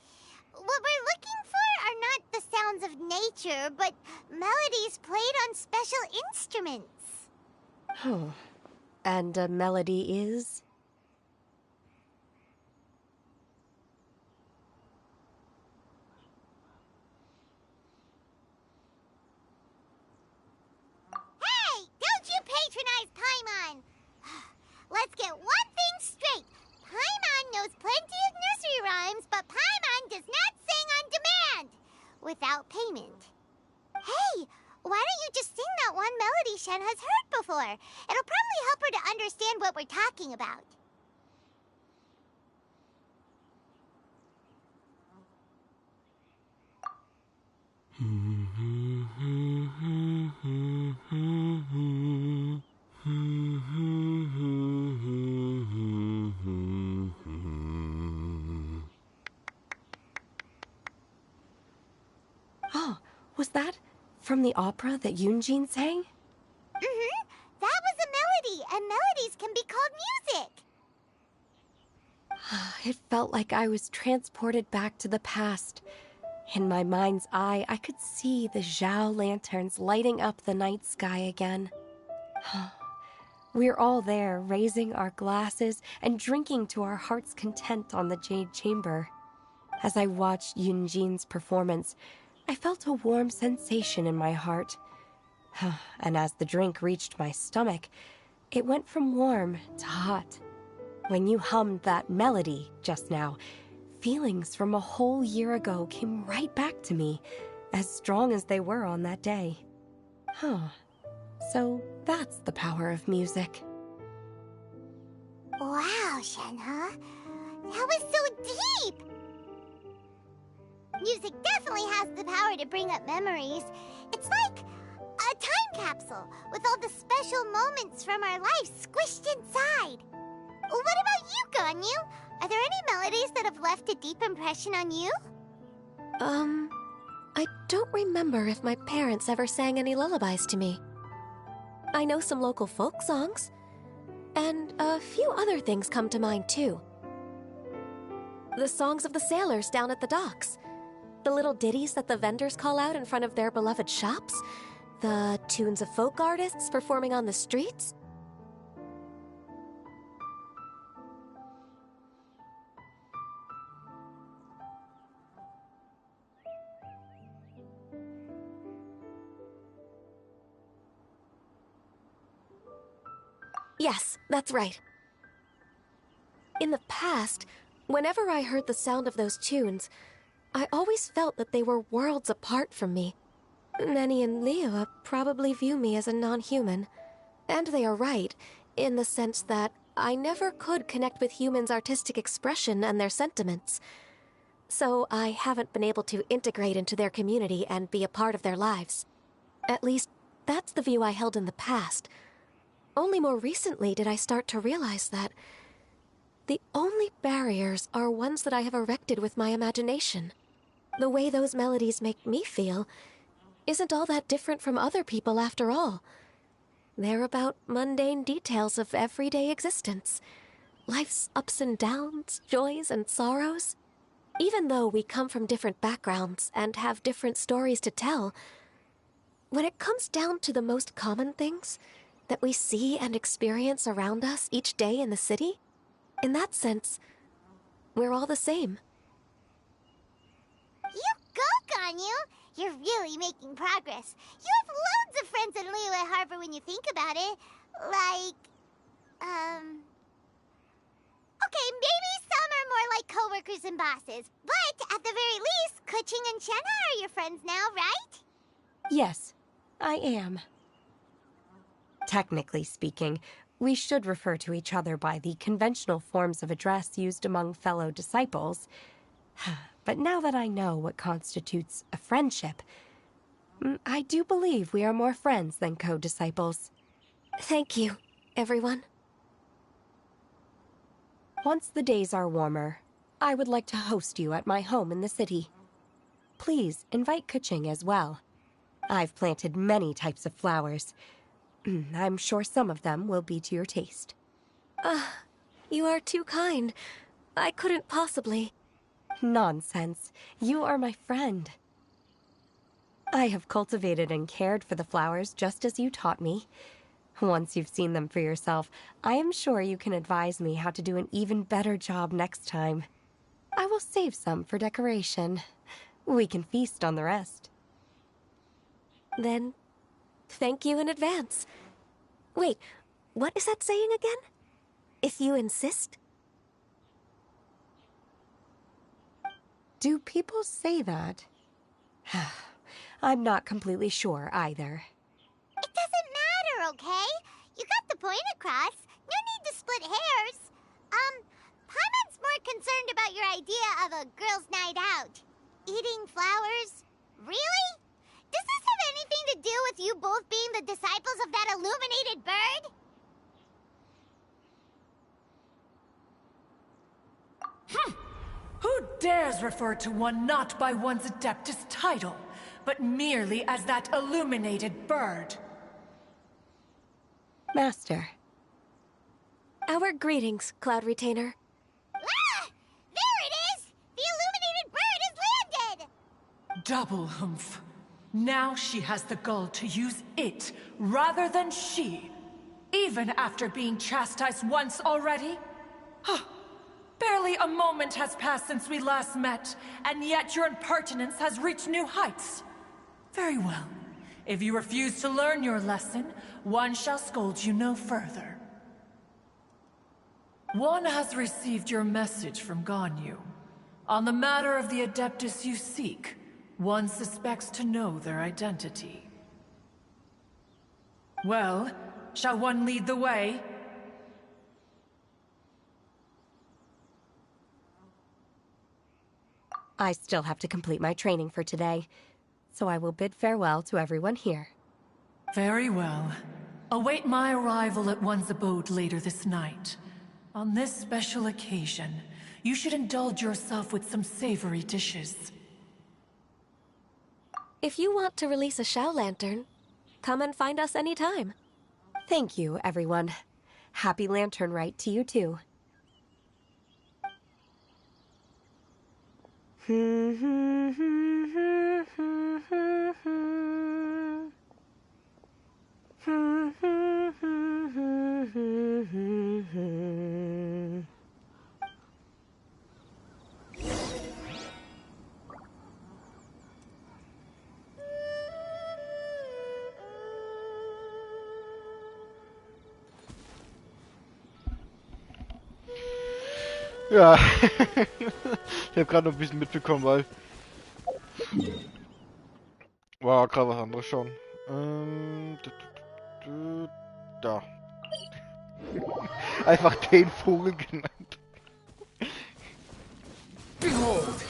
What we're looking for are not the sounds of nature, but melodies played on special instruments. Oh, and a melody is? Hey, don't you patronize Paimon! Let's get one thing straight. Paimon knows plenty of nursery rhymes, but Paimon does not sing on demand without payment. Hey, why don't you just sing that one melody Shen has heard before? It'll probably help her to understand what we're talking about. Oh, was that from the opera that Yunjin sang? Mm-hmm. That was a melody, and melodies can be called music. It felt like I was transported back to the past. In my mind's eye, I could see the Zhao lanterns lighting up the night sky again. We're all there, raising our glasses and drinking to our heart's content on the Jade Chamber. As I watched Yunjin's performance, I felt a warm sensation in my heart. And as the drink reached my stomach, it went from warm to hot. When you hummed that melody just now, feelings from a whole year ago came right back to me, as strong as they were on that day. So that's the power of music. Wow, Shenhe. That was so deep! Music definitely has the power to bring up memories. It's like a time capsule with all the special moments from our lives squished inside. What about you, Ganyu? Are there any melodies that have left a deep impression on you? I don't remember if my parents ever sang any lullabies to me. I know some local folk songs, and a few other things come to mind too. The songs of the sailors down at the docks, the little ditties that the vendors call out in front of their beloved shops, the tunes of folk artists performing on the streets. Yes, that's right. In the past, whenever I heard the sound of those tunes, I always felt that they were worlds apart from me. Many in Liyue probably view me as a non-human. And they are right, in the sense that I never could connect with humans' artistic expression and their sentiments. So I haven't been able to integrate into their community and be a part of their lives. At least, that's the view I held in the past. Only more recently did I start to realize that the only barriers are ones that I have erected with my imagination. The way those melodies make me feel isn't all that different from other people after all. They're about mundane details of everyday existence. Life's ups and downs, joys and sorrows. Even though we come from different backgrounds and have different stories to tell, when it comes down to the most common things that we see and experience around us each day in the city, in that sense, we're all the same. You go, Ganyu! You're really making progress. You have loads of friends in Liyue Harbor when you think about it. Like, okay, maybe some are more like coworkers and bosses. But at the very least, Kuching and Shenhe are your friends now, right? Yes, I am. Technically speaking, we should refer to each other by the conventional forms of address used among fellow disciples. But now that I know what constitutes a friendship, I do believe we are more friends than co-disciples. Thank you, everyone. Once the days are warmer, I would like to host you at my home in the city. Please invite Kuching as well. I've planted many types of flowers. I'm sure some of them will be to your taste. You are too kind. I couldn't possibly. Nonsense. You are my friend. I have cultivated and cared for the flowers just as you taught me. Once you've seen them for yourself, I am sure you can advise me how to do an even better job next time. I will save some for decoration. We can feast on the rest. Then, thank you in advance. Wait, what is that saying again? If you insist? Do people say that? I'm not completely sure either. It doesn't matter, okay? You got the point across. No need to split hairs. Paimon's more concerned about your idea of a girls' night out. Eating flowers? Really? Does this have anything to do with you both being the disciples of that illuminated bird? Who dares refer to one not by one's Adeptus title, but merely as that illuminated bird? Master. Our greetings, Cloud Retainer. Ah! There it is! The illuminated bird has landed! Double humph. Now she has the gall to use it rather than she, even after being chastised once already? Barely a moment has passed since we last met, and yet your impertinence has reached new heights. Very well. If you refuse to learn your lesson, one shall scold you no further. One has received your message from Ganyu. On the matter of the Adeptus you seek, one suspects to know their identity. Well, shall one lead the way? I still have to complete my training for today, so I will bid farewell to everyone here. Very well. Await my arrival at one's abode later this night. On this special occasion, you should indulge yourself with some savory dishes. If you want to release a Shao Lantern, come and find us anytime. Thank you, everyone. Happy Lantern Rite to you too. Ja, ich habe gerade noch ein bisschen mitbekommen, weil... Wow, gerade was anderes schon. Da. Einfach den Vogel genannt. Behold!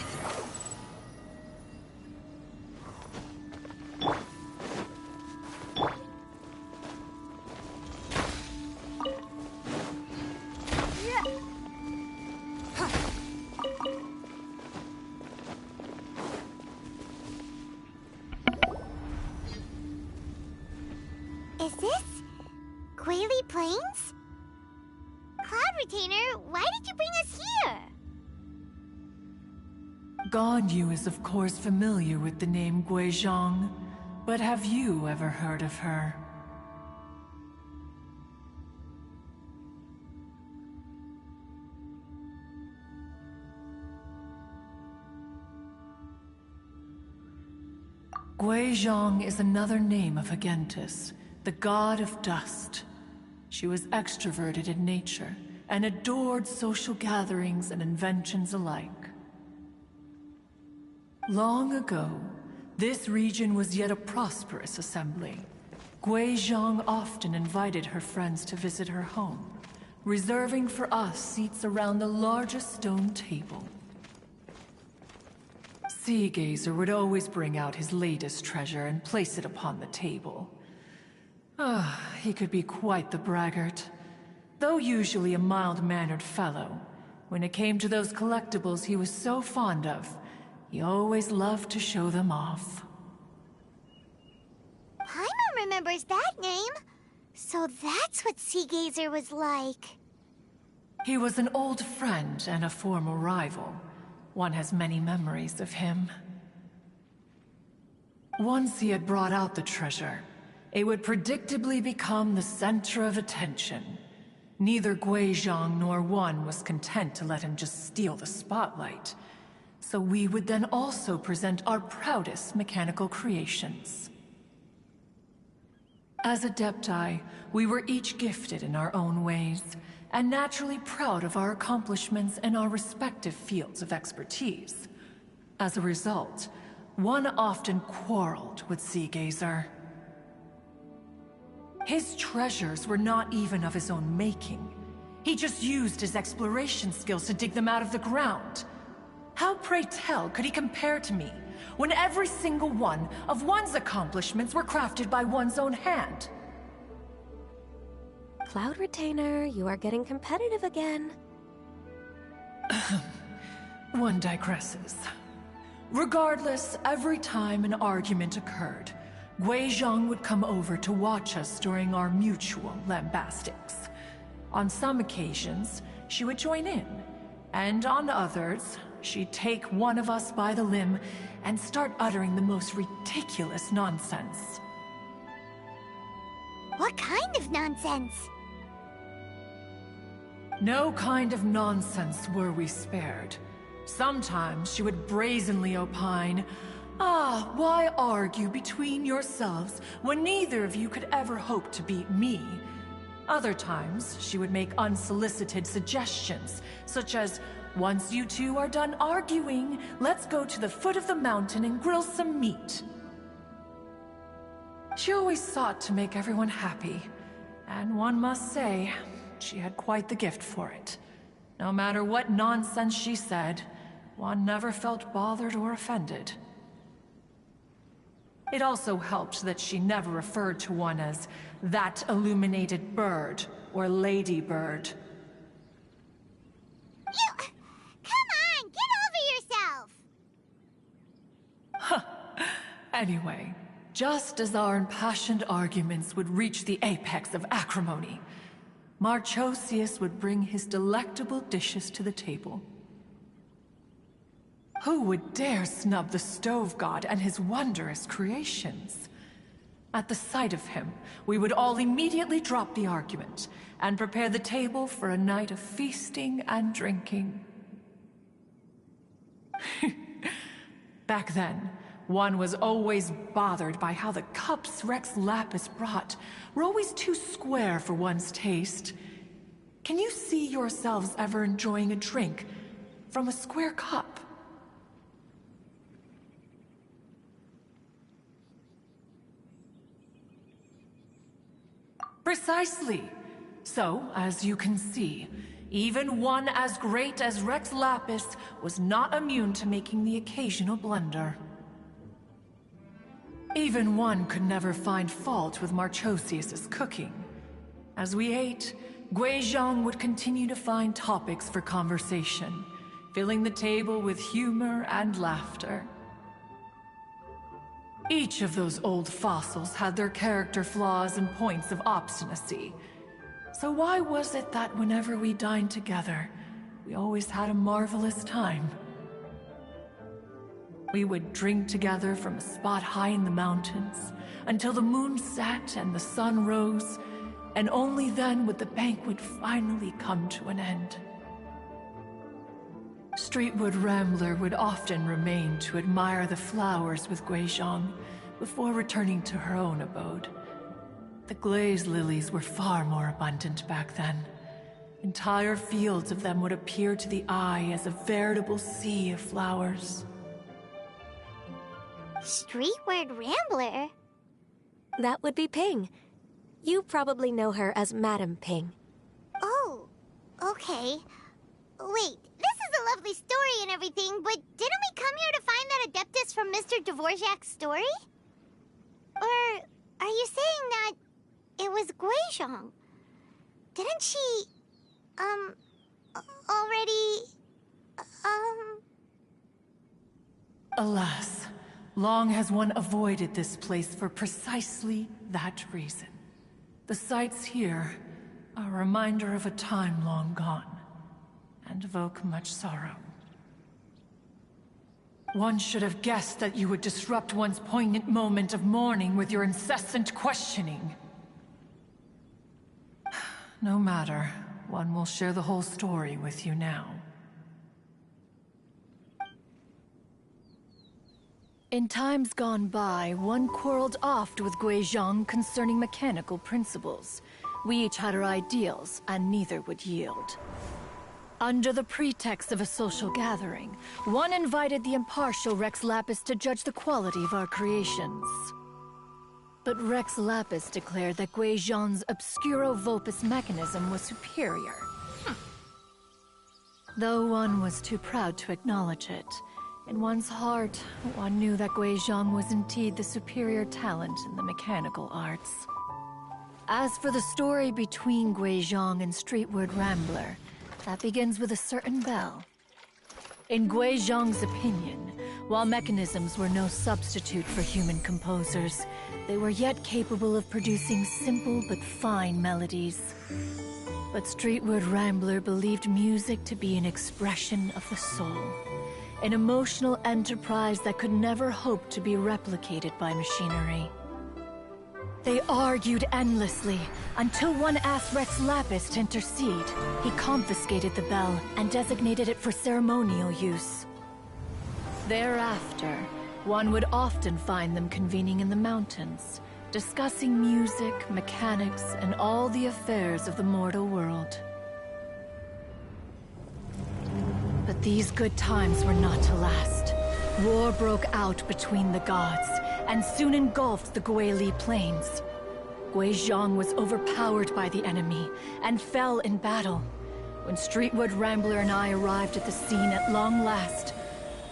Is this... Quaily Plains? Cloud Retainer, why did you bring us here? Ganyu is of course familiar with the name Guizhong, but have you ever heard of her? Guizhong is another name of Agentis, the god of dust. She was extroverted in nature and adored social gatherings and inventions alike. Long ago, this region was yet a prosperous assembly. Guizhong often invited her friends to visit her home, reserving for us seats around the largest stone table. Seagazer would always bring out his latest treasure and place it upon the table. He could be quite the braggart. Though usually a mild-mannered fellow, when it came to those collectibles he was so fond of, he always loved to show them off. Paimon remembers that name. So that's what Sea Gazer was like. He was an old friend and a former rival. One has many memories of him. Once he had brought out the treasure, it would predictably become the center of attention. Neither Guizhong nor One was content to let him just steal the spotlight. So we would then also present our proudest mechanical creations. As Adepti, we were each gifted in our own ways, and naturally proud of our accomplishments in our respective fields of expertise. As a result, One often quarreled with Sea Gazer. His treasures were not even of his own making. He just used his exploration skills to dig them out of the ground. How, pray tell, could he compare to me, when every single one of One's accomplishments were crafted by one's own hand? Cloud Retainer, you are getting competitive again. One digresses. Regardless, every time an argument occurred, Guizhong would come over to watch us during our mutual lambastics. On some occasions, she would join in, and on others, she'd take one of us by the limb and start uttering the most ridiculous nonsense. What kind of nonsense? No kind of nonsense were we spared. Sometimes she would brazenly opine, why argue between yourselves when neither of you could ever hope to beat me? Other times, she would make unsolicited suggestions, such as, once you two are done arguing, let's go to the foot of the mountain and grill some meat. She always sought to make everyone happy, and one must say, she had quite the gift for it. No matter what nonsense she said, One never felt bothered or offended. It also helped that she never referred to One as that illuminated bird or ladybird. Come on, get over yourself! Anyway, just as our impassioned arguments would reach the apex of acrimony, Marchosius would bring his delectable dishes to the table. Who would dare snub the stove god and his wondrous creations? At the sight of him, we would all immediately drop the argument and prepare the table for a night of feasting and drinking. Back then, One was always bothered by how the cups Rex Lapis brought were always too square for one's taste. Can you see yourselves ever enjoying a drink from a square cup? Precisely. So, as you can see, even one as great as Rex Lapis was not immune to making the occasional blunder. Even One could never find fault with Marchosius's cooking. As we ate, Guizhong would continue to find topics for conversation, filling the table with humor and laughter. Each of those old fossils had their character flaws and points of obstinacy. So why was it that whenever we dined together, we always had a marvelous time? We would drink together from a spot high in the mountains, until the moon set and the sun rose, and only then would the banquet finally come to an end. Streetwood Rambler would often remain to admire the flowers with Guizhong before returning to her own abode. The glaze lilies were far more abundant back then. Entire fields of them would appear to the eye as a veritable sea of flowers. Streetward Rambler? That would be Ping. You probably know her as Madam Ping. Oh, okay. Wait, this is a lovely story and everything, but didn't we come here to find that Adeptus from Mr. Dvorak's story? Or are you saying that it was Guizhong. Didn't she, already, Alas, long has one avoided this place for precisely that reason. The sights here are a reminder of a time long gone, and evoke much sorrow. One should have guessed that you would disrupt one's poignant moment of mourning with your incessant questioning. No matter, one will share the whole story with you now. In times gone by, one quarreled oft with Guizhong concerning mechanical principles. We each had our ideals, and neither would yield. Under the pretext of a social gathering, one invited the impartial Rex Lapis to judge the quality of our creations. But Rex Lapis declared that Guizhong's Obscuro Vulpus mechanism was superior. Though one was too proud to acknowledge it, in one's heart, one knew that Guizhong was indeed the superior talent in the mechanical arts. As for the story between Guizhong and Streetward Rambler, that begins with a certain bell. In Guizhong's opinion, while mechanisms were no substitute for human composers, they were yet capable of producing simple but fine melodies. But Streetward Rambler believed music to be an expression of the soul, an emotional enterprise that could never hope to be replicated by machinery. They argued endlessly, until one asked Rex Lapis to intercede. He confiscated the bell and designated it for ceremonial use. Thereafter, one would often find them convening in the mountains, discussing music, mechanics, and all the affairs of the mortal world. But these good times were not to last. War broke out between the gods, and soon engulfed the Guili Plains. Guizhong was overpowered by the enemy, and fell in battle. When Streetwood Rambler and I arrived at the scene at long last,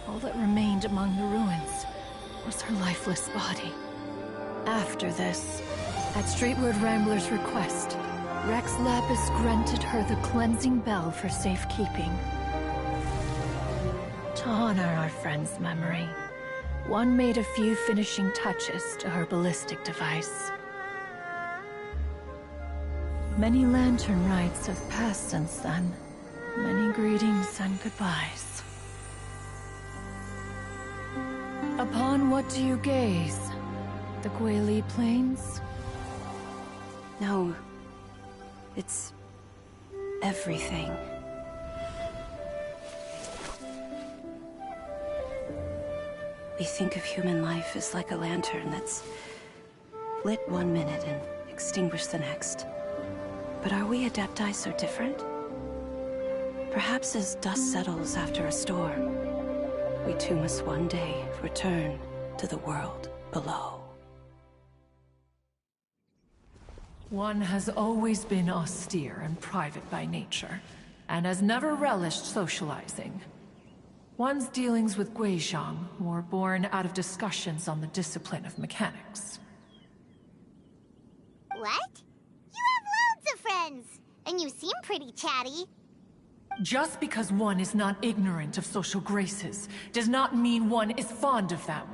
all that remained among the ruins was her lifeless body. After this, at Streetwood Rambler's request, Rex Lapis granted her the cleansing bell for safekeeping. To honor our friend's memory, one made a few finishing touches to her ballistic device. Many lantern rites have passed since then. Many greetings and goodbyes. Upon what do you gaze? The Guili Plains? No. It's everything. We think of human life as like a lantern that's lit one minute and extinguished the next. But are we Adepti so different? Perhaps as dust settles after a storm, we too must one day return to the world below. One has always been austere and private by nature, and has never relished socializing. One's dealings with Guizhong were born out of discussions on the discipline of mechanics. What? You have loads of friends, and you seem pretty chatty. Just because one is not ignorant of social graces does not mean one is fond of them.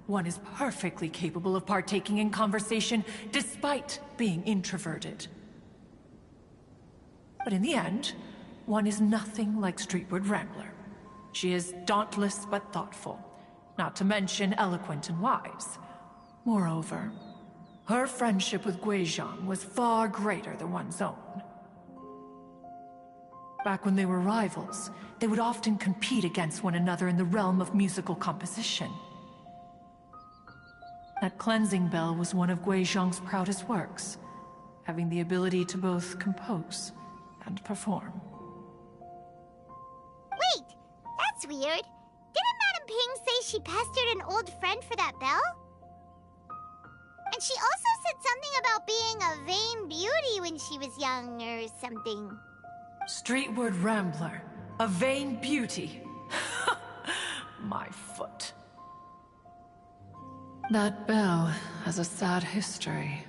One is perfectly capable of partaking in conversation despite being introverted. But in the end, one is nothing like Streetwood Rambler. She is dauntless but thoughtful, not to mention eloquent and wise. Moreover, her friendship with Guizhong was far greater than one's own. Back when they were rivals, they would often compete against one another in the realm of musical composition. That cleansing bell was one of Guizhong's proudest works, having the ability to both compose and perform. Wait! That's weird. Didn't Madame Ping say she pestered an old friend for that bell? And she also said something about being a vain beauty when she was young or something. Streetward Rambler, a vain beauty. My foot. That bell has a sad history.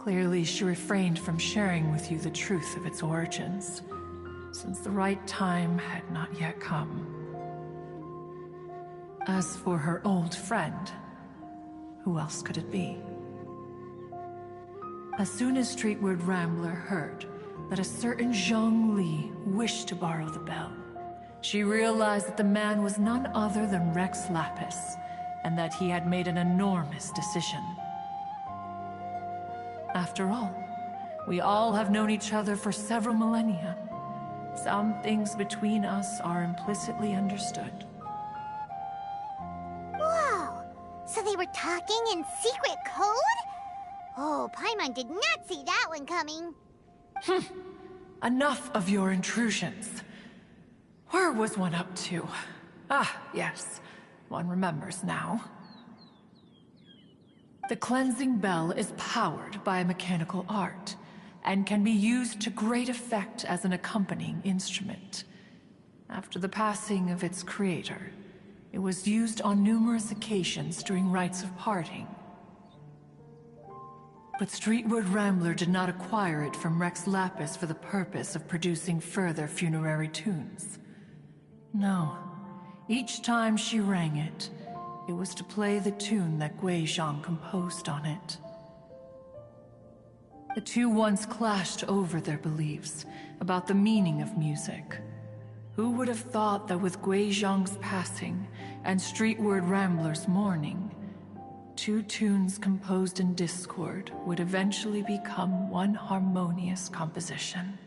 Clearly, she refrained from sharing with you the truth of its origins, since the right time had not yet come. As for her old friend, who else could it be? As soon as Streetward Rambler heard that a certain Zhang Li wished to borrow the bell, she realized that the man was none other than Rex Lapis, and that he had made an enormous decision. After all, we all have known each other for several millennia. Some things between us are implicitly understood. Whoa! So they were talking in secret code? Oh, Paimon did not see that one coming. Enough of your intrusions. Where was one up to? Ah, yes. One remembers now. The cleansing bell is powered by a mechanical art, and can be used to great effect as an accompanying instrument. After the passing of its creator, it was used on numerous occasions during rites of parting. But Streetward Rambler did not acquire it from Rex Lapis for the purpose of producing further funerary tunes. No, each time she rang it, it was to play the tune that Gui Zhang composed on it. The two once clashed over their beliefs about the meaning of music. Who would have thought that with Gui Zhang's passing and Streetward Rambler's mourning, two tunes composed in discord would eventually become one harmonious composition?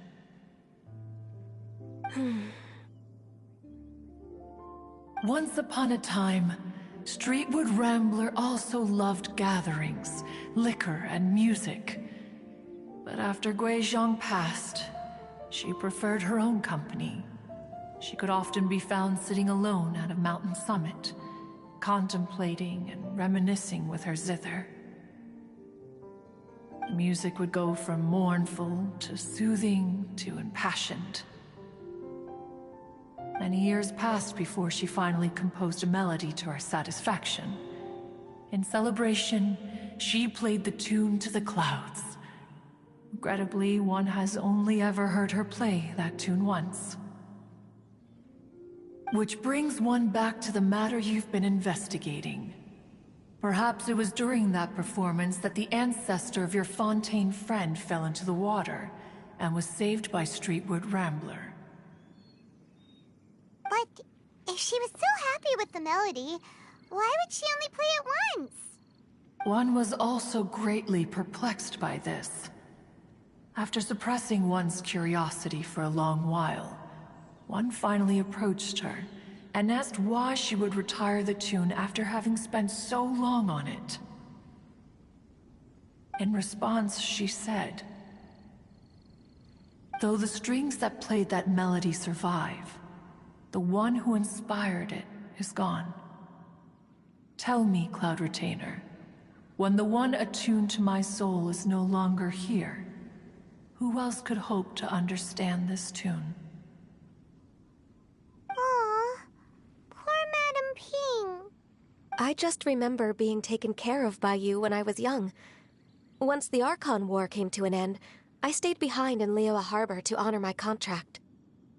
Once upon a time, Streetward Rambler also loved gatherings, liquor, and music. But after Gui Zhang passed, she preferred her own company. She could often be found sitting alone at a mountain summit, contemplating and reminiscing with her zither. The music would go from mournful to soothing to impassioned. Many years passed before she finally composed a melody to her satisfaction. In celebration, she played the tune to the clouds. Regrettably, one has only ever heard her play that tune once. Which brings one back to the matter you've been investigating. Perhaps it was during that performance that the ancestor of your Fontaine friend fell into the water and was saved by Streetward Rambler. But if she was so happy with the melody, why would she only play it once? One was also greatly perplexed by this. After suppressing one's curiosity for a long while, one finally approached her and asked why she would retire the tune after having spent so long on it. In response, she said, "Though the strings that played that melody survive, the one who inspired it is gone. Tell me, Cloud Retainer, when the one attuned to my soul is no longer here, who else could hope to understand this tune?" Aw, poor Madame Ping. I just remember being taken care of by you when I was young. Once the Archon War came to an end, I stayed behind in Liyue Harbor to honor my contract.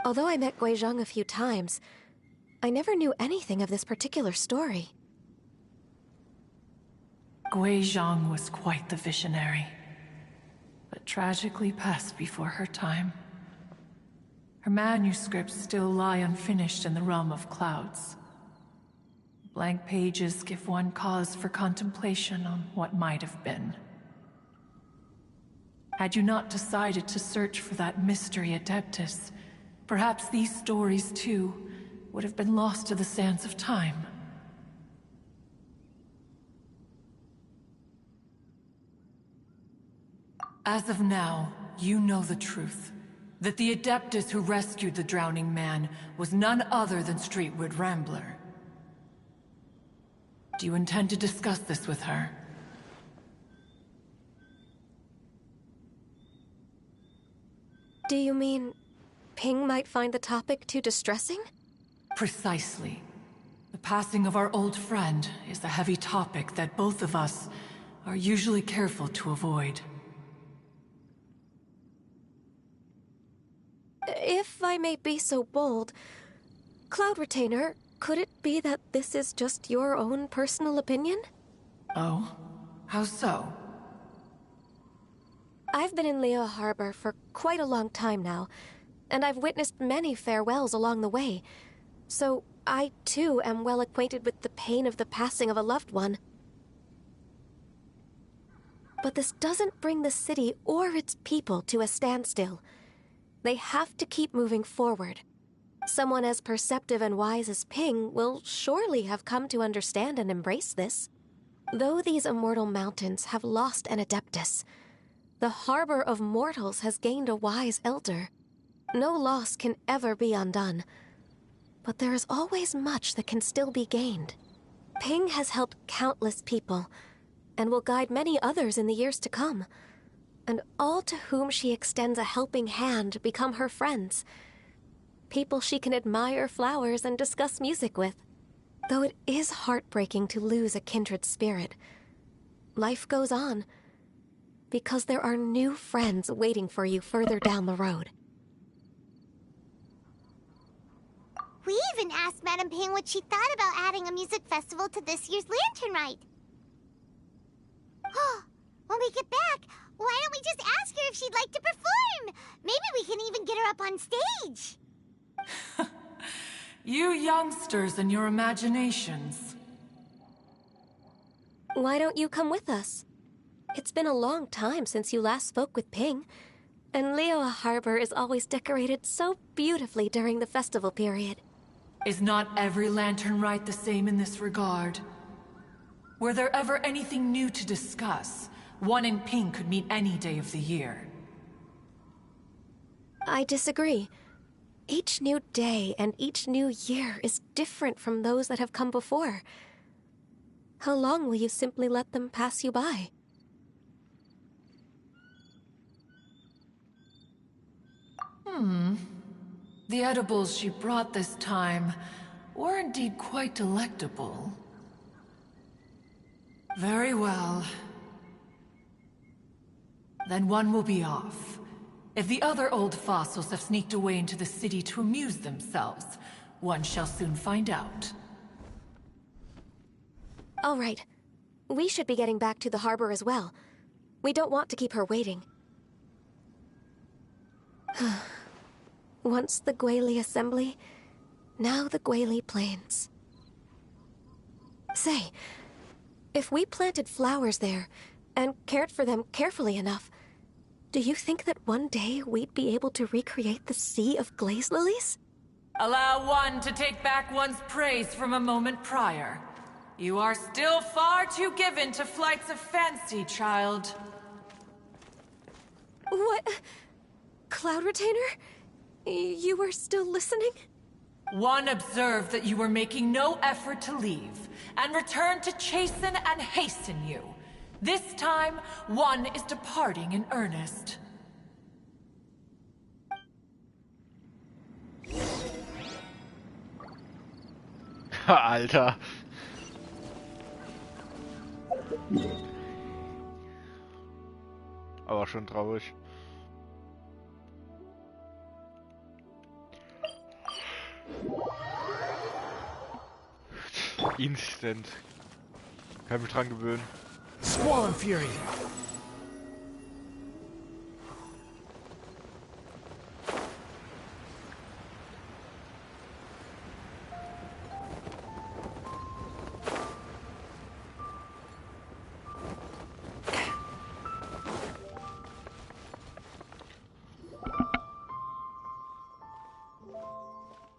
Although I met Gui Zhang a few times, I never knew anything of this particular story. Gui Zhang was quite the visionary, but tragically passed before her time. Her manuscripts still lie unfinished in the realm of clouds. Blank pages give one cause for contemplation on what might have been. Had you not decided to search for that mystery Adeptus, perhaps these stories, too, would have been lost to the sands of time. As of now, you know the truth. That the Adeptus who rescued the drowning man was none other than Streetward Rambler. Do you intend to discuss this with her? Do you mean Ping might find the topic too distressing? Precisely. The passing of our old friend is a heavy topic that both of us are usually careful to avoid. If I may be so bold, Cloud Retainer, could it be that this is just your own personal opinion? Oh? How so? I've been in Liyue Harbor for quite a long time now, and I've witnessed many farewells along the way, so I too am well acquainted with the pain of the passing of a loved one. But this doesn't bring the city or its people to a standstill. They have to keep moving forward. Someone as perceptive and wise as Ping will surely have come to understand and embrace this. Though these immortal mountains have lost an Adeptus, the harbor of mortals has gained a wise elder. No loss can ever be undone, but there is always much that can still be gained. Ping has helped countless people, and will guide many others in the years to come. And all to whom she extends a helping hand become her friends. People she can admire flowers and discuss music with. Though it is heartbreaking to lose a kindred spirit, life goes on, because there are new friends waiting for you further down the road. We even asked Madame Ping what she thought about adding a music festival to this year's Lantern Rite. When we get back, why don't we just ask her if she'd like to perform? Maybe we can even get her up on stage. You youngsters and your imaginations. Why don't you come with us? It's been a long time since you last spoke with Ping, and Liyue Harbor is always decorated so beautifully during the festival period. Is not every Lantern Rite the same in this regard? Were there ever anything new to discuss? One in Ping could meet any day of the year. I disagree. Each new day and each new year is different from those that have come before. How long will you simply let them pass you by? The edibles she brought this time were indeed quite delectable. Very well. Then one will be off. If the other old fossils have sneaked away into the city to amuse themselves, one shall soon find out. All right. We should be getting back to the harbor as well. We don't want to keep her waiting. Once the Guili Assembly, now the Guili Plains. Say, if we planted flowers there and cared for them carefully enough, do you think that one day we'd be able to recreate the sea of glaze lilies? Allow one to take back one's praise from a moment prior. You are still far too given to flights of fancy, child. What? Cloud Retainer? You were still listening? One observed that you were making no effort to leave, and returned to chasten and hasten you. This time, one is departing in earnest. Alter. Aber schon traurig. Instant. Kann mich dran gewöhnen. Squall Fury.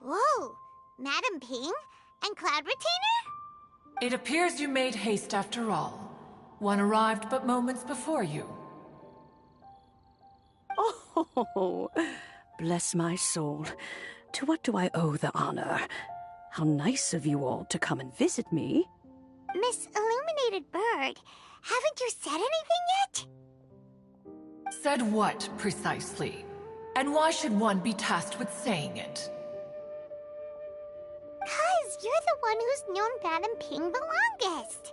Whoa! Madame Ping? And Cloud Retainer? It appears you made haste after all. One arrived but moments before you. Oh, bless my soul. To what do I owe the honor? How nice of you all to come and visit me. Miss Illuminated Bird, haven't you said anything yet? Said what, precisely? And why should one be tasked with saying it? 'Cause you're the one who's known Madame Ping the longest.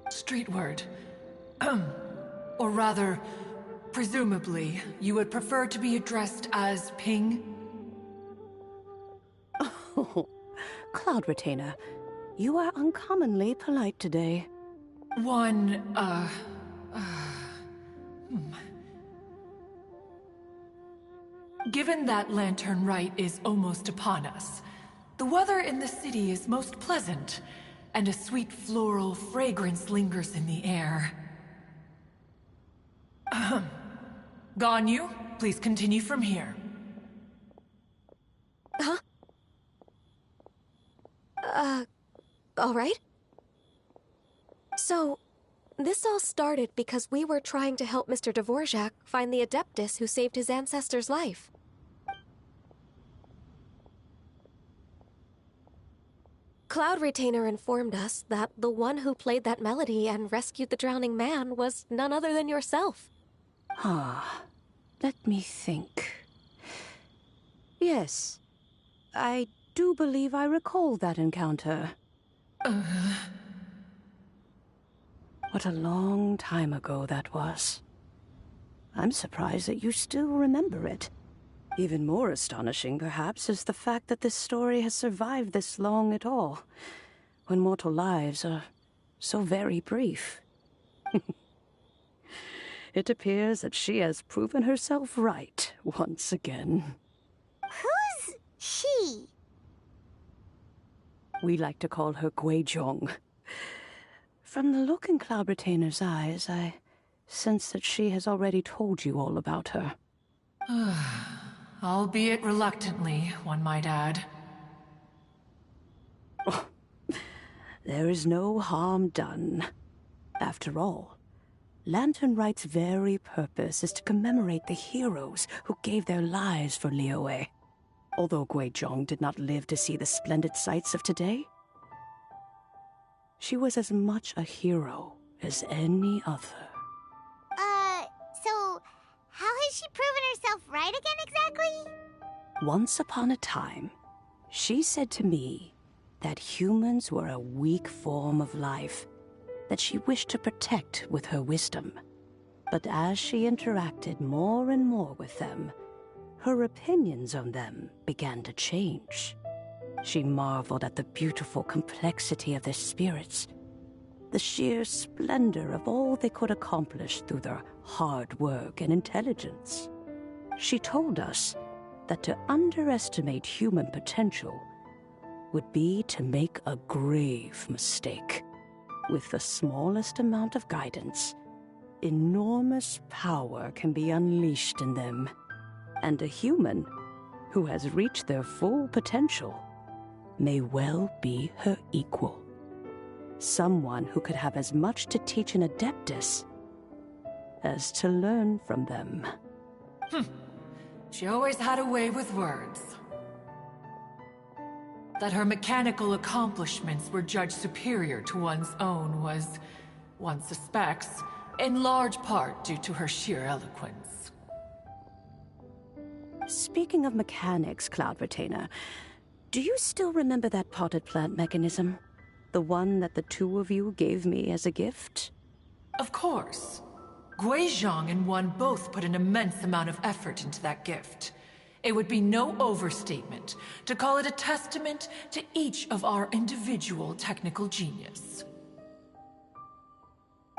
Street word. Or rather, Presumably, you would prefer to be addressed as Ping? Oh, Cloud Retainer, you are uncommonly polite today. Given that Lantern Rite is almost upon us, the weather in the city is most pleasant, and a sweet floral fragrance lingers in the air. Ganyu, please continue from here. Huh? All right. So, this all started because we were trying to help Mr. Dvorak find the Adeptus who saved his ancestor's life. Cloud Retainer informed us that the one who played that melody and rescued the drowning man was none other than yourself. Ah, let me think. Yes, I do believe I recall that encounter. What a long time ago that was. I'm surprised that you still remember it. Even more astonishing, perhaps, is the fact that this story has survived this long at all, when mortal lives are so very brief. It appears that she has proven herself right once again. Who's she? We like to call her Guizhong. From the look in Cloud Retainer's eyes, I sense that she has already told you all about her. Albeit reluctantly, one might add. Oh, there is no harm done. After all, Lantern Rite's very purpose is to commemorate the heroes who gave their lives for Liyue. Although Guizhong did not live to see the splendid sights of today, she was as much a hero as any other. So how has she proven herself right again exactly? Once upon a time, she said to me that humans were a weak form of life that she wished to protect with her wisdom. But as she interacted more and more with them, her opinions on them began to change. She marveled at the beautiful complexity of their spirits, the sheer splendor of all they could accomplish through their hard work and intelligence. She told us that to underestimate human potential would be to make a grave mistake. With the smallest amount of guidance, enormous power can be unleashed in them. And a human who has reached their full potential may well be her equal. Someone who could have as much to teach an Adeptus as to learn from them. She always had a way with words. That her mechanical accomplishments were judged superior to one's own was, one suspects, in large part due to her sheer eloquence. Speaking of mechanics, Cloud Retainer, do you still remember that potted plant mechanism? The one that the two of you gave me as a gift? Of course. Guizhong and one both put an immense amount of effort into that gift. It would be no overstatement to call it a testament to each of our individual technical genius.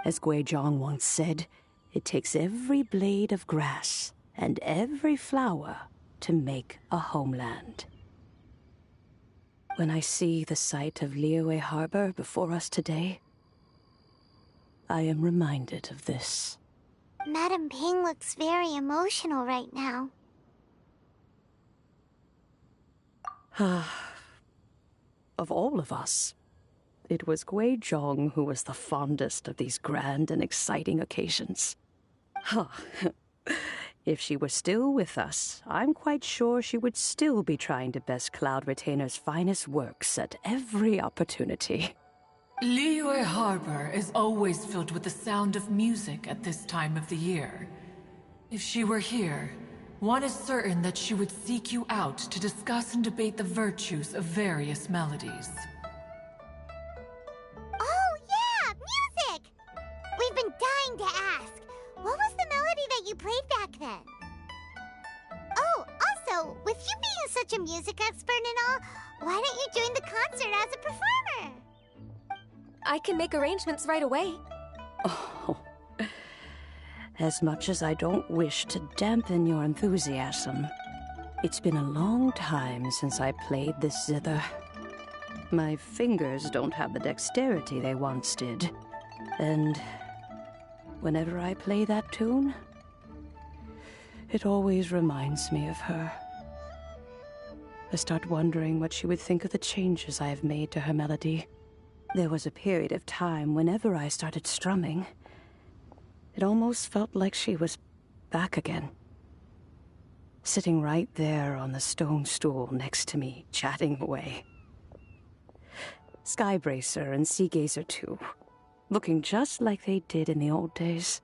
As Guizhong once said, it takes every blade of grass and every flower to make a homeland. When I see the sight of Liyue Harbor before us today, I am reminded of this. Madam Ping looks very emotional right now. Of all of us, it was Guizhong who was the fondest of these grand and exciting occasions. If she were still with us, I'm quite sure she would still be trying to best Cloud Retainer's finest works at every opportunity. Liyue Harbor is always filled with the sound of music at this time of the year. If she were here, one is certain that she would seek you out to discuss and debate the virtues of various melodies. Oh yeah, music! We've been dying to ask. What was the melody that you played with you being such a music expert and all, why don't you join the concert as a performer? I can make arrangements right away. Oh, as much as I don't wish to dampen your enthusiasm, it's been a long time since I played this zither. My fingers don't have the dexterity they once did, and whenever I play that tune, it always reminds me of her. I start wondering what she would think of the changes I have made to her melody. There was a period of time whenever I started strumming, it almost felt like she was back again. Sitting right there on the stone stool next to me, chatting away. Skybracer and Seagazer too, looking just like they did in the old days.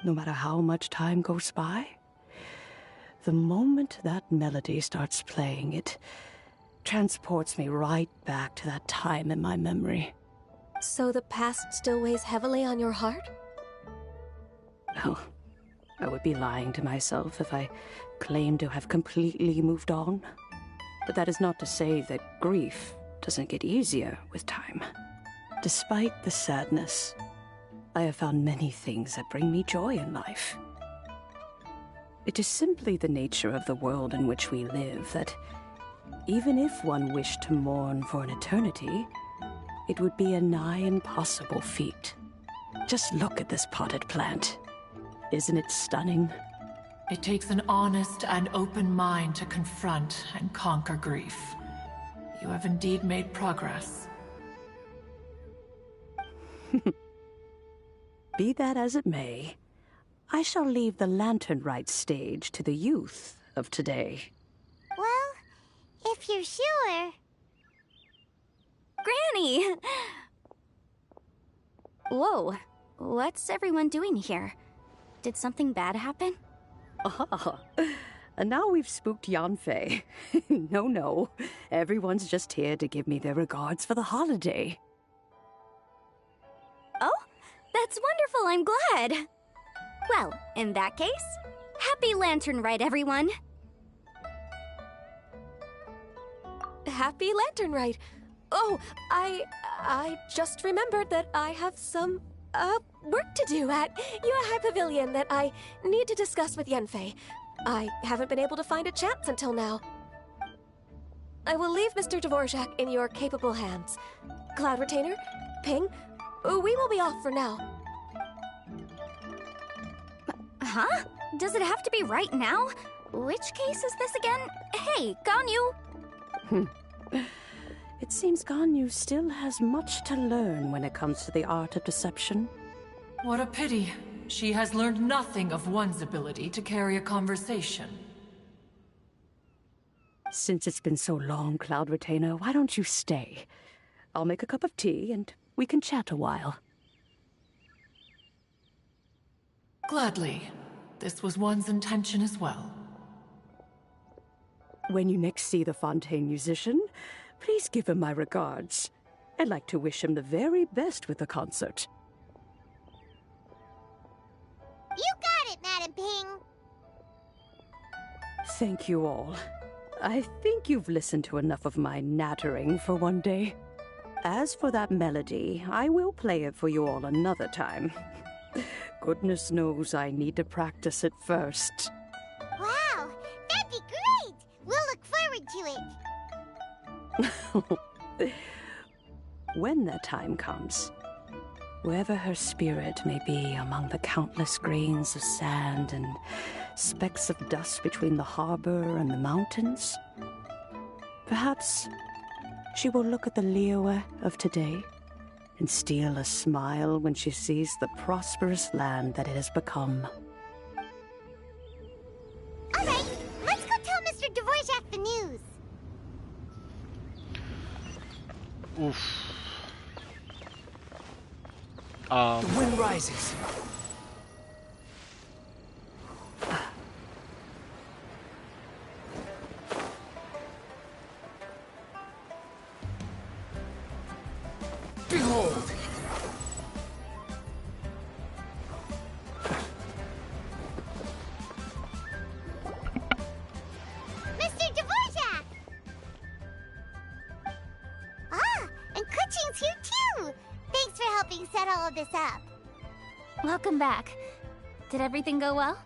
No matter how much time goes by, the moment that melody starts playing, it transports me right back to that time in my memory. So the past still weighs heavily on your heart? Well, I would be lying to myself if I claimed to have completely moved on. But that is not to say that grief doesn't get easier with time. Despite the sadness, I have found many things that bring me joy in life. It is simply the nature of the world in which we live that even if one wished to mourn for an eternity, it would be a nigh impossible feat. Just look at this potted plant. Isn't it stunning? It takes an honest and open mind to confront and conquer grief. You have indeed made progress. Be that as it may, I shall leave the lantern rite stage to the youth of today. Well, if you're sure. Granny! Whoa, what's everyone doing here? Did something bad happen? Ah, and now we've spooked Yanfei. No, everyone's just here to give me their regards for the holiday. Oh, that's wonderful, I'm glad. Well, in that case, happy Lantern Rite, everyone. Happy Lantern Rite. Oh, I just remembered that I have some, work to do at Yuehai Pavilion that I need to discuss with Yanfei. I haven't been able to find a chance until now. I will leave Mr. Dvorak in your capable hands. Cloud Retainer, Ping, we will be off for now. Huh? Does it have to be right now? Which case is this again? Hey, Ganyu! It seems Ganyu still has much to learn when it comes to the art of deception. What a pity. She has learned nothing of one's ability to carry a conversation. Since it's been so long, Cloud Retainer, why don't you stay? I'll make a cup of tea and we can chat a while. Gladly. This was one's intention as well. When you next see the Fontaine musician, please give him my regards. I'd like to wish him the very best with the concert. You got it, Madam Ping. Thank you all. I think you've listened to enough of my nattering for one day. As for that melody, I will play it for you all another time. Goodness knows I need to practice it first. Wow, that'd be great! We'll look forward to it. When that time comes, wherever her spirit may be among the countless grains of sand and specks of dust between the harbor and the mountains, perhaps she will look at the Liyue of today and steal a smile when she sees the prosperous land that it has become. All right, let's go tell Mr. Dvorak the news. Oof. The wind rises. Behold! Mr. all of this up. Welcome back. Did everything go well?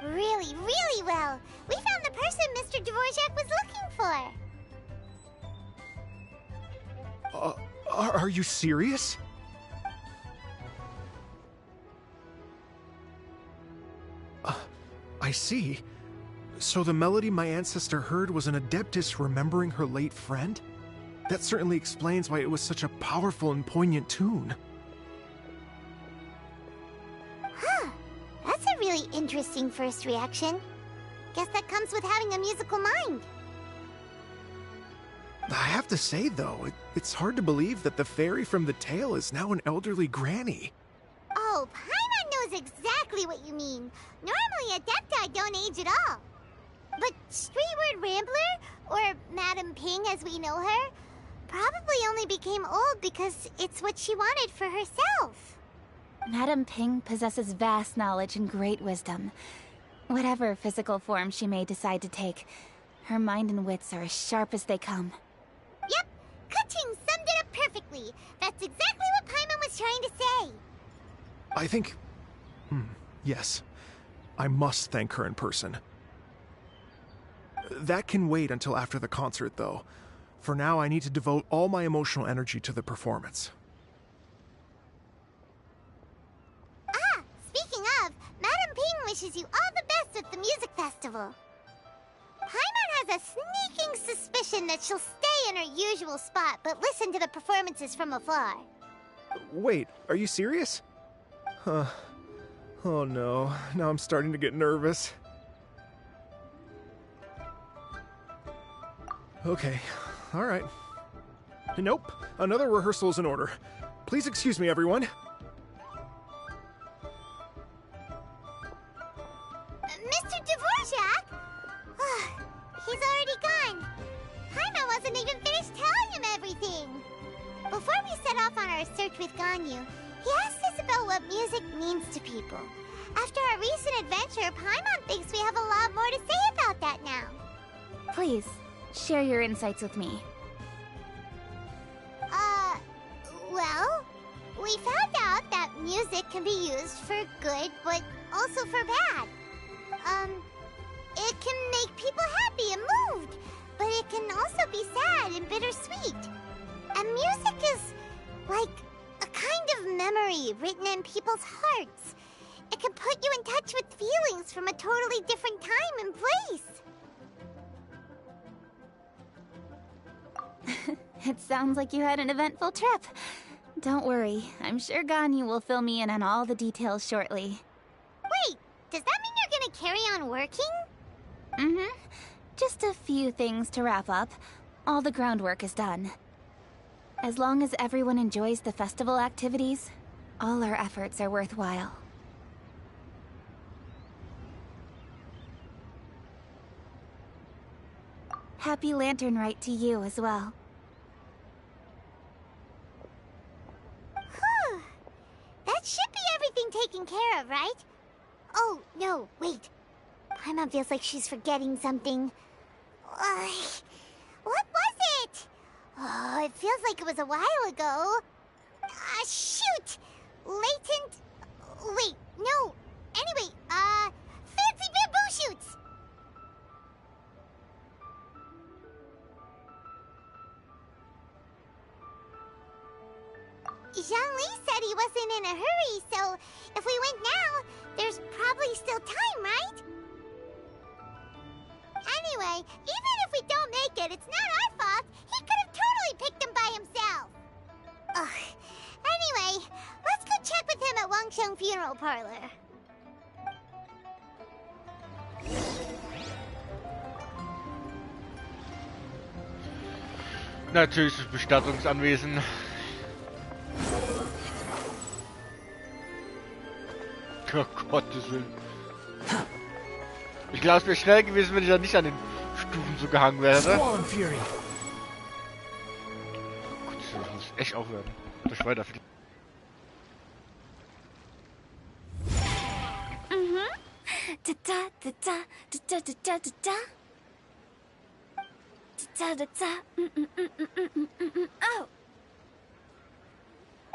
Really, really well. We found the person Mr. Dvorak was looking for. Are you serious? I see. So the melody my ancestor heard was an adeptus remembering her late friend? That certainly explains why it was such a powerful and poignant tune. Huh. That's a really interesting first reaction. Guess that comes with having a musical mind. I have to say, though, it's hard to believe that the fairy from the tale is now an elderly granny. Oh, Paimon knows exactly what you mean. Normally, Adepti don't age at all. But Streetward Rambler, or Madam Ping as we know her, probably only became old because it's what she wanted for herself. Madam Ping possesses vast knowledge and great wisdom. Whatever physical form she may decide to take, her mind and wits are as sharp as they come. Yep, Kuching summed it up perfectly. That's exactly what Paimon was trying to say. I think... yes. I must thank her in person. That can wait until after the concert, though. For now, I need to devote all my emotional energy to the performance. Ah, speaking of, Madam Ping wishes you all the best with the music festival. Paimon has a sneaking suspicion that she'll stay in her usual spot, but listen to the performances from afar. Wait, are you serious? Huh. Oh no, now I'm starting to get nervous. Okay, alright. Nope, another rehearsal is in order. Please excuse me, everyone. Mr. Dvorak? He's already gone. Paimon wasn't even finished telling him everything. Before we set off on our search with Ganyu, he asked us about what music means to people. After our recent adventure, Paimon thinks we have a lot more to say about that now. Please, share your insights with me. Well, we found out that music can be used for good, but also for bad. It can make people happy and moved, but it can also be sad and bittersweet. And music is like a kind of memory written in people's hearts. It can put you in touch with feelings from a totally different time and place. It sounds like you had an eventful trip. Don't worry, I'm sure Ganyu will fill me in on all the details shortly. Wait, does that mean you're gonna carry on working? Mm-hmm. Just a few things to wrap up. All the groundwork is done. As long as everyone enjoys the festival activities, all our efforts are worthwhile. Happy Lantern Rite to you as well. That should be everything taken care of, right? Oh, no, wait. Paimon feels like she's forgetting something. What was it? Oh, it feels like it was a while ago. Shoot! Latent... Wait, no. Anyway, fancy bamboo shoots! Zhangli said he wasn't in a hurry, so if we went now, there's probably still time, right? Anyway, even if we don't make it, it's not our fault. He could have totally picked them by himself. Ugh. Anyway, let's go check with him at Wangsheng Funeral Parlor. Natürlich das Bestattungsanwesen. Oh Gottes Willen. Ich glaube, es wäre schnell gewesen, wenn ich da nicht an den Stufen so gehangen wäre. Swan Fury. Gottes Willen, das muss echt aufhören. Das weiterfliegen. Da da da da da da da da da. Da da da. Oh.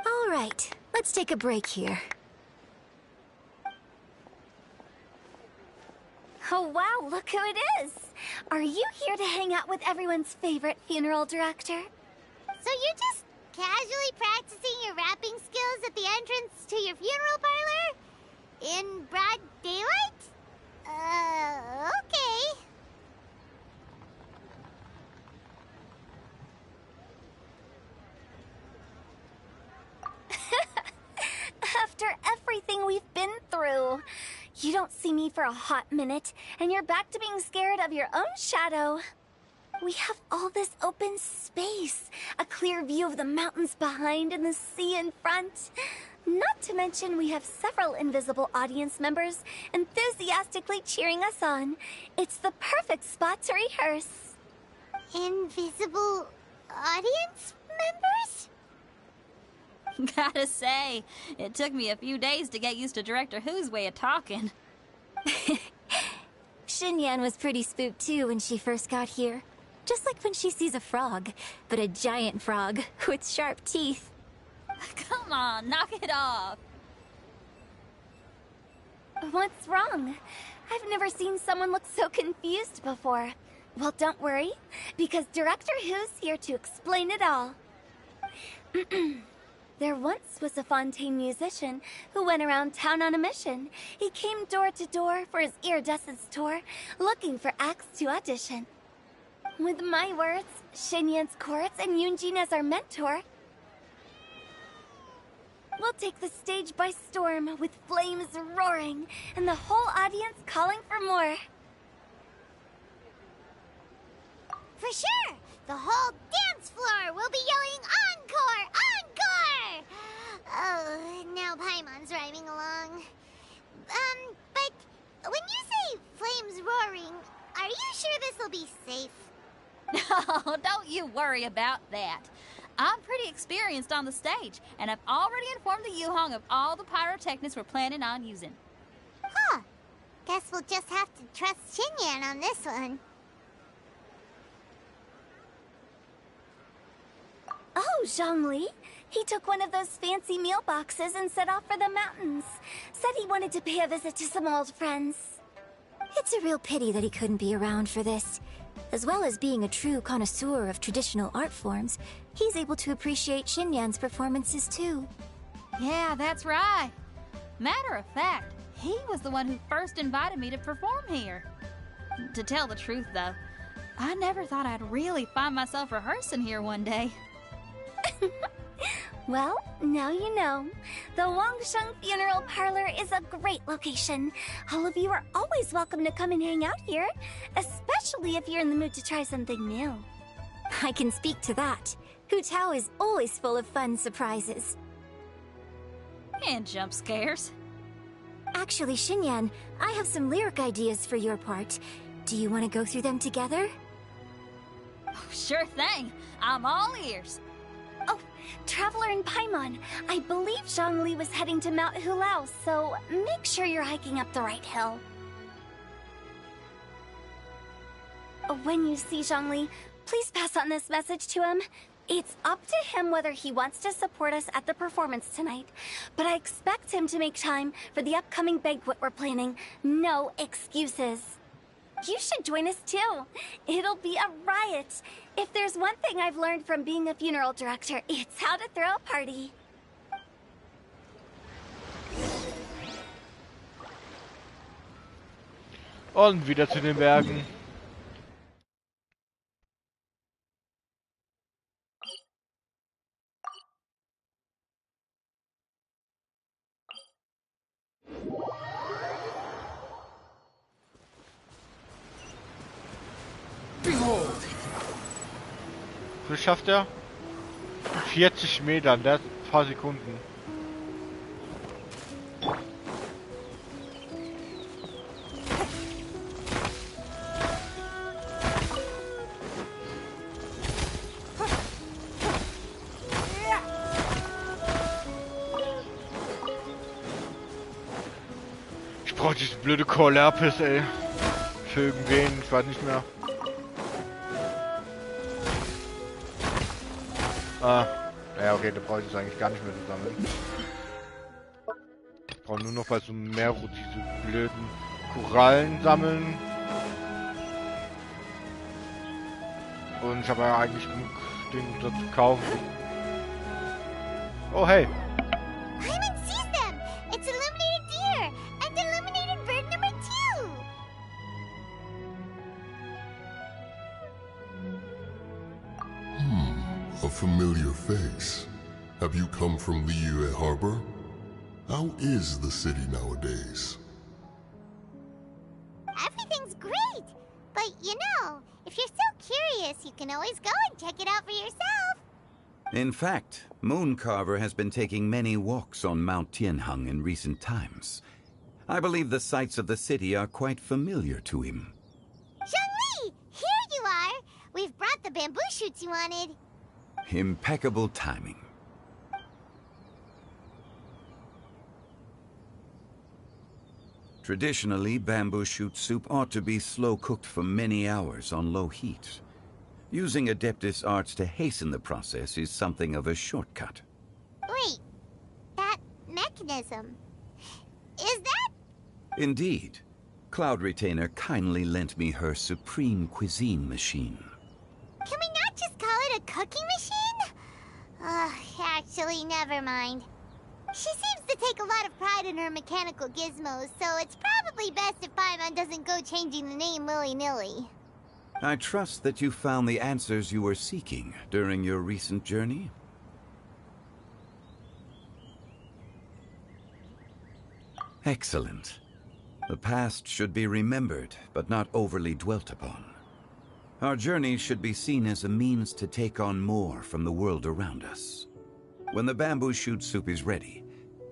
All right, Let's take a break here. Oh wow, look who it is! Are you here to hang out with everyone's favorite funeral director? So you're just casually practicing your rapping skills at the entrance to your funeral parlor? In broad daylight? Okay. After everything we've been through, you don't see me for a hot minute, and you're back to being scared of your own shadow. We have all this open space, a clear view of the mountains behind and the sea in front. Not to mention we have several invisible audience members enthusiastically cheering us on. It's the perfect spot to rehearse. Invisible audience members? Gotta say, it took me a few days to get used to Director Who's way of talking. Xinyan was pretty spooked too when she first got here. Just like when she sees a frog, but a giant frog with sharp teeth. Come on, knock it off. What's wrong? I've never seen someone look so confused before. Well, don't worry, because Director Who's here to explain it all. There once was a Fontaine musician who went around town on a mission. He came door to door for his iridescence tour, looking for acts to audition. With my words, Xinyan's chorus, and Yunjin as our mentor, we'll take the stage by storm with flames roaring and the whole audience calling for more. For sure! The whole dance floor will be yelling encore! Encore! Oh, now Paimon's rhyming along. But when you say flames roaring, are you sure this will be safe? No, don't you worry about that. I'm pretty experienced on the stage, and I've already informed the Yuhong of all the pyrotechnics we're planning on using. Huh. Guess we'll just have to trust Xinyan on this one. Oh, Zhongli. He took one of those fancy meal boxes and set off for the mountains. Said he wanted to pay a visit to some old friends. It's a real pity that he couldn't be around for this. As well as being a true connoisseur of traditional art forms, he's able to appreciate Xinyan's performances too. Yeah, that's right. Matter of fact, he was the one who first invited me to perform here. To tell the truth, though, I never thought I'd really find myself rehearsing here one day. Well, now you know. The Wangsheng Funeral Parlor is a great location. All of you are always welcome to come and hang out here, especially if you're in the mood to try something new. I can speak to that. Hu Tao is always full of fun surprises. And jump scares. Actually, Xinyan, I have some lyric ideas for your part. Do you want to go through them together? Oh, sure thing. I'm all ears. Oh, Traveler and Paimon, I believe Zhongli was heading to Mount Hulao, so make sure you're hiking up the right hill. When you see Zhongli, please pass on this message to him. It's up to him whether he wants to support us at the performance tonight, but I expect him to make time for the upcoming banquet we're planning. No excuses. You should join us too. It'll be a riot. If there's one thing I've learned from being a funeral director, it's how to throw a party. Und wieder zu den Bergen. So schafft er 40 Meter in der paar Sekunden. Ich brauche diese blöde Core-Lapis, ey. Für irgendwen, ich weiß nicht mehr. Ah, ja okay, da brauche ich es eigentlich gar nicht mehr zu sammeln. brauche nur noch bei so einem Meer, wo diese blöden Korallen sammeln. Und ich habe ja eigentlich genug Dinge da zu kaufen. Oh, hey. Paimon sees them! It's illuminated deer! And illuminated bird number 2! A familiar face. Have you come from Liyue Harbor? How is the city nowadays? Everything's great! But you know, if you're so curious, you can always go and check it out for yourself! In fact, Mooncarver has been taking many walks on Mount Tianheng in recent times. I believe the sights of the city are quite familiar to him. Zhongli! Here you are! We've brought the bamboo shoots you wanted. Impeccable timing. Traditionally, bamboo shoot soup ought to be slow-cooked for many hours on low heat. Using Adeptus arts to hasten the process is something of a shortcut. Wait, that mechanism... is that... Indeed. Cloud Retainer kindly lent me her supreme cuisine machine. Can we not just call it a cooking machine? Actually, never mind. She seems to take a lot of pride in her mechanical gizmos, so it's probably best if Paimon doesn't go changing the name willy-nilly. I trust that you found the answers you were seeking during your recent journey. Excellent. The past should be remembered, but not overly dwelt upon. Our journey should be seen as a means to take on more from the world around us. When the bamboo shoot soup is ready,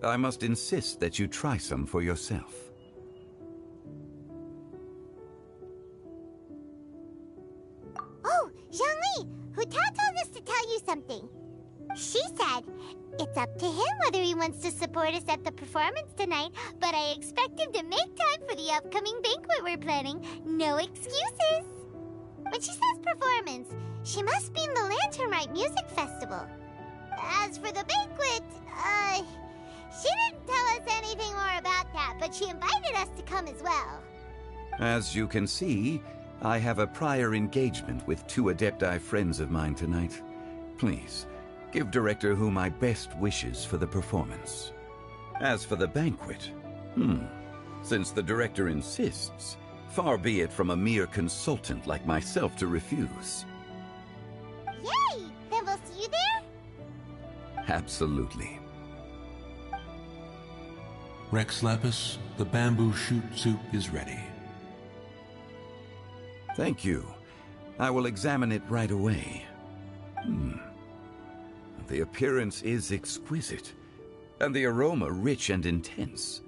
I must insist that you try some for yourself. Oh, Zhongli! Huta told us to tell you something. She said, it's up to him whether he wants to support us at the performance tonight, but I expect him to make time for the upcoming banquet we're planning. No excuses! When she says performance, she must mean the Lantern Rite Music Festival. As for the banquet, she didn't tell us anything more about that, but she invited us to come as well. As you can see, I have a prior engagement with 2 Adepti friends of mine tonight. Please, give Director Hu my best wishes for the performance. As for the banquet, since the Director insists, far be it from a mere consultant like myself to refuse. Yay! Then we'll see you there? Absolutely. Rex Lapis, the bamboo shoot soup is ready. Thank you. I will examine it right away. The appearance is exquisite, and the aroma rich and intense.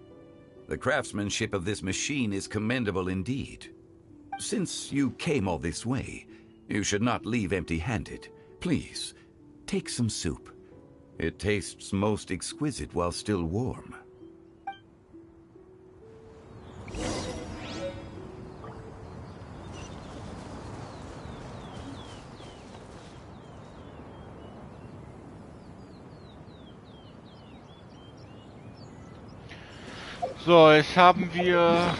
The craftsmanship of this machine is commendable indeed. Since you came all this way, you should not leave empty-handed. Please, take some soup. It tastes most exquisite while still warm. So, jetzt haben wir...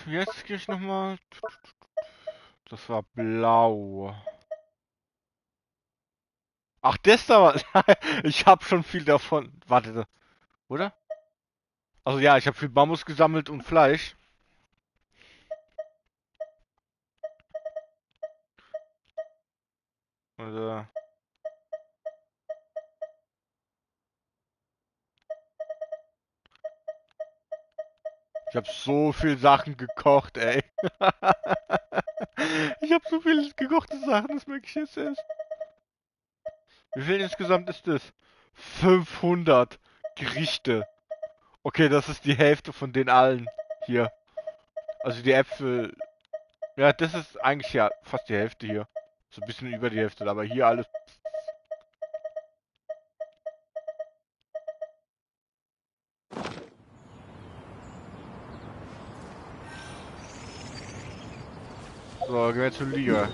Jetzt gehe ich nochmal... Das war blau. Ach, das da war... Ich habe schon viel davon. Warte, oder? Also ja, ich habe viel Bambus gesammelt und Fleisch. Also... Ich habe so viel Sachen gekocht, ey. Ich habe so viele gekochte Sachen, das merke ich jetzt erst. Wie viel insgesamt ist das? 500 Gerichte. Okay, das ist die Hälfte von den allen hier. Also die Äpfel. Ja, das ist eigentlich ja fast die Hälfte hier. So ein bisschen über die Hälfte, aber hier alles. So, gehen wir zur Liga.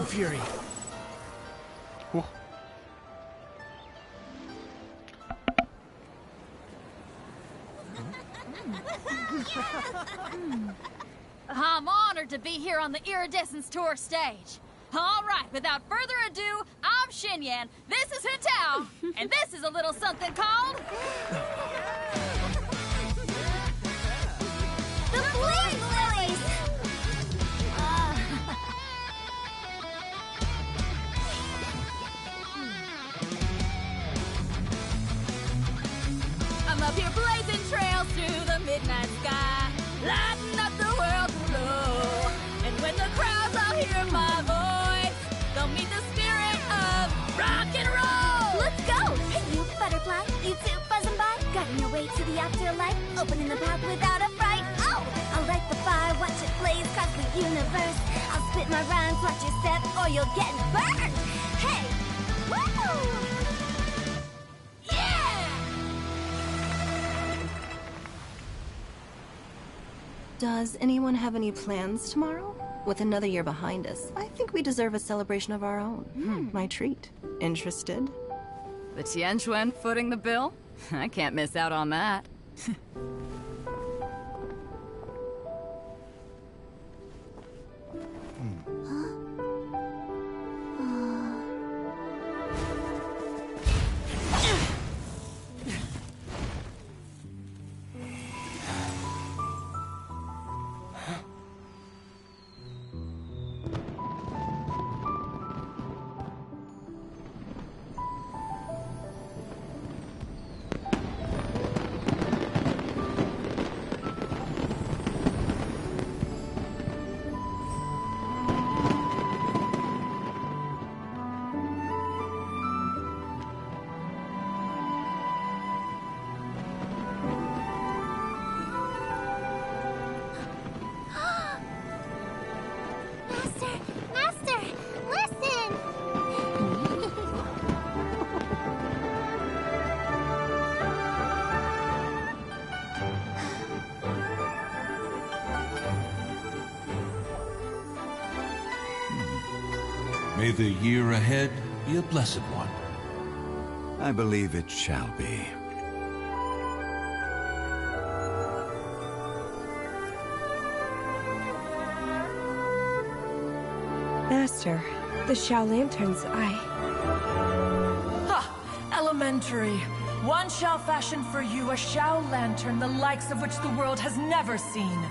fury. Huch. I'm honored to be here on the Iridescence Tour stage. All right, without further ado, I'm Xinyan, this is Hutao, and this is a little something called... The Flame Lilies! I'm up here blazing trails through the midnight sky, lighting up the world below. And when the crowds all hear my voice, they'll meet the spirit of rock and roll. Let's go! Hey, you butterfly, you too buzzing by, guiding your way to the afterlife, opening the path without a fright. Oh, I'll light the fire, watch it blaze across the universe. I'll spit my rhymes, watch your step, or you'll get burned. Hey, woo! Does anyone have any plans tomorrow? With another year behind us, I think we deserve a celebration of our own. My treat. Interested? The Tianquan footing the bill? I can't miss out on that. Master, listen! May the year ahead be a blessed one. I believe it shall be. Master, the Shao Lanterns, Ha! Elementary. One shall fashion for you a Shao Lantern the likes of which the world has never seen.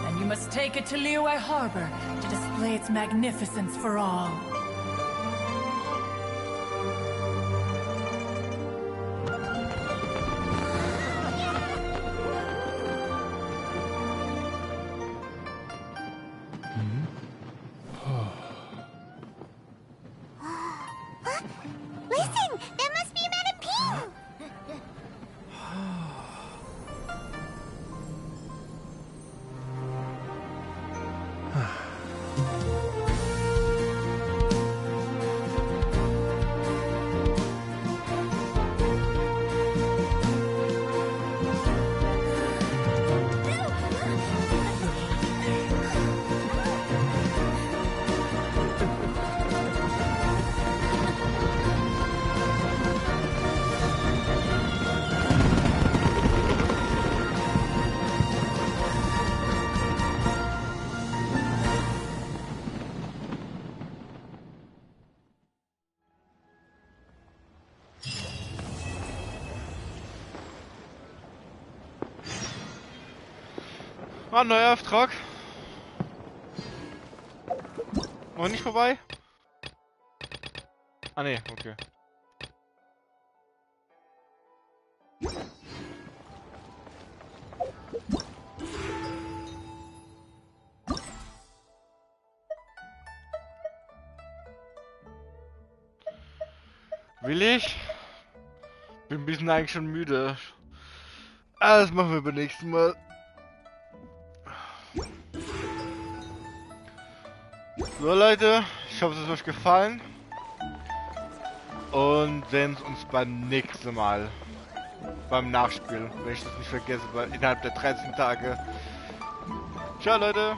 And you must take it to Liyue Harbor to display its magnificence for all. Listen! That must be Madame Ping! Ah, neuer Auftrag. Noch nicht vorbei? Ah ne, okay. Will ich? Bin ein bisschen eigentlich schon müde. Ah, das machen wir beim nächsten Mal. So Leute, ich hoffe es hat euch gefallen. Und sehen uns beim nächsten Mal. Beim Nachspiel, wenn ich das nicht vergesse, weil innerhalb der 13 Tage. Ciao Leute!